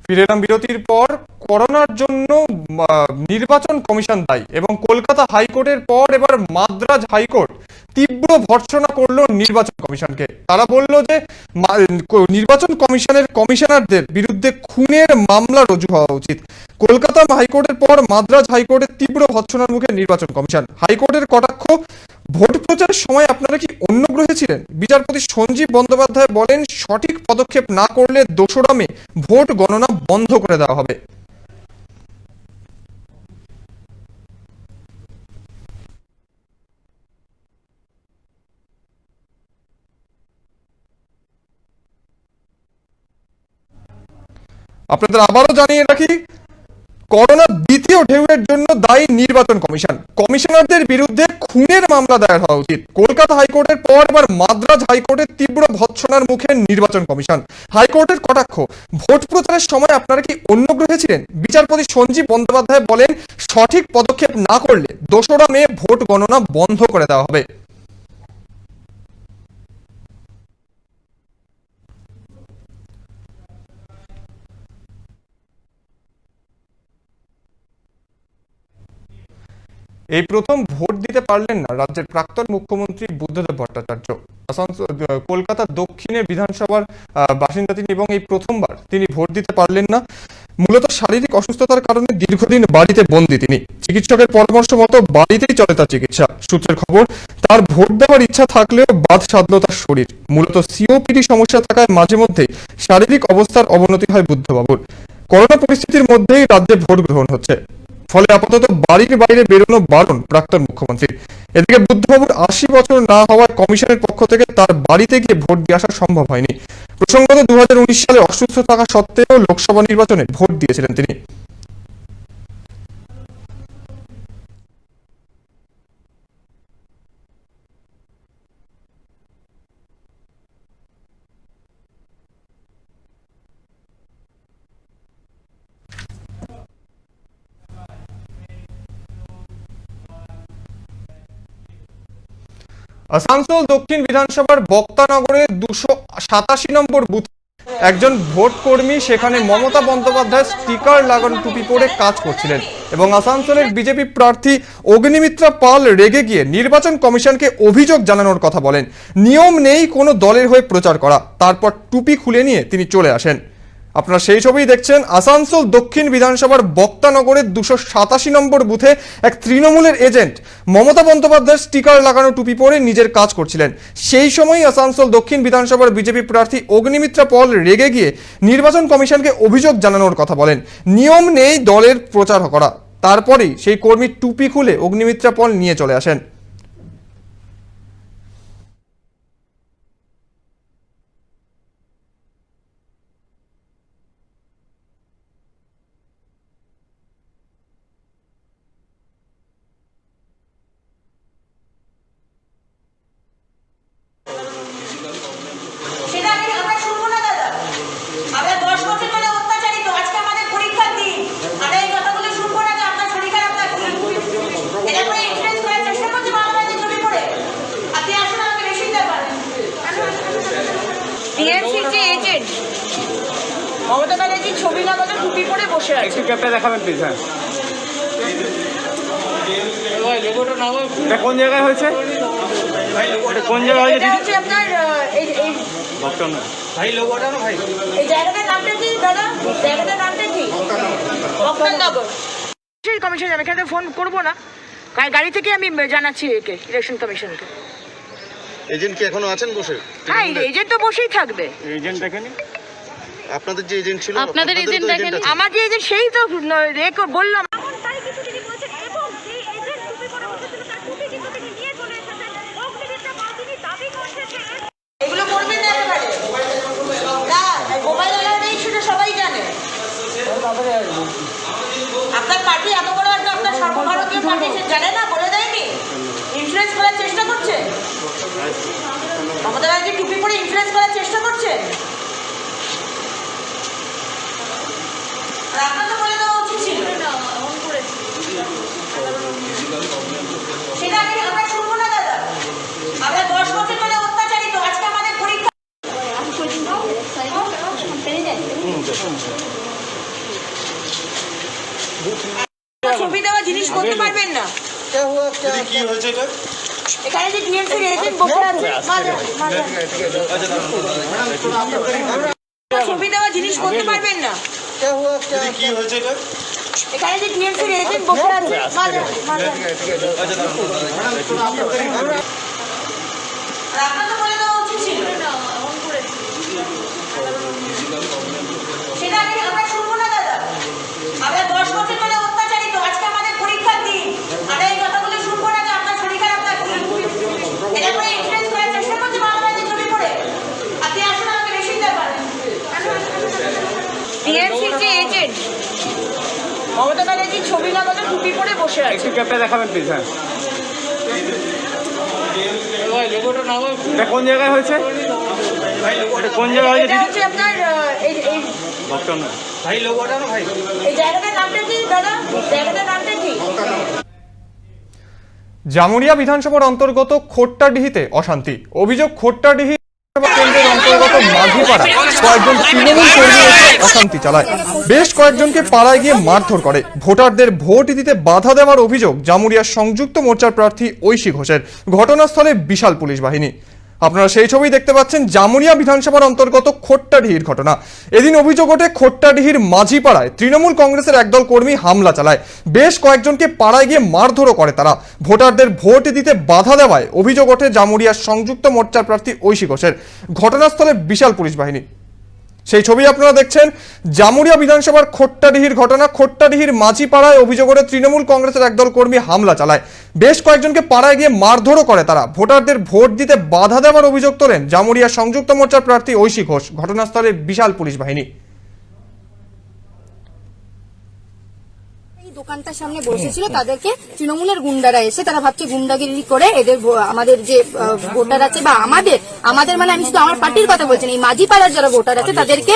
ফিরে এলাম বিরতির পর। করোনার জন্য নির্বাচন commission দায়ী এবং কলকাতা হাইকোর্টের পর এবার মাদ্রাজ হাইকোর্ট তীব্র ভর্ৎসনা করলো নির্বাচন কমিশনকে। তারা বলল যে নির্বাচন কমিশনের কমিশনারদের বিরুদ্ধে খুনের মামলা রুজু হওয়া উচিত। কলকাতা হাইকোর্টের পর মাদ্রাজ হাইকোর্টের তীব্র ভৎসনার মুখে নির্বাচন কমিশন। হাইকোর্টের কটাক্ষ, ভোট প্রচারের সময় আপনারা কি অন্য গ্রহে ছিলেন? বিচারপতি সঞ্জীব বন্দ্যোপাধ্যায় বলেন, সঠিক পদক্ষেপ না করলে 2রা মে ভোট গণনা বন্ধ করে দেওয়া হবে। আপনাদের আবারও জানিয়ে রাখি, করোনার দ্বিতীয় ঢেউয়ের জন্য দায়ী নির্বাচন কমিশন। কমিশনারদের বিরুদ্ধে খুনের মামলা দায়ের হওয়া উচিত। কলকাতা হাইকোর্টের পর এবার মাদ্রাজ হাইকোর্টের তীব্র ভৎসনার মুখে নির্বাচন কমিশন। হাইকোর্টের কটাক্ষ, ভোট প্রচারের সময় আপনারা কি অন্য গ্রহে ছিলেন? বিচারপতি সঞ্জীব বন্দ্যোপাধ্যায় বলেন, সঠিক পদক্ষেপ না করলে 2রা মে ভোট গণনা বন্ধ করে দেওয়া হবে। এই প্রথম ভোট দিতে পারলেন না রাজ্যের প্রাক্তন মুখ্যমন্ত্রী বুদ্ধদেব ভট্টাচার্য। কলকাতা দক্ষিণের বিধানসভার বাসিন্দা তিনি এবং এই প্রথমবার তিনি ভোট দিতে পারলেন না। মূলত শারীরিক অসুস্থতার কারণে দীর্ঘদিন বাড়িতে বন্দী তিনি। চিকিৎসকের পরামর্শ মতো বাড়িতেই চলে তার চিকিৎসা। সূত্রের খবর, তার ভোট দেওয়ার ইচ্ছা থাকলেও বাদ সাধল তার শরীর। মূলত সিওপিডি সমস্যা থাকায় মাঝে মধ্যে শারীরিক অবস্থার অবনতি হয় বুদ্ধবাবুর। করোনা পরিস্থিতির মধ্যেই রাজ্যে ভোট গ্রহণ হচ্ছে, ফলে আপাতত বাড়ির বাইরে বেরোনো বারণ প্রাক্তন মুখ্যমন্ত্রীর। এদিকে বুদ্ধবাবুর 80 বছর না হওয়ার কমিশনের পক্ষ থেকে তার বাড়িতে গিয়ে ভোট দিয়ে আসা সম্ভব হয়নি। প্রসঙ্গত 2019 সালে অসুস্থ থাকা সত্ত্বেও লোকসভা নির্বাচনে ভোট দিয়েছিলেন তিনি। আসানসোল দক্ষিণ বিধানসভার বক্তানগরে 287 নম্বর বুথ একজন ভোট কর্মী সেখানে মমতা বন্দ্যোপাধ্যায় স্টিকার লাগানো টুপি পরে কাজ করছিলেন এবং আসানসোলের বিজেপি প্রার্থী অগ্নিমিত্রা পাল রেগে গিয়ে নির্বাচন কমিশনকে অভিযোগ জানানোর কথা বলেন। নিয়ম নেই কোনো দলের হয়ে প্রচার করা। তারপর টুপি খুলে নিয়ে তিনি চলে আসেন। আপনারা সেই ছবি দেখছেন। আসানসোল দক্ষিণ বিধানসভার বক্তানগরের 287 নম্বর বুথে এক তৃণমূলের এজেন্ট মমতা বন্দ্যোপাধ্যায়ের স্টিকার লাগানো টুপি পরে নিজের কাজ করছিলেন। সেই সময় আসানসোল দক্ষিণ বিধানসভার বিজেপি প্রার্থী অগ্নিমিত্রা পল রেগে গিয়ে নির্বাচন কমিশনকে অভিযোগ জানানোর কথা বলেন। নিয়ম নেই দলের প্রচার করা। তারপরেই সেই কর্মী টুপি খুলে অগ্নিমিত্রা পল নিয়ে চলে আসেন। মমতা ব্যানার্জির ছবি লাগানো টুপি পরে বসে আছে। ক্যাপটা দেখাবেন প্লিজ। হ্যাঁ, এটা কোন জায়গায় হয়েছে? এটা কোন জায়গায় হয়েছে? এটা হচ্ছে আপনার ভাই লোগোটা না ভাই, এই জায়গাটার নামটা কি দাদা? জায়গাটার নামটা কি? বক্তানগর কমিশন। আমি এখানে ফোন করবো না, গাড়ি থেকে আমি জানাচ্ছি একে, ইলেকশন কমিশনকে। এজেন্ট কি এখনো আছেন বসে? হ্যাঁ, এজেন্ট তো বসেই থাকবে। এজেন্ট দেখেনি আপনাদের যে এজেন্ট ছিল, আপনাদের এজেন্ট দেখেনি? আমার যে এজেন্ট সেই তো বললাম। এগুলো করবেন না একেবারে। না, মোবাইল অ্যালাউ নেই সেটা সবাই জানে। আপনার পার্টি এত বড় একটা আপনার সর্বভারতীয় পার্টি, সে জানে না? বলে দেয়নি? ইনফ্লুয়েন্স করার চেষ্টা করছে মমতা ব্যানার্জি, টুপি পরে ইনফ্লুয়েন্স করার চেষ্টা করছে। আপনার তো বলে দেওয়া উচিত ছিল। সেটা আমরা শুনবো না দাদা। আমরা 10 বছর ধরে অত্যাচারিত। আজকে আমাদের পরীক্ষা। ছবি দেওয়া জিনিস করতে পারবেন না। কি হয়েছে এটা? এখানে যে টিএমসির এজেন্ট বসে আছে, ছবি দেওয়া জিনিস করতে পারবেন না। কি হয়েছে এটা? এখানে যে টিএমসির এজেন্ট বসে আছে আপনার তো বলে দেওয়া উচিত ছিল সেটা আমরা শুনবো না দাদা। আমরা 10 বছর ধরে অত্যাচারিত, আজকে আমাদের পরীক্ষার দিন, আমরা এই কথাগুলো শুনবো না যে আপনার শরীর খারাপ লাগছে। এটা করে ইনফ্লুয়েন্স করার চেষ্টা করছে বাংলাদেশের ছবি পড়ে। আপনি আসুন, আমাকে বেশি দেবেন। টিএমসির যে এজেন্ট মমতা ব্যানার্জির ছবি লাগানো টুপি পরে বসে আছে। ক্যাপটা দেখাবেন প্লিজ। হ্যাঁ, কোন জায়গায় হয়েছে? কোন জায়গায় হয়েছে? এটা হচ্ছে আপনার এই ভাই লোগোটা না ভাই, এই জায়গাটার নামটা কি দাদা? জায়গাটার নামটা কি? জামুরিয়া বিধানসভার অন্তর্গত খোট্টাডিহিতে অশান্তি। অভিযোগ, খোট্টাডিহি কেন্দ্রের অন্তর্গত মাঝিপাড়া কয়েকজন তৃণমূল কর্মী এসে অশান্তি চালায়। বেশ কয়েকজনকে পাড়ায় গিয়ে মারধর করে। ভোটারদের ভোট দিতে বাধা দেওয়ার অভিযোগ জামুরিয়ার সংযুক্ত মোর্চার প্রার্থী ঐশী ঘোষের। ঘটনাস্থলে বিশাল পুলিশ বাহিনী। আপনারা সেই ছবি দেখতে পাচ্ছেন, জামুরিয়া বিধানসভার অন্তর্গত খোট্টাডিহির ঘটনা। এদিন অভিযোগ ওঠে খোট্টাডিহির মাঝিপাড়ায় তৃণমূল কংগ্রেসের একদল কর্মী হামলা চালায়। বেশ কয়েকজনকে পাড়ায় গিয়ে মারধরও করে তারা। ভোটারদের ভোট দিতে বাধা দেওয়ায় অভিযোগ ওঠে জামুরিয়ার সংযুক্ত মোর্চার প্রার্থী ঐশী ঘোষের। ঘটনাস্থলে বিশাল পুলিশ বাহিনী। সেই ছবি আপনারা দেখছেন, জামুরিয়া বিধানসভার খোট্টাডিহির ঘটনা। খোট্টাডিহির মাঝিপাড়ায় অভিযোগ ওঠে তৃণমূল কংগ্রেসের একদল কর্মী হামলা চালায়। বেশ কয়েকজনকে পাড়ায় গিয়ে মারধরও করে তারা। ভোটারদের ভোট দিতে বাধা দেওয়ার অভিযোগ তোলেন জামুরিয়া সংযুক্ত মোর্চার প্রার্থী ঐশী ঘোষ। ঘটনাস্থলে বিশাল পুলিশ বাহিনী। দোকানটার সামনে বসেছিল, তাদেরকে তৃণমূলের গুন্ডারা এসে তারা ভাবছে গুন্ডাগিরি করে এদের আমাদের যে ভোটার আছে বা আমাদের মানে আমি শুধু আমার পার্টির কথা বলছি না, এই মাঝি পাড়ার যারা ভোটার আছে তাদেরকে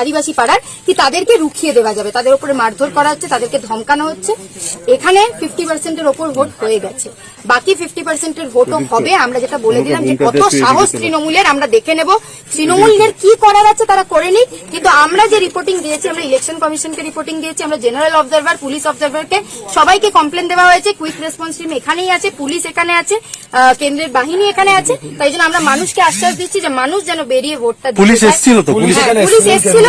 আদিবাসী পাড়ার কি তাদেরকে রুখিয়ে দেওয়া যাবে, তাদের উপরে মারধর করা হচ্ছে, তাদেরকে ধমকানো হচ্ছে। এখানে 50%-এর ওপর ভোট হয়ে গেছে, বাকি 50%-এর ভোটও হবে। আমরা যেটা বলে দিলাম যে কত সাহস তৃণমূলের, আমরা দেখে নেব তৃণমূলের কি করার আছে তারা করেনি। কিন্তু আমরা যে রিপোর্টিং দিয়েছি, আমরা ইলেকশন কমিশনকে রিপোর্টিং দিয়েছি, আমরা জেনারেল অবজারভার, পুলিশ অবজারভারকে সবাইকে কমপ্লেন দেওয়া হয়েছে। কুইক রেসপন্স টিম এখানেই আছে, পুলিশ এখানে আছে, কেন্দ্রের বাহিনী এখানে আছে। তাই জন্য আমরা মানুষকে আশ্বাস দিচ্ছি যে মানুষ যেন বেরিয়ে ভোটটা দিতে। পুলিশ এসেছিল তো, পুলিশ এসেছিল,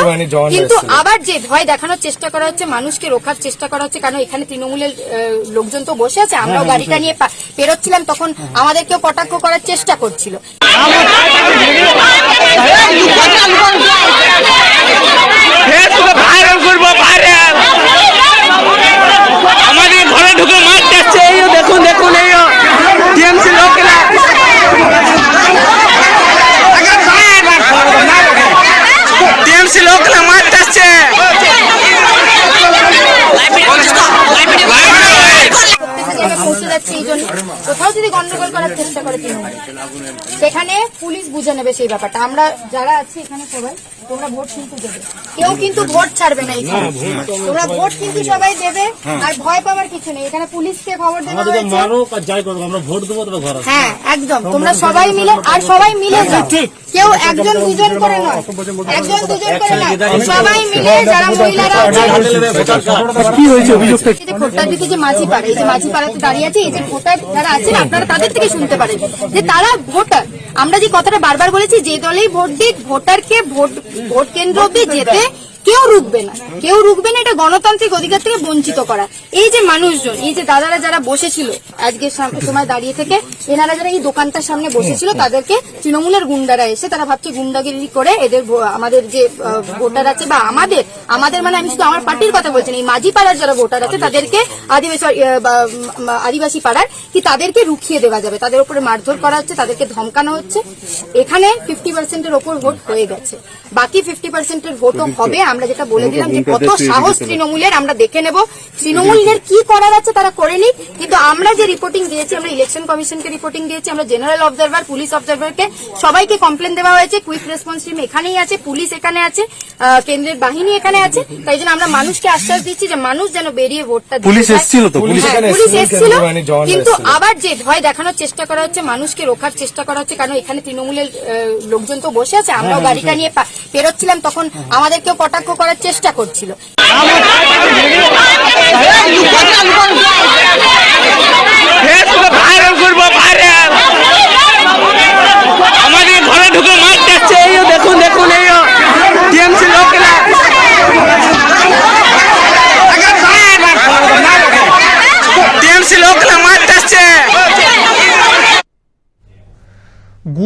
কিন্তু আবার যে ভয় দেখানোর চেষ্টা করা হচ্ছে, মানুষকে রোখার চেষ্টা করা হচ্ছে। কারণ এখানে তৃণমূলের লোকজন তো বসে আছে, আমরাও গাড়িটা নিয়ে পেরোচ্ছিলাম, তখন আমাদেরকেও কটাক্ষ করার চেষ্টা করছিল। আমাদের ঘরে ঢুকে মার যাচ্ছে, এই দেখুন দেখুন, এই টিএমসি লোকেরা মার যাচ্ছে। পৌঁছে যাচ্ছে, এই জন্য কোথাও যদি গন্ডগোল করার চেষ্টা করে সেখানে পুলিশ বুঝে নেবে সেই ব্যাপারটা। আমরা যারা আছি এখানে সবাই, তোমরা ভোট কিন্তু দেবে, কেউ কিন্তু ভোট ছাড়বে না এখানে, তোমরা ভোট কিন্তু সবাই দেবে। আর ভয় পাওয়ার কিছু নেই, এখানে পুলিশকে খবর দেওয়া হয়েছে। হ্যাঁ একদম, তোমরা সবাই মিলে, আর সবাই মিলে কেউ একজন দুজন করে নয়, একজন দুজন করে নয়, সবাই মিলে যারা মহিলারা খোট্টাডিহিতে যে মাঝিপাড়া, এই যে মাঝিপাড়াতে দাঁড়িয়ে আছে, এই যে ভোটার যারা আছেন আপনারা তাদের থেকে শুনতে পারেন যে তারা ভোটার। আমরা যে কথাটা বারবার বলেছি, যে দলেই ভোট দিক, ভোটারকে ভোট কেন্দ্র অব্দি যেতে কেউ রুখবে না, কেউ রুখবে না। এটা গণতান্ত্রিক অধিকার থেকে বঞ্চিত করা। এই যে মানুষজন, এই যে দাদারা যারা বসেছিল আজকের সময় দাঁড়িয়ে থেকে, এনারা যারা এই দোকানটার সামনে বসেছিল, তাদেরকে তৃণমূলের গুন্ডারা এসে তারা ভাবছে গুন্ডাগিরি করে এদের আমাদের যে ভোটার আছে বা আমাদের মানে আমি শুধু আমার পার্টির কথা বলছি না, এই মাঝি পাড়ার যারা ভোটার আছে তাদেরকে আদিবাসী পাড়ার কি তাদেরকে রুখিয়ে দেওয়া যাবে, তাদের উপরে মারধর করা হচ্ছে, তাদেরকে ধমকানো হচ্ছে। এখানে 50%-এর ওপর ভোট হয়ে গেছে, বাকি 50%-এর ভোটও হবে। আমরা যেটা বলে দিলাম যে কত সাহস তৃণমূলের, আমরা দেখে নেব তৃণমূলের কি করার আছে তারা করেনি। কিন্তু আমরা যে রিপোর্টিং দিয়েছি, আমরা ইলেকশন কমিশনকে রিপোর্টিং দিয়েছি, আমরা জেনারেল অবজারভার, পুলিশ অবজারভারকে সবাইকে কমপ্লেন দেওয়া হয়েছে। কুইক রেসপন্স টিম এখানেই আছে, পুলিশ এখানে আছে, কেন্দ্রের বাহিনী এখানে আছে। তাই জন্য আমরা মানুষকে আশ্বাস দিচ্ছি যে মানুষ যেন বেরিয়ে ভোটটা দিতে। পুলিশ এসেছিল তো, পুলিশ এসেছিল, কিন্তু আবার যে ভয় দেখানোর চেষ্টা করা হচ্ছে, মানুষকে রোখার চেষ্টা করা হচ্ছে। কারণ এখানে তৃণমূলের লোকজন তো বসে আছে, আমরাও গাড়িটা নিয়ে পেরোচ্ছিলাম, তখন আমাদেরকেও কটাক্ষ করার চেষ্টা করছিল। আমাদের ঘরে ঢুকে মার যাচ্ছে, এই দেখুন দেখুন, এই টিএমসি লোকেরা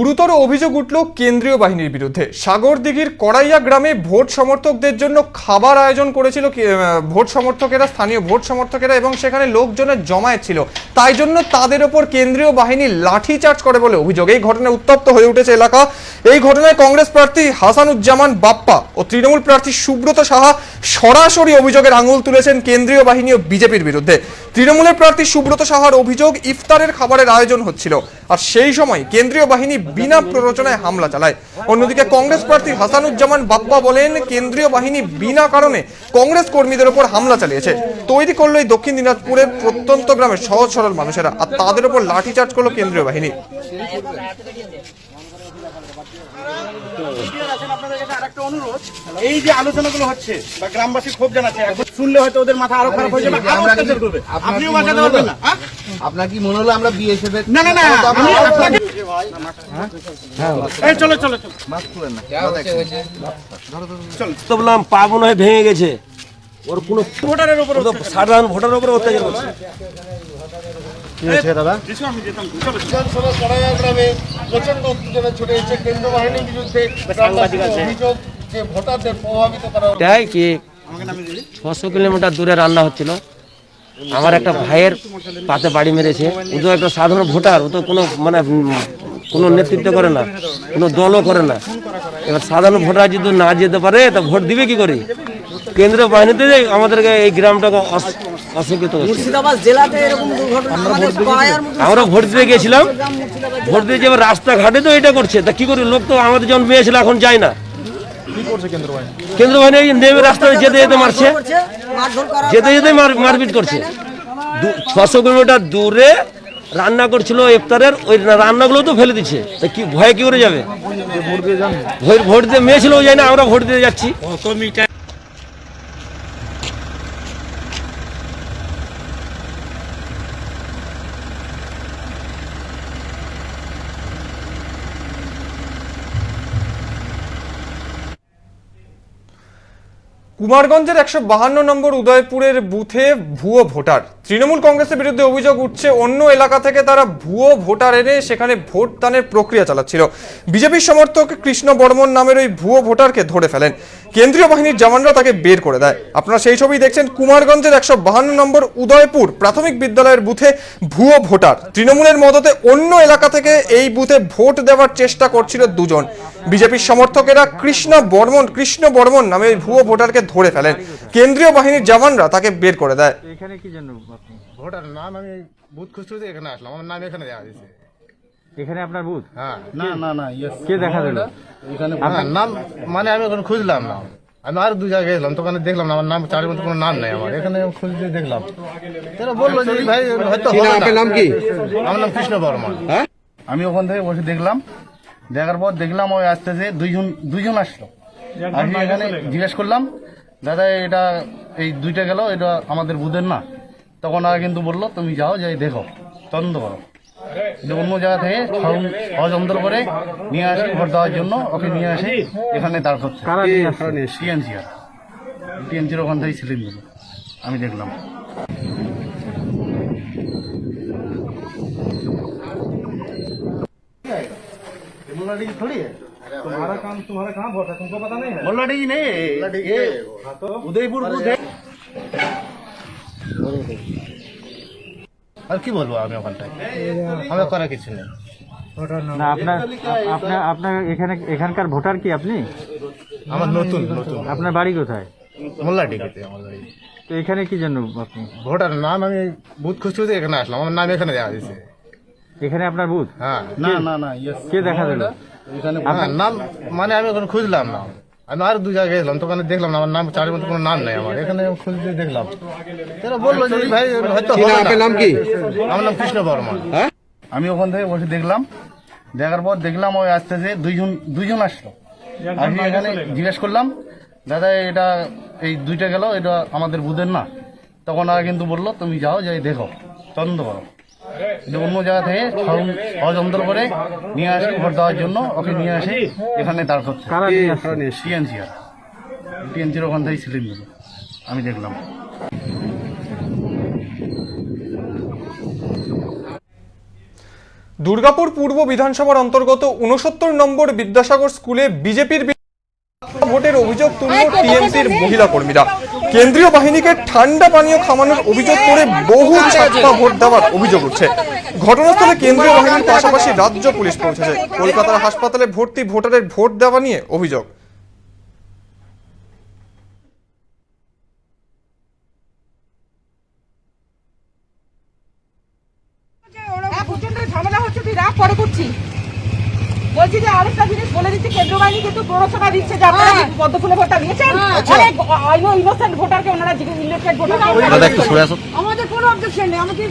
গুরুতর অভিযোগ উঠল কেন্দ্রীয় বাহিনীর বিরুদ্ধে। সাগরদিঘির কড়াইয়া গ্রামে ভোট সমর্থকদের জন্য খাবার আয়োজন করেছিল স্থানীয় ভোট সমর্থকেরা এবং সেখানে লোকজনের জমায়েত ছিল, তাই জন্য তাদের ওপর কেন্দ্রীয় বাহিনী লাঠিচার্জ করে বলে অভিযোগ। এই ঘটনায় উত্তপ্ত হয়ে উঠেছে এলাকা। এই ঘটনায় কংগ্রেস প্রার্থী হাসানুজ্জামান বাপ্পা ও তৃণমূল প্রার্থী সুব্রত সাহা সরাসরি অভিযোগের আঙুল তুলেছেন কেন্দ্রীয় বাহিনী ও বিজেপির বিরুদ্ধে। তৃণমূলের প্রার্থী সুব্রত সাহার অভিযোগ, ইফতারের খাবারের আয়োজন হচ্ছিল আর সেই সময় কেন্দ্রীয় বাহিনী বিনা প্ররোচনায় হামলা চালায়। অন্যদিকে কংগ্রেস প্রার্থী হাসানুজ্জামান বাপ্পা বলেন, কেন্দ্রীয় বাহিনী বিনা কারণে কংগ্রেস কর্মীদের উপর হামলা চালিয়েছে। তৈরি করলো এই দক্ষিণ দিনাজপুরের প্রত্যন্ত গ্রামের সহজ সরল মানুষেরা, আর তাদের উপর লাঠিচার্জ করলো কেন্দ্রীয় বাহিনী। এই যে আলোচনাগুলো হচ্ছে বা গ্রামবাসী ক্ষোভ জানাচ্ছে, এখন শুনলে হয়তো ওদের মাথা আরো খারাপ হয়ে যাবে, আরো অত্যাচার করবে। আপনিও বাঁচাতে পারবেন না। আপনার কি মনে হলো আমরা বিএসএফ এর? না না না, এই চলো চলো চলো, মাস্ক খুলেন না। তো বললাম পা মনে হয় ভেঙে গেছে, ওর কোনো ভোটারের উপর, সাধারণ ভোটারের উপর অত্যাচার করছে। কি হয়েছে দাদা? বিধানসভা কড়াইয়া গ্রামে প্রচন্ড উত্তেজনা ছড়ে গেছে কেন্দ্রীয় বাহিনীর বিরুদ্ধে। অভিযোগ যে ভোটারদের প্রভাবিত করা তাই কি 600 কিলোমিটার দূরে রান্না হচ্ছিল, আমার একটা ভাইয়ের পাতে বাড়ি মেরেছে। ও তো একটা সাধারণ ভোটার, ও তো কোনো নেতৃত্ব করে না, কোনো দলও করে না। এবার সাধারণ ভোটার যদি না যেতে পারে তা ভোট দিবে কি করে? কেন্দ্রীয় বাহিনীতে আমাদেরকে এই গ্রামটাকে অশিক্ষিত করছে। আমরা ভোট দিতে গেছিলাম, ভোট দিয়ে এবার রাস্তাঘাটে তো এটা করছে, তা কি করি? লোক তো আমাদের যখন মেয়েছিল এখন যায় না। কেন্দ্র বাহিনী নেমে রাস্তায় যেতে যেতে মারছে, যেতে যেতে মারপিট করছে। 600 কিলোমিটার দূরে রান্না করছিল ইফতারের, ওই রান্নাগুলো তো ফেলে দিচ্ছে, তা কি ভয়ে কি করে যাবে? ভোট দিয়ে মেয়ে ছিল, যায় না, আমরা ভোট দিয়ে যাচ্ছি। কুমারগঞ্জের 152 নম্বর উদয়পুরের বুথে ভুয়ো ভোটার। তৃণমূল কংগ্রেসের বিরুদ্ধে অভিযোগ উঠছে, অন্য এলাকা থেকে তারা ভুয়ো ভোটার এনে সেখানে ভোট দানের প্রক্রিয়া চালাচ্ছিল। বিজেপির সমর্থক কৃষ্ণ বর্মন নামের ওই ভুয়ো ভোটারকে ধরে ফেলেন। কেন্দ্রীয় বাহিনীর জওয়ানরা তাকে বের করে দেয়। আপনারা সেই ছবি দেখছেন। কুমারগঞ্জের 152 নম্বর উদয়পুর প্রাথমিক বিদ্যালয়ের বুথে ভুয়ো ভোটার। তৃণমূলের মদতে অন্য এলাকা থেকে এই বুথে ভোট দেওয়ার চেষ্টা করছিল দুজন। বিজেপির সমর্থকেরা কৃষ্ণ বর্মন নামে ওই ভুয়ো ভোটারকে ধরে ফেলেন। কেন্দ্রীয় বাহিনীর জওয়ানরা তাকে বের করে দেয়। এখানে কি জানো আপনি? ভোটার নাম আমি বুথ খুঁজতে এখানে আসলাম, আমার নাম এখানে দেওয়া হয়েছে। এখানে আপনার বুথ? হ্যাঁ। না না না, কে দেখা দিল এখানে? নাম মানে আমি এখন খুঁজলাম না, আমি আর দু জায়গায় গেলাম, তো ওখানে দেখলাম না আমার নাম, চারের মধ্যে কোনো নাম নেই আমার। এখানে খুঁজতে দেখলাম, তারা বললো যে ভাই হয়তো। আপনার নাম কি? আমার নাম কৃষ্ণ বর্মন। আমি ওখান থেকে বসে দেখলাম, দেখার পর দেখলাম ওই আসতেছে দুইজন আসলো। আমি এখানে জিজ্ঞেস করলাম, দাদা এটা এই দুইটা গেল, এটা আমাদের বুথের না। তখন আর কিন্তু বললো তুমি যাও, যাই দেখো, তদন্ত করো। অন্য জায়গা থেকে ষড়যন্ত্র করে নিয়ে আসি ভোট দেওয়ার জন্য, ওকে নিয়ে আসি এখানে দাঁড় করছে। টিএমসির ওখান থেকে ছিলেন বলে আমি দেখলাম। तुम्हारा काम तुम्हारा कहाँ वोट है, तुमको पता नहीं है? मोल्लाडीह नहीं, ये उदयपुर बुथ है। আর কি বলবো আমি ওখানটায়, আমার করা কিছু নেই। না আপনার এখানকার ভোটার কি আপনি? আমার নতুন। আপনার বাড়ি কোথায়? মোল্লাডিহিতে আমার বাড়ি। তো এখানে কি জন্য আপনি? ভোটার নাম আমি বুথ খুঁজতে এখানে আসলাম, আমার নাম এখানে দেওয়া হয়েছে। এখানে আপনার বুথ? হ্যাঁ। না না না, কে দেখা দিল? নাম মানে আমি ওখানে খুঁজলাম না, আমি আর দু জায়গায় গেলাম, তো ওখানে দেখলাম না আমার নাম, চারের মধ্যে কোনো নাম নেই আমার। এখানে খুঁজতে দেখলাম, তারা বললো যে ভাই হয়তো। আপনার নাম কি? আমার নাম কৃষ্ণ বর্মন। আমি ওখান থেকে বসে দেখলাম, দেখার পর দেখলাম ওই আসতেছে দুইজন আসলো। আমি এখানে জিজ্ঞেস করলাম, দাদা এটা এই দুইটা গেল, এটা আমাদের বুথের না। তখন আর কিন্তু বললো তুমি যাও, যাই দেখো, তদন্ত করো। অন্য জায়গা থেকে ষড়যন্ত্র করে নিয়ে আসি ভোট দেওয়ার জন্য, ওকে নিয়ে আসি এখানে দাঁড় করছে। টিএমসির ওখান থেকে ছিলেন বলে আমি দেখলাম। দুর্গাপুর পূর্ব বিধানসভার অন্তর্গত 69 নম্বর বিদ্যাসাগর স্কুলে বিজেপির ভোটের অভিযোগ তুলল টিএমসির মহিলা কর্মীরা। কেন্দ্রীয় বাহিনীকে ঠান্ডা পানীয় খাওয়ানোর অভিযোগ করে বহু ছাপ্পা ভোট দেওয়ার অভিযোগ উঠছে। ঘটনাস্থলে কেন্দ্রীয় বাহিনীর পাশাপাশি রাজ্য পুলিশ পৌঁছেছে। কলকাতার হাসপাতালে ভর্তি ভোটারের ভোট দেওয়া নিয়ে অভিযোগ। প্রচন্ড ঝামেলা হচ্ছে, তুই রাগ পরে করছি। বলছি যে আরেকটা জিনিস বলে দিচ্ছি, কেন্দ্র বাহিনী কিন্তু প্ররোচনা দিচ্ছে যে আপনারা পদ্ম ফুলে ভোটটা দিয়েছেন। অনেক ইনোসেন্ট ভোটারকে ওনারা ইলেক্টেড ভোটার। আমাদের কোনো অবজেকশন নেই। আমাকে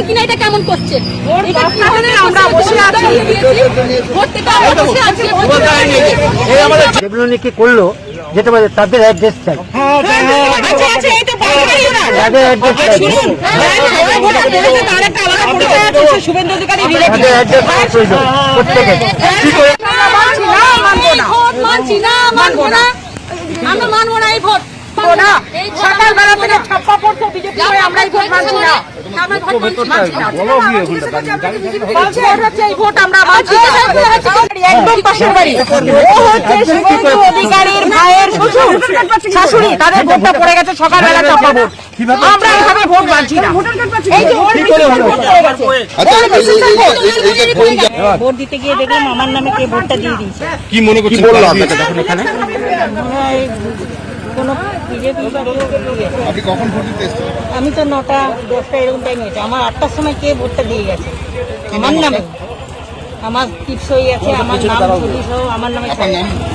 কিনা এটা কেমন করছে? আমরা বসে আছি, যেগুলো নাকি করলো, যেটা তাদের অ্যাড্রেস চাই, শুভেন্দু অধিকারী আমরা মানবো না এই ভোট। সকালবেলা থেকে ছাপ্পা পড়ছে বিজেপি, আমরা এই ভোট মানছি না। একদম পাশের বাড়ি, ও হচ্ছে শুভেন্দু অধিকারীর ভাইয়ের শ্বশুর শাশুড়ি, তাদের ভোটটা পড়ে গেছে সকালবেলা ছাপ্পা ভোট। আমরা এইভাবে ভোট মানছি না। ভোট দিতে গিয়ে দেখলাম আমার নামে কে ভোটটা দিয়ে দিয়েছে। কি মনে করছেন? কোনো বিজেপি আপনি কখন ভোট দিতে এসেছেন? আমি তো 9টা 10টা এরকম টাইম হয়েছে। আমার 8টার সময় কে ভোটটা দিয়ে গেছে আমার নামে। আমার টিপসই আছে, আমার নাম ছবি সহ আমার নামে।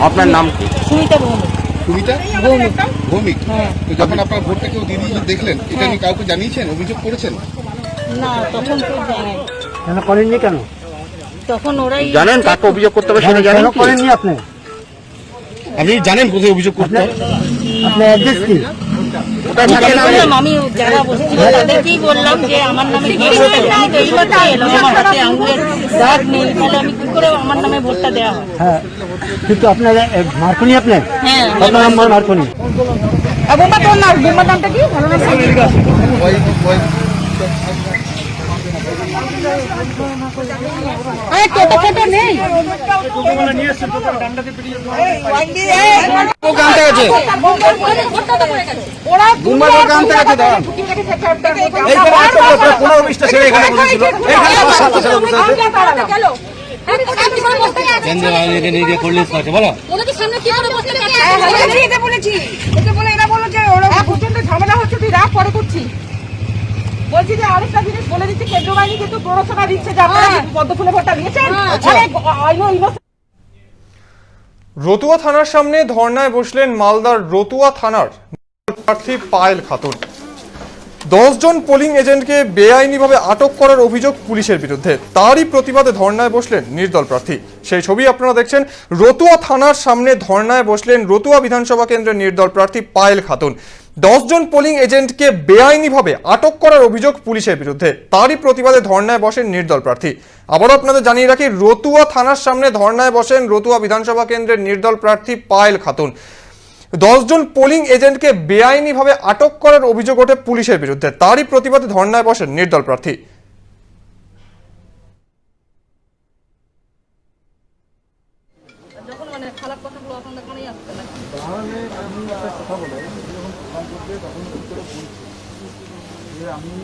আপনার নাম কি? সুমিতা ভৌমিক। সুমিতা ভৌমিক। ভৌমিক। তো যখন আপনার ভোটটা কেউ দিয়ে দিয়েছে দেখলেন, এটা নিয়ে কাউকে জানিয়েছেন, অভিযোগ করেছেন? না, তখন তো জানাই। কেন করেননি? কেন তখন ওরাই জানেন কাকে অভিযোগ করতে হবে সেটা জানেন? করেননি আপনি? আপনি জানেন কোথায় অভিযোগ করতে হবে? আপনার অ্যাড্রেস কি? আমি যারা বসেছিল তাদেরকেই বললাম যে আমার নামে কে ভোটটা দেয়। তো এই কথা এলো আমার হাতে আঙুলের দাগ নেই, তাহলে আমি কি করে আমার নামে ভোটটা দেওয়া হয়? হ্যাঁ, কিন্তু আপনার মার্কনি, আপনার হ্যাঁ আপনার নাম্বার মার্কনি। বোমা তোর নাম, বোমার নামটা কি? ভালো নাম নেই। প্রচন্ড ঝামেলা হচ্ছে, তুই রাগ পরে করছি। বলছি যে আরেকটা জিনিস বলে দিচ্ছি, কেন্দ্র বাহিনী কিন্তু প্ররোচনা দিচ্ছে যে আপনারা পদ্ম ফুলে ভোটটা দিয়েছেন। রতুয়া থানার সামনে ধর্নায় বসলেন মালদার রতুয়া থানার প্রার্থী পায়েল খাতুন। 10 জন পোলিং এজেন্টকে বেআইনিভাবে আটক করার অভিযোগ পুলিশের বিরুদ্ধে, তারই প্রতিবাদে ধর্নায় বসলেন নির্দল প্রার্থী। সেই ছবি আপনারা দেখছেন। রতুয়া থানার সামনে ধর্নায় বসলেন রতুয়া বিধানসভা কেন্দ্রের নির্দল প্রার্থী পায়েল খাতুন। 10 জন পোলিং এজেন্টকে বেআইনিভাবে আটক করার অভিযোগ পুলিশের বিরুদ্ধে, তারই প্রতিবাদে ধর্নায় বসেন নির্দল প্রার্থী। আবারও আপনাদের জানিয়ে রাখি, রতুয়া থানার সামনে ধর্নায় বসেন রতুয়া বিধানসভা কেন্দ্রের নির্দল প্রার্থী পায়েল খাতুন। 10 জন পোলিং এজেন্টকে বেআইনিভাবে আটক করার অভিযোগ ওঠে পুলিশের বিরুদ্ধে, তারই প্রতিবাদে ধর্নায় বসেন নির্দল প্রার্থী। আমি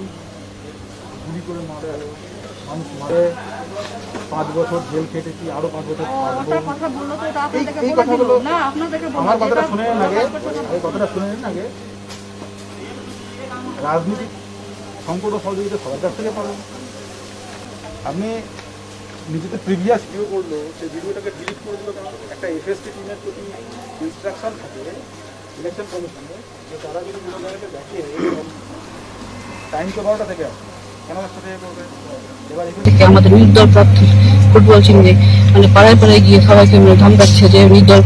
গুলি করে মারে, মানুষ মারে, 5 বছর জেল খেটেছি, আরো 5 বছর এই কথাগুলো আমার কথাটা শুনে নিন আগে, এই কথাটা শুনে নিন আগে। রাজনীতিক সংকট ও সহযোগিতা সবার কাছ থেকে পাবেন। আপনি নিজেদের প্রিভিয়াস ভিডিও করলো, সেই ভিডিওটাকে ডিলিট করে দিল। কারণ একটা এফএসটি টিমের প্রতি ইনস্ট্রাকশন থাকে ইলেকশন কমিশনে, যে তারা যদি ভিডিওটাকে দেখে টাইম তো 12টা থেকে আসে, কেন 1টা থেকে করবে? এবার আমাদের নির্দল প্রার্থী ফুটবল চিহ্নে মানে পাড়ায় পাড়ায় গিয়ে সবাইকে ধমকাচ্ছে যে নির্দল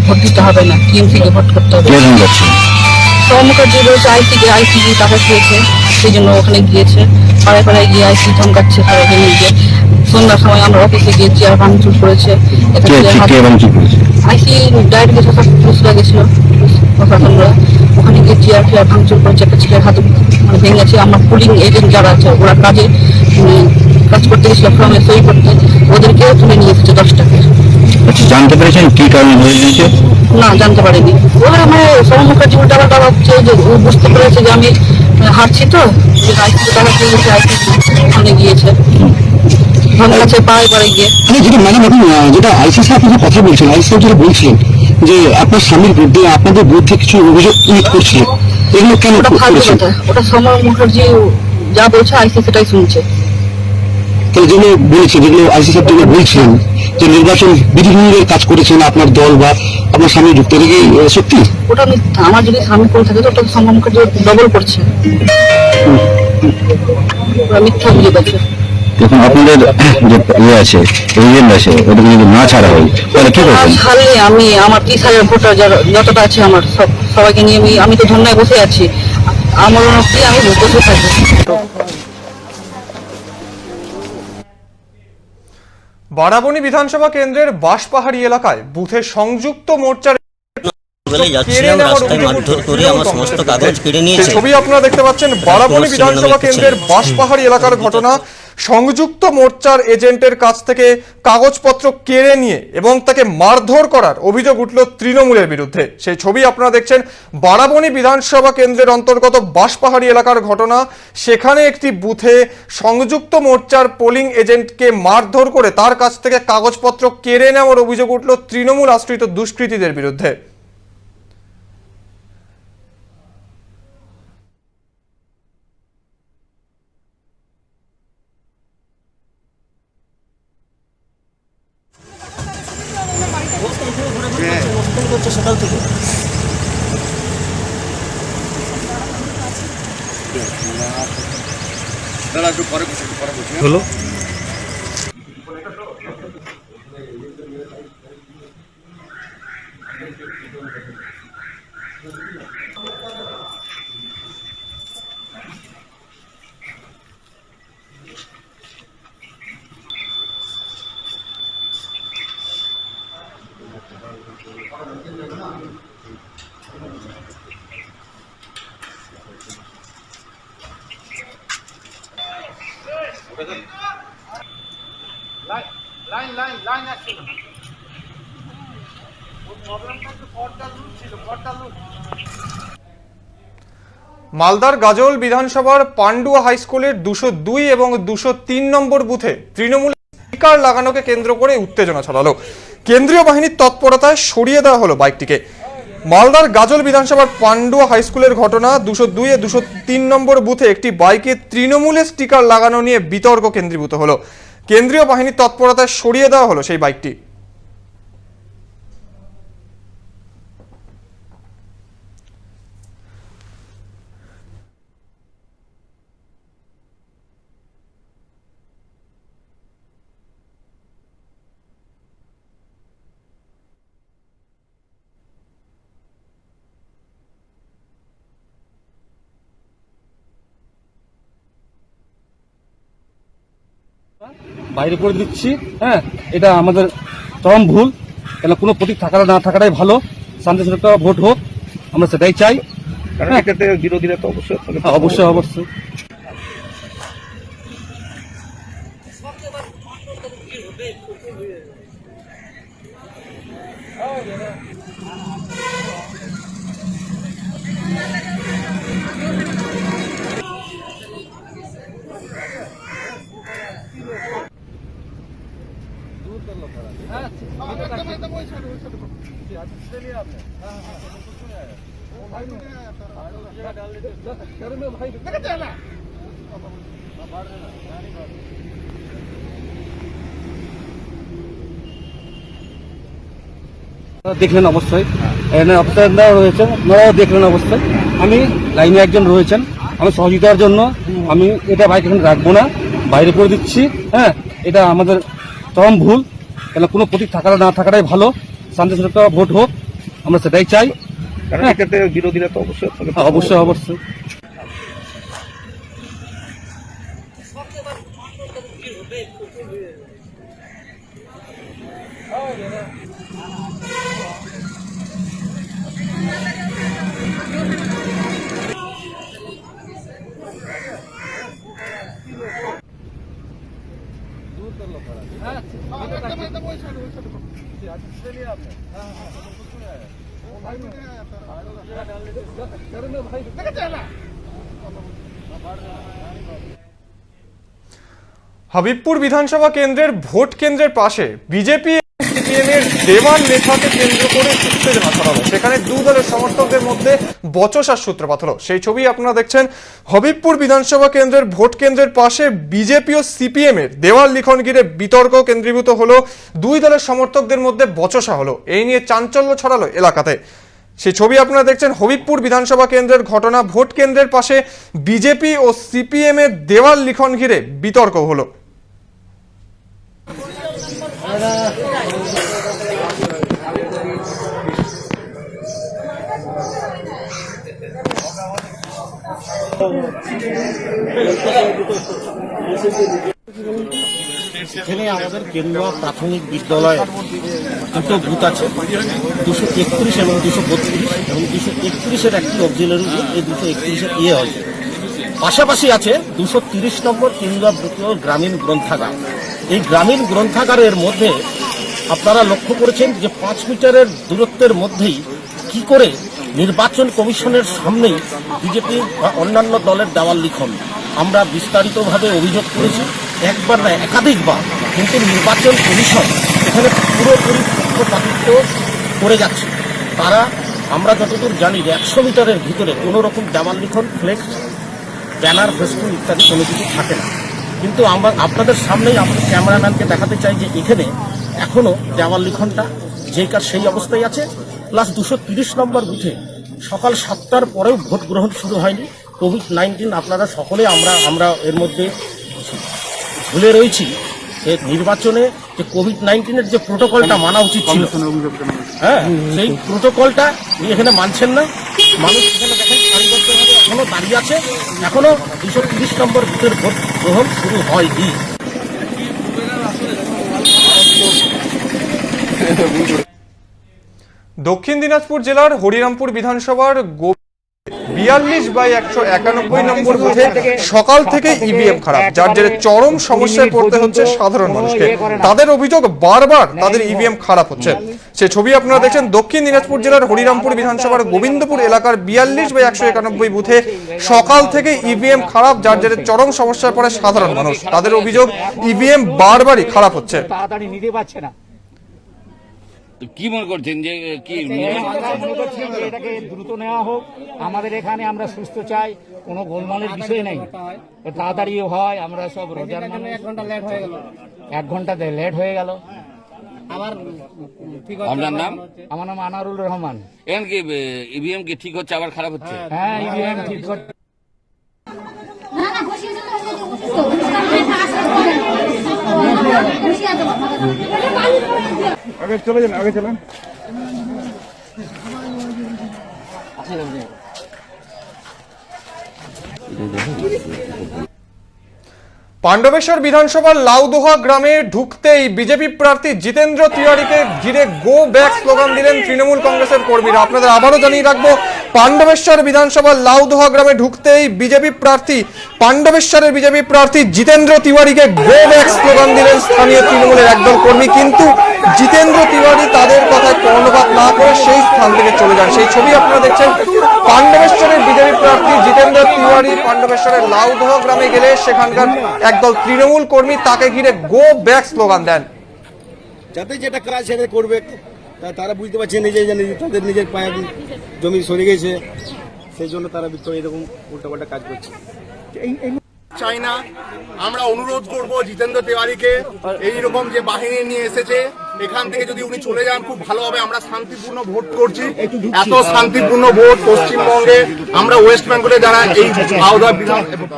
ভোট দিতে হবে না, টিএমসিকে ভোট করতে হবে। সৌমুখার্জি বলছে আইসি টাকা খেয়েছে, সেই জন্য ওখানে গিয়েছে। পাড়ায় পাড়ায় গিয়ে আইসি ধমকাচ্ছে সবাইকে নিয়ে গিয়ে। সন্ধ্যার সময় আমরা অফিসে গিয়ে চেয়ার ভাঙচুর করেছে। আইসি ডাইরেক্ট গেছে, পুলিশরা গেছিল প্রশাসনরা, ওখানে থেকে চেয়ার ফেয়ার ভাঙচুর করেছে, একটা ছেলের হাতে মানে ভেঙেছে। আমার পুলিং এজেন্ট যারা আছে ওরা কাজে কাজ করতে গেছিল, ফর্মে সই করতে, ওদেরকেও তুলে নিয়ে এসেছে 10 টাকা। জানতে পেরেছেন কি কারণে ধরে নিয়েছে? না, জানতে পারিনি। ওরা আমার সৌম্য মুখার্জি উল্টা পাল্টা হচ্ছে যে ও বুঝতে পেরেছে যে আমি হারছি, তো আইসিসি টাকা দিয়ে গেছে, আইসিসি ওখানে গিয়েছে ভাঙা আছে পায়ে পাড়ে গিয়ে। যেটা ম্যাডাম আপনি যেটা আইসিসি আপনি যে কথা বলছেন, আইসিসি যেটা বলছিলেন যে আপনার স্বামীর বিরুদ্ধে আপনাদের বিরুদ্ধে কিছু অভিযোগ করছে, এগুলো কেন করেছে? ওটা সৌম্য মুখার্জি যা বলছে আইসিসি সেটাই শুনছে। তাহলে যেগুলো বলেছে, যেগুলো আইসিসি যেগুলো বলছিলেন যে নির্বাচন বিধিভঙ্গের কাজ করেছেন আপনার দল বা আপনার স্বামী যুক্ত, এটা কি সত্যি? ওটা মিথ্যা। আমার যদি স্বামী করে থাকে তো ওটা সৌম্য মুখার্জি ডবল করছে, ওরা মিথ্যা বুঝে গেছে। এখন আপনাদের যে ইয়ে আছে, এজেন্ট আছে, ওটা যদি না ছাড়া হয় তাহলে কি করবেন? ছাড়লে আমি আমার 30,000 ভোটার যতটা আছে আমার সবাইকে নিয়ে আমি তো ধর্নায় বসে আছি, আমার অবধি আমি বসে থাকি। বারাবণী বিধানসভা কেন্দ্রের বাঁশপাহাড়ি এলাকায় বুথে সংযুক্ত মোর্চার ছবি আপনারা দেখতে পাচ্ছেন। বারাবণী বিধানসভা কেন্দ্রের বাঁশপাহাড়ি এলাকার ঘটনা। সংযুক্ত মোর্চার এজেন্টের কাছ থেকে কাগজপত্র কেড়ে নিয়ে এবং তাকে মারধর করার অভিযোগ উঠল তৃণমূলের বিরুদ্ধে। সেই ছবি আপনারা দেখছেন। বারাবণী বিধানসভা কেন্দ্রের অন্তর্গত বাঁশপাহাড়ি এলাকার ঘটনা। সেখানে একটি বুথে সংযুক্ত মোর্চার পোলিং এজেন্টকে মারধর করে তার কাছ থেকে কাগজপত্র কেড়ে নেওয়ার অভিযোগ উঠল তৃণমূল আশ্রিত দুষ্কৃতীদের বিরুদ্ধে। সকাল থেকে হলো মালদার গাজল বিধানসভার পান্ডুয়া হাই স্কুলের 202 এবং 203 নম্বর বুথে তৃণমূল স্টিকার লাগানোকে কেন্দ্র করে উত্তেজনা ছড়ালো। কেন্দ্রীয় বাহিনীর তৎপরতায় সরিয়ে দেওয়া হলো বাইকটিকে। মালদার গাজল বিধানসভার পান্ডুয়া হাই স্কুলের ঘটনা। 202 এ 203 নম্বর বুথে একটি বাইকে তৃণমূলের স্টিকার লাগানো নিয়ে বিতর্ক কেন্দ্রীভূত হলো। কেন্দ্রীয় বাহিনীর তৎপরতায় সরিয়ে দেওয়া হলো সেই বাইকটি। বাইরে করে দিচ্ছি, হ্যাঁ, এটা আমাদের চরম ভুল। কেন কোনো প্রতীক থাকাটা না থাকাটাই ভালো। শান্তিপূর্ণ ভোট হোক, আমরা সেটাই চাই। বিরোধীরা তো অবশ্যই অবশ্যই দেখলেন অবশ্যই, এখানে অফিসাররা রয়েছেন, ওনারাও দেখলেন অবশ্যই। আমি লাইনে একজন রয়েছেন, আমি সহযোগিতার জন্য আমি এটা বাইক এখানে রাখবো না, বাইরে করে দিচ্ছি। হ্যাঁ, এটা আমাদের চরম ভুল। কেন কোনো প্রতীক থাকাটা না থাকাটাই ভালো। শান্তিপূর্ণ ভোট হোক, আমরা সেটাই চাই। বিরোধীরা তো অবশ্যই অবশ্যই হাবিবপুর বিধানসভা কেন্দ্রের ভোট কেন্দ্রের পাশে বিজেপি সিপিএম এর দেওয়াল লেখাকে কেন্দ্র করে উত্তেজনা ছড়ালো। সেখানে দু দলের সমর্থকদের মধ্যে বচসার সূত্রপাত হলো। সেই ছবি আপনারা দেখছেন। হাবিবপুর বিধানসভা কেন্দ্রের ভোট কেন্দ্রের পাশে বিজেপি ও সিপিএম এর দেওয়াল লিখন ঘিরে বিতর্ক কেন্দ্রীভূত হলো। দুই দলের সমর্থকদের মধ্যে বচসা হলো। এই নিয়ে চাঞ্চল্য ছড়ালো এলাকাতে। সেই ছবি আপনারা দেখছেন। হবিবপুর বিধানসভা কেন্দ্রের ঘটনা। ভোট কেন্দ্রের পাশে বিজেপি ও সিপিএম এর দেওয়াল লিখন ঘিরে বিতর্ক হলো। এখানে আমাদের কেন্দ্রীয় প্রাথমিক বিদ্যালয়ে দুটো বুথ আছে, 231 এবং 232 এবং 231-এর একটি অক্সিলারি বুথ। এই 231-এর হয়েছে। পাশাপাশি আছে 230 নম্বর কেন্দ্রীয় গ্রামীণ গ্রন্থাগার। এই গ্রামীণ গ্রন্থাগারের মধ্যে আপনারা লক্ষ্য করেছেন যে 5 মিটারের দূরত্বের মধ্যেই কি করে নির্বাচন কমিশনের সামনেই বিজেপি বা অন্যান্য দলের দেওয়াল লিখন। আমরা বিস্তারিতভাবে অভিযোগ করেছি, একবার না একাধিকবার, কিন্তু নির্বাচন কমিশন এখানে পুরোপুরি পক্ষপাতিত্ব করে যাচ্ছে। তারা, আমরা যতদূর জানি যে 100 মিটারের ভিতরে কোনো রকম দেওয়াল লিখন, ফ্লেক্স, ব্যানার, ফেস্টুন ইত্যাদি কোনো কিছু থাকে না। কিন্তু আমরা আপনাদের সামনেই আমাদের ক্যামেরাম্যানকে দেখাতে চাই যে এখানে এখনো দেওয়াল লিখনটা যেই কাজ সেই অবস্থায় আছে। প্লাস 230 নম্বর বুথে সকাল 7টার পরেও ভোট গ্রহণ শুরু হয়নি। কোভিড-19 আপনারা সকলে আমরা এর মধ্যে ভুলে রয়েছি যে নির্বাচনে যে কোভিড-19-এর যে প্রোটোকলটা মানা উচিত ছিল, হ্যাঁ, সেই প্রোটোকলটা এখানে মানছেন না। মানুষ এখানে দেখেন সারিবদ্ধভাবে এখনো দাঁড়িয়ে আছে, এখনো 230 নম্বর বুথের ভোট গ্রহণ শুরু হয়নি। দক্ষিণ দিনাজপুর জেলার হরিরামপুর বিধানসভার 42/191 নম্বর বুথে সকাল থেকে ইভিএম খারাপ, যার জেরে চরম সমস্যায় পড়তে হচ্ছে সাধারণ মানুষকে। তাদের অভিযোগ বারবার তাদের ইভিএম খারাপ হচ্ছে। সে ছবি আপনারা দেখছেন। দক্ষিণ দিনাজপুর জেলার হরিরামপুর বিধানসভার গোবিন্দপুর এলাকার 42/191 বুথে সকাল থেকে ইভিএম খারাপ, যার জেরে চরম সমস্যায় পড়ে সাধারণ মানুষ। তাদের অভিযোগ ইভিএম বারবারই খারাপ হচ্ছে। তাড়াতাড়ি নিতে পারছে না। কি মনে করছেন যে কি আমরা মনে করছি যে এটাকে দ্রুত নেওয়া হোক। আমাদের এখানে আমরা সুস্থ চাই, কোনো গোলমালের বিষয় নেই, তাড়াতাড়ি হয়। আমরা সব রোজার মানুষ। 1 ঘন্টা লেট হয়ে গেল। 1 ঘন্টা লেট হয়ে গেল। আপনার নাম? আমার নাম আনারুল রহমান। এখন কি ইভিএম কি ঠিক হচ্ছে আবার খারাপ হচ্ছে? হ্যাঁ, ইভিএম ঠিক হচ্ছে। আগে চলে যান, আগে চলেন। পাণ্ডবেশ্বর বিধানসভার লাউদোহা গ্রামে ঢুকতেই বিজেপি প্রার্থী জিতেন্দ্র তিওয়ারিকে ঘিরে গো ব্যাক স্লোগান দিলেন তৃণমূল কংগ্রেসের কর্মীরা। আপনাদের আবারও জানিয়ে রাখবো, পাণ্ডবেশ্বর বিধানসভার লাউদোহা গ্রামে ঢুকতেই পাণ্ডবেশ্বরের বিজেপি প্রার্থী জিতেন্দ্র তিওয়ারিকে গো ব্যাক স্লোগান দিলেন স্থানীয় তৃণমূলের একদল কর্মী। কিন্তু জিতেন্দ্র তিওয়ারি তাদের কথায় কর্ণপাত না করে সেই স্থান থেকে চলে যান। সেই ছবি আপনারা দেখছেন। পাণ্ডবেশ্বরের বিজেপি প্রার্থী জিতেন্দ্র তিওয়ারি পাণ্ডবেশ্বরের লাউদোহা গ্রামে গেলে সেখানকার একদল তৃণমূল কর্মী তাকে ঘিরে গো ব্যাক স্লোগান দেন। যাতে যেটা কাজ সেটা করবে, তারা বুঝতে পারছে নিজে তাদের নিজের পায়ে জমি সরে গেছে, সেই জন্য তারা এরকম উল্টাপাল্টা কাজ করছে। চাই না। আমরা অনুরোধ করব জিতেন্দ্র তিওয়ারিকে, এইরকম যে বাহিনী নিয়ে এসেছে এখান থেকে যদি উনি চলে যান খুব ভালো হবে। আমরা শান্তিপূর্ণ ভোট করছি, এত শান্তিপূর্ণ ভোট পশ্চিমবঙ্গে আমরা ওয়েস্ট বেঙ্গলে যারা এই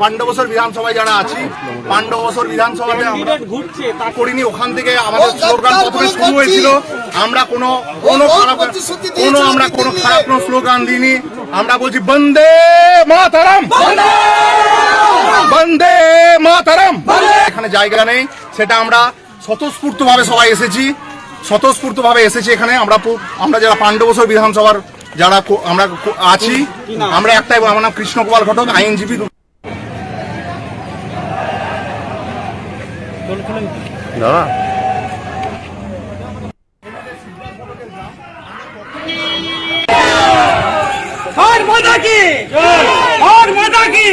পাণ্ডবেশ্বর বিধানসভায় যারা আছি, পাণ্ডবেশ্বর বিধানসভাতে আমরা করিনি। ওখান থেকে আমাদের স্লোগান প্রথমে শুরু হয়েছিল। আমরা কোনো খারাপ স্লোগান দিইনি। আমরা বলছি বন্দে মাতরম, বন্দে মাতরম। এখানে জায়গা নেই, সেটা আমরা স্বতঃস্ফূর্তভাবে সবাই এসেছি, এখানে আমরা যারা পাণ্ডবেশ্বর বিধানসভার যারা আমরা আছি, আমরা একটাই, আমার নাম কৃষ্ণকুমার ঘটক, আইনজীবী। মাতা কি ভারত মাতা কি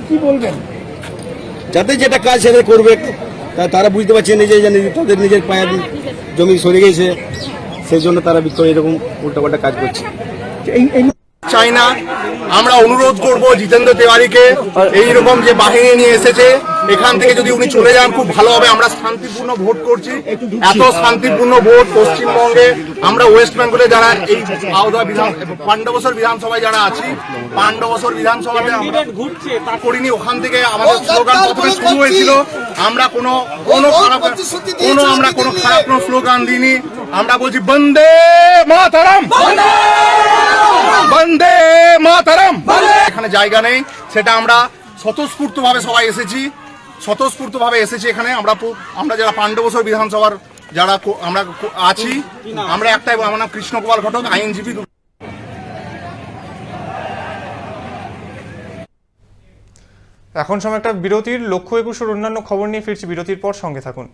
কি বলবেন? যাতে যেটা কাজ সেটা করবে, তারা বুঝতে পারছে নিজে যে তাদের নিজের পায়ের জমি সরে গেছে, সেই জন্য তারা বিক্ষোভ এরকম উল্টাপাল্টা কাজ করছে। চাই না। আমরা অনুরোধ করব জিতেন্দ্র তেওয়ারিকে, এইরকম যে বাহিনী নিয়ে এসেছে এখান থেকে যদি উনি চলে যান খুব ভালো হবে। আমরা শান্তিপূর্ণ ভোট করছি, এত শান্তিপূর্ণ ভোট পশ্চিমবঙ্গে আমরা ওয়েস্ট বেঙ্গলে যারা এই আওধা বিধান 5 বছর বিধানসভায় যারা আছি, 5 বছর বিধানসভাতে আমরা করিনি। ওখান থেকে আমাদের স্লোগান প্রথমে শুরু হয়েছিল, আমরা কোনো খারাপ স্লোগান দিইনি। আমরা বলছি বন্দে মাতরম, বন্দে মাতরম। এখানে জায়গা নেই, সেটা আমরা স্বতঃস্ফূর্তভাবে সবাই এসেছি, এখানে আমরা যারা 5 বছর বিধানসভার যারা আমরা আছি, আমরা একটাই, আমার নাম কৃষ্ণকুমার ঘটক, আইনজীবী। এখন সময় একটা বিরতির। লক্ষ্য 21 অন্যান্য খবর নিয়ে ফিরছি বিরতির পর, সঙ্গে থাকুন।